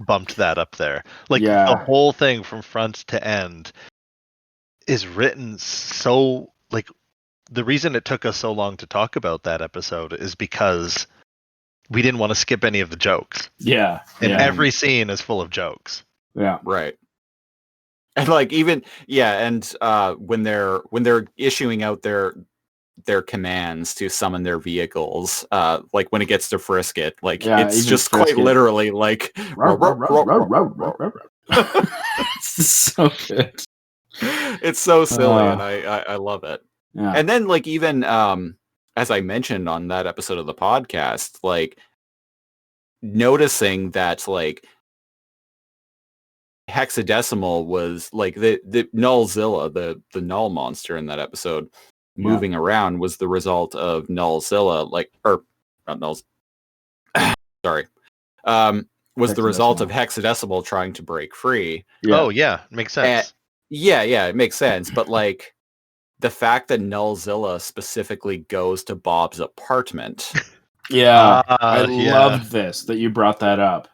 bumped that up there. Like the whole thing from front to end is written so like the reason it took us so long to talk about that episode is because we didn't want to skip any of the jokes. Yeah. And every scene is full of jokes. Yeah. Right. And like even when they're issuing out their commands to summon their vehicles, like when it gets to Frisket, like it's just quite literally like it's so good. It's so silly, and I love it. Yeah. And then like even as I mentioned on that episode of the podcast, like noticing that like Hexadecimal was like the Nullzilla, the Null monster in that episode, moving around was the result of Nullzilla, like, or not Nulls. Sorry, was the result of Hexadecimal trying to break free. Yeah. Oh yeah, makes sense. It makes sense. But like the fact that Nullzilla specifically goes to Bob's apartment. I loved this that you brought that up.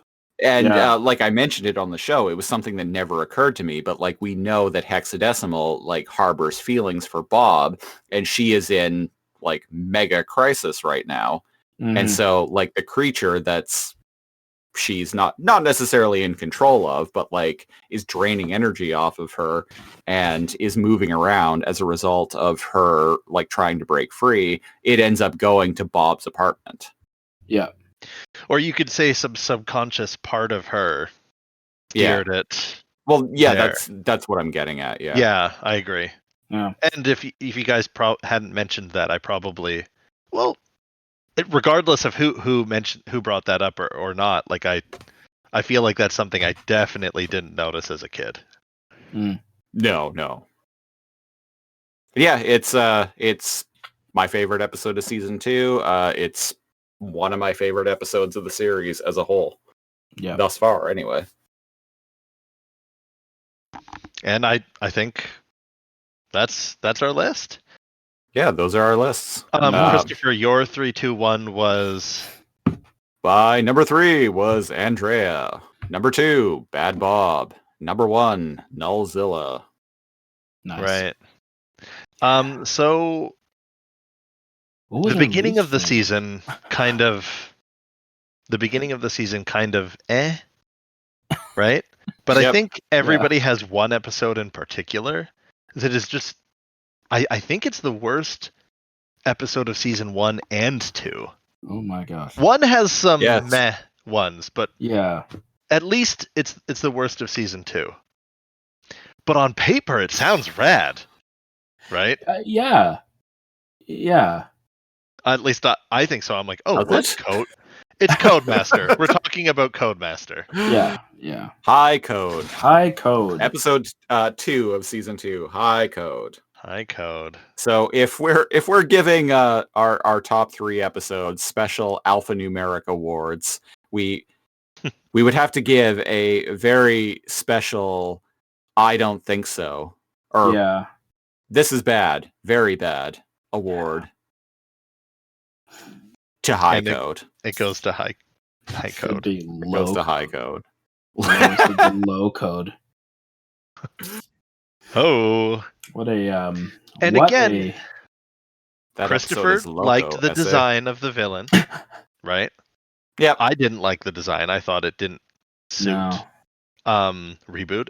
And like I mentioned it on the show, it was something that never occurred to me. But like we know that Hexadecimal like harbors feelings for Bob, and she is in like mega crisis right now. Mm-hmm. And so like the creature that's she's not necessarily in control of, but like is draining energy off of her and is moving around as a result of her like trying to break free, it ends up going to Bob's apartment. Yeah. Or you could say some subconscious part of her Yeah. steered it. Well, yeah, there. that's what I'm getting at. Yeah. Yeah, I agree. Yeah. And if you guys hadn't mentioned that, I probably, well, regardless of who brought that up or not, like I feel like that's something I definitely didn't notice as a kid. No. Yeah, it's my favorite episode of season 2. It's one of my favorite episodes of the series as a whole. Yeah. Thus far, anyway. And I think that's our list. Yeah, those are our lists. Christopher, your 3, 2, 1 was. By number 3 was Andrea. Number 2, Bad Bob. Number 1, Nullzilla. Nice. Right. So What was the our beginning least of the favorite? season kind of right? But Yep. I think everybody has one episode in particular that is just I think it's the worst episode of season 1 and 2. Oh my gosh. One has some Yes. meh ones, but Yeah. at least it's the worst of season 2. But on paper it sounds rad, right? Yeah. Yeah. At least I think so. I'm like, oh, Does what's it? Code? It's Codemaster. We're talking about Codemaster. Yeah. Yeah. High Code. High Code. Episode 2 of season 2, High Code. High Code. So if we're giving our top 3 episodes special alphanumeric awards, we would have to give a very special I don't think so, or Yeah. this is bad, very bad award to High And Code. It goes to High Should Code. be It low goes to High Code. Should be low code. Oh. What a And what again, a- That Christopher episode is loco, liked the essay. design of the villain, right? Yep. I didn't like the design. I thought it didn't suit no. ReBoot.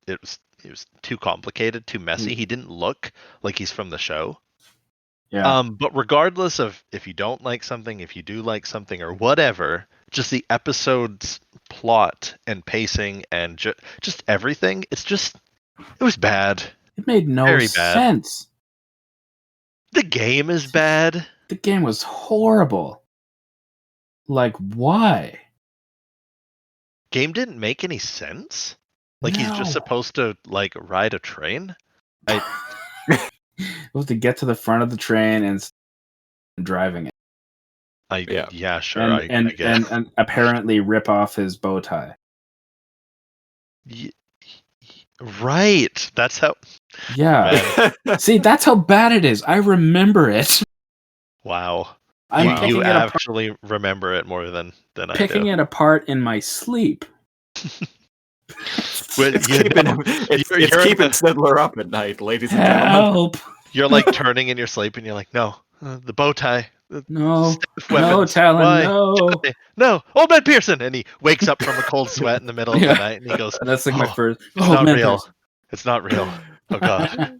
It was too complicated, too messy. He didn't look like he's from the show. Yeah. But regardless of if you don't like something, if you do like something or whatever, just the episode's plot and pacing and just everything, it was bad. It made no very bad. sense. The game is bad. The game was horrible. Like, why? Game didn't make any sense. Like he's No. just supposed to like ride a train. Supposed to get to the front of the train and driving it. Yeah, sure. And, I guess. and apparently rip off his bow tie. Right. That's how. Yeah. See, that's how bad it is. I remember it. Wow. I'm You picking it apart, actually remember it more than I picking do. it apart in my sleep. But It's you keeping, know, it's you're- keeping Sniddler up at night, ladies and gentlemen. Help! You're like turning in your sleep, and you're like, no, the bow tie. No, stiff no, weapons. Talon, Why? no. No, Old Man Pearson, and he wakes up from a cold sweat in the middle of Yeah. the night, and he goes, That's like my "Oh, first. it's Oh, not man, real. there's- It's not real. Oh God."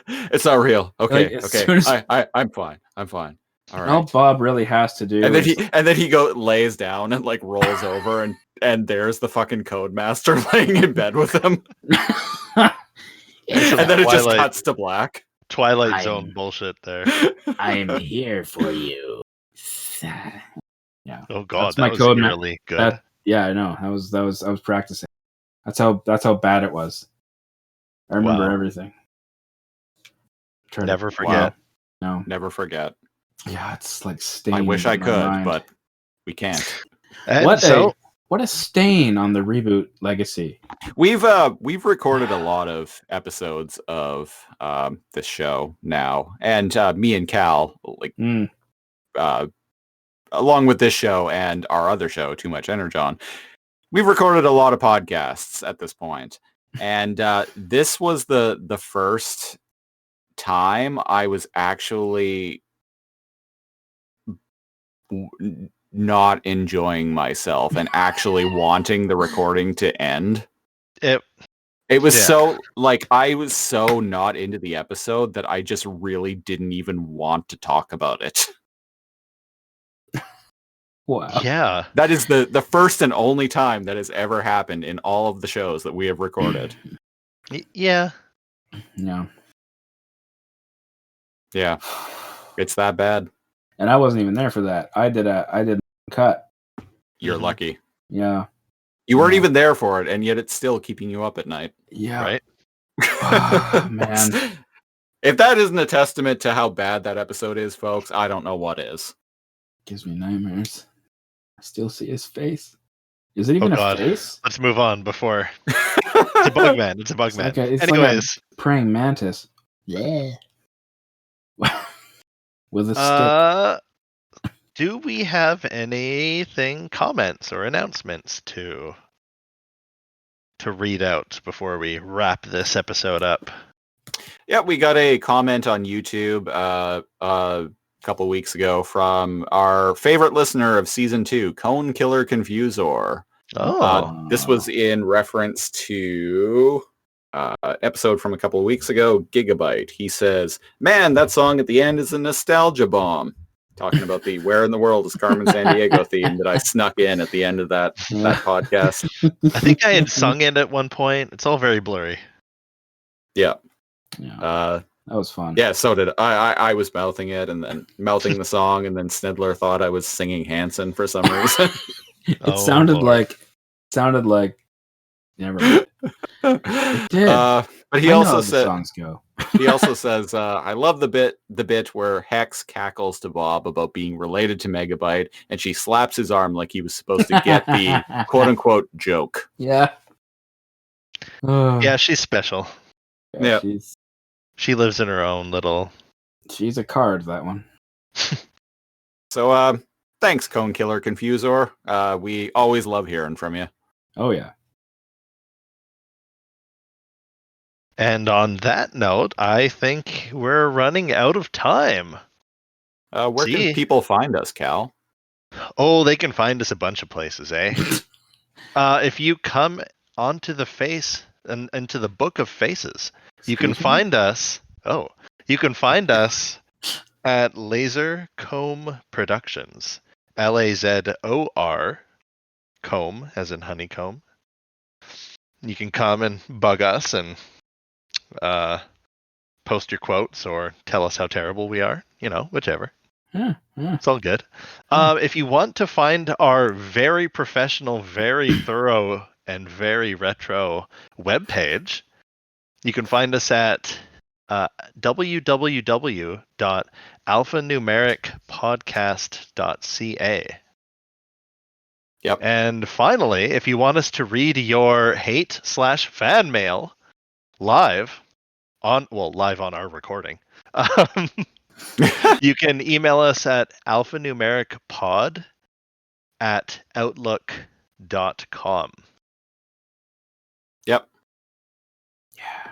It's not real. Okay, Like, as okay. soon as- I'm fine. I'm fine. All right. All Bob really has to do. And then is- he lays down and like rolls over and there's the fucking Codemaster laying in bed with him. And then it just Twilight. cuts to black. Twilight Zone bullshit there. I'm here for you. Oh God, That's my that was code, man. really good. That- Yeah, I know. I was practicing. That's how bad it was. I remember Wow. everything. Never forget. No. Never forget. Yeah, it's like stained. I wish I in my could, mind. but we can't. And What a stain on the ReBoot legacy. We've recorded a lot of episodes of this show now, and me and Cal, like Mm. along with this show and our other show, Too Much Energon, we've recorded a lot of podcasts at this point, and this was the first time I was actually not enjoying myself and actually wanting the recording to end. It was so, like, I was so not into the episode that I just really didn't even want to talk about it. Wow. Yeah. That is the first and only time that has ever happened in all of the shows that we have recorded. Yeah. Yeah. Yeah. It's that bad. And I wasn't even there for that. I did a cut. You're lucky. Yeah. You weren't even there for it, and yet it's still keeping you up at night. Yeah. Right. Oh, man. If that isn't a testament to how bad that episode is, folks, I don't know what is. Gives me nightmares. I still see his face. Is it even a face? Let's move on before. It's a bug man. It's a bug man. It's Anyways. like a praying mantis. Yeah. With a stick. Do we have anything, comments or announcements to read out before we wrap this episode up? Yeah, we got a comment on YouTube a couple weeks ago from our favorite listener of season 2, Cone Killer Confusor. This was in reference to episode from a couple of weeks ago, Gigabyte. He says, "Man, that song at the end is a nostalgia bomb." Talking about the Where in the World is Carmen Sandiego theme that I snuck in at the end of that podcast. I think I had sung it at one point. It's all very blurry. Yeah. That was fun. Yeah, so did I was mouthing it and then mouthing the song, and then Sniddler thought I was singing Hanson for some reason. It sounded like never mind. It did. But he also said songs go. He also says, "I love the bit where Hex cackles to Bob about being related to Megabyte, and she slaps his arm like he was supposed to get the quote unquote joke." Yeah. Yeah, she's special. Yeah. She lives in her own little... She's a card, that one. So, thanks, Cone Killer Confusor. We always love hearing from you. Oh, yeah. And on that note, I think we're running out of time. Where can people find us, Cal? Oh, they can find us a bunch of places, eh? If you come onto the face and into the book of faces, you can find us. Oh, you can find us at Laser Comb Productions. LAZOR, comb as in honeycomb. You can come and bug us and post your quotes or tell us how terrible we are. You know, whichever. Yeah. It's all good. If you want to find our very professional, very thorough, and very retro webpage, you can find us at www.alphanumericpodcast.ca. Yep. And finally, if you want us to read your hate/fan mail live on our recording, you can email us at alphanumericpod@outlook.com. Yep. Yeah.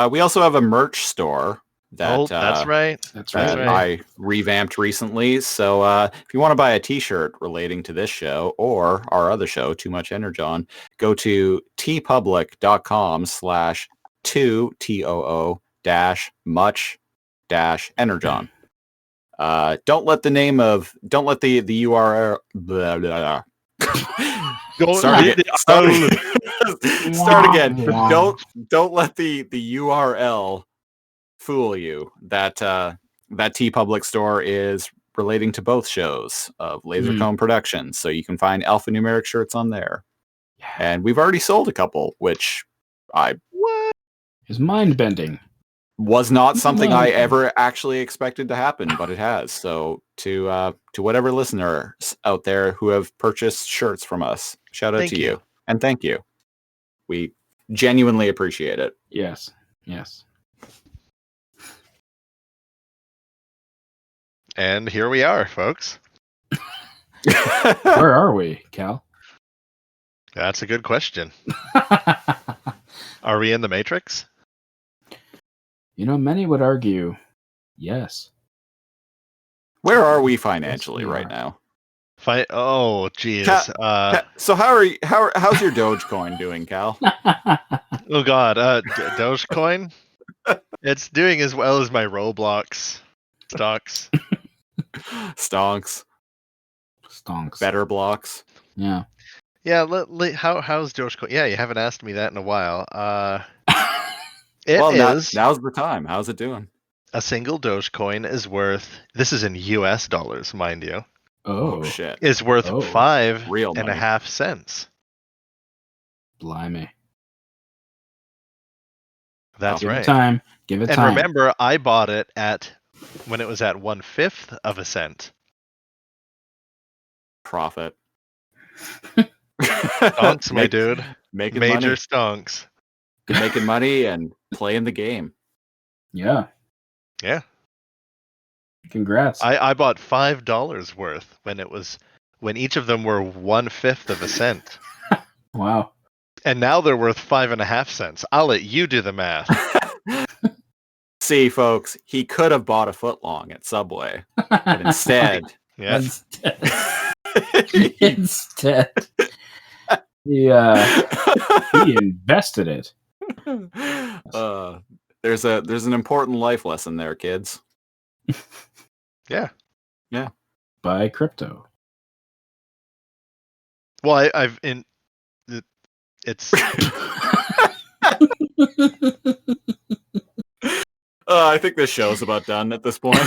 We also have a merch store that that's right. I revamped recently. So if you want to buy a t-shirt relating to this show or our other show, Too Much Energon, go to tpublic.com/2TOO-much-energon. Don't let the URL start again. Don't let the URL fool you. That TeePublic store is relating to both shows of Lasercomb Productions, so you can find alphanumeric shirts on there. And we've already sold a couple, which is mind bending. Was not something I ever actually expected to happen, but it has. So to whatever listeners out there who have purchased shirts from us, shout out to you. And thank you. We genuinely appreciate it. Yes. And here we are, folks. Where are we, Cal? That's a good question. Are we in the Matrix? You know, many would argue, yes. Where are we financially right now? Oh, jeez. So how's your Dogecoin doing, Cal? Oh God, Dogecoin. It's doing as well as my Roblox stocks. Stonks, Stonks. better blocks. Yeah. Yeah, how's Dogecoin? Yeah, you haven't asked me that in a while. Now's the time. How's it doing? A single Dogecoin is worth. This is in U.S. dollars, mind you. Oh shit! Is worth Oh. 5.5 cents. Blimey. That's Give right. it time. Give it And time. remember, I bought it when it was at 1/5 of a cent. Profit. Stonks, my dude. Making Major money. stonks. Making money and playing the game. Yeah. Yeah. Congrats. I bought $5 worth when each of them were 1/5 of a cent. Wow. And now they're worth 5.5 cents. I'll let you do the math. See, folks, he could have bought a footlong at Subway, but instead, Yeah. Instead, he invested it. There's an important life lesson there, kids. Yeah. Buy crypto. Well, it's I think this show's about done at this point.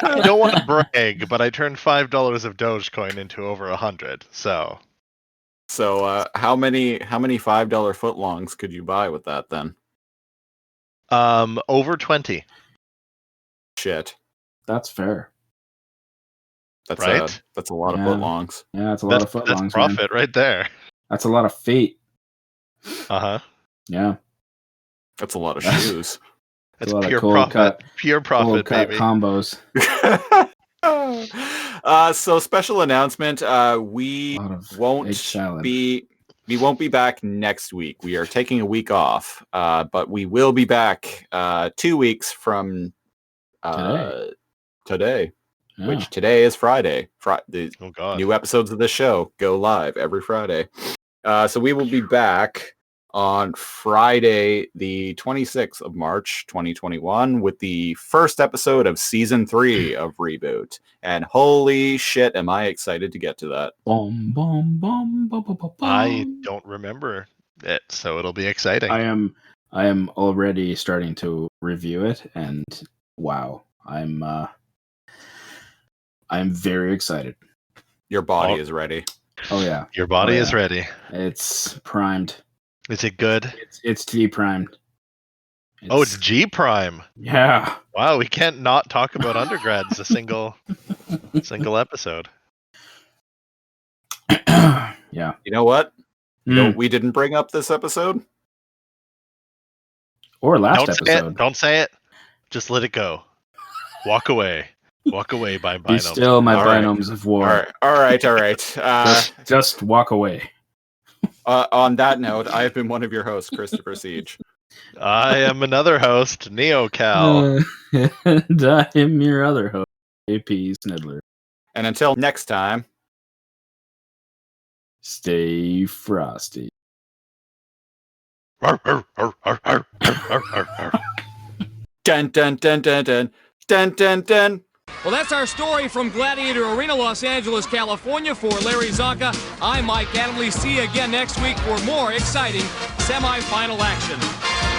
I don't want to brag, but I turned $5 of Dogecoin into over 100. So how many $5 footlongs could you buy with that then? over 20. Shit. That's fair. That's Right? that's a lot of Yeah. footlongs. Yeah, that's a lot of That's footlongs. profit right there. That's a lot of feet. Uh-huh. Yeah. That's a lot of shoes. That's a lot of pure cold profit. cut- Pure profit, Cold cut baby. combos. So special announcement, we A lot of egg won't salad. be back next week. We are taking a week off, but we will be back 2 weeks from today, Yeah. which today is Friday. The Oh God. new episodes of this show go live every Friday. So we will be back on Friday, the 26th of March, 2021, with the first episode of Season 3 of ReBoot. And holy shit, am I excited to get to that. Boom, boom, boom, boom, boom, boom, I boom. don't remember it, so it'll be exciting. I am already starting to review it, and wow, I'm very excited. Your body Oh. is ready. Oh yeah, Your body Oh, is yeah. ready. it's primed. Is it good? It's T primed. Oh, it's G Prime. Yeah. Wow, we can't not talk about undergrads a single episode. Yeah. You know what? Mm. No, we didn't bring up this episode. Or last Don't say episode. it. Don't say it. Just let it go. Walk away. Walk away by Be binomes. still, my All right. binomes of war. All right. Just walk away. On that note, I have been one of your hosts, Christopher Siege. I am another host, NeoCal. And I am your other host, AP Sniddler. And until next time, Stay frosty. Arr, arr, arr, arr, arr, arr, arr, arr. dun dun dun dun dun dun dun dun. Well, that's our story from Gladiator Arena, Los Angeles, California. For Larry Zonka, I'm Mike Adamley. See you again next week for more exciting semifinal action.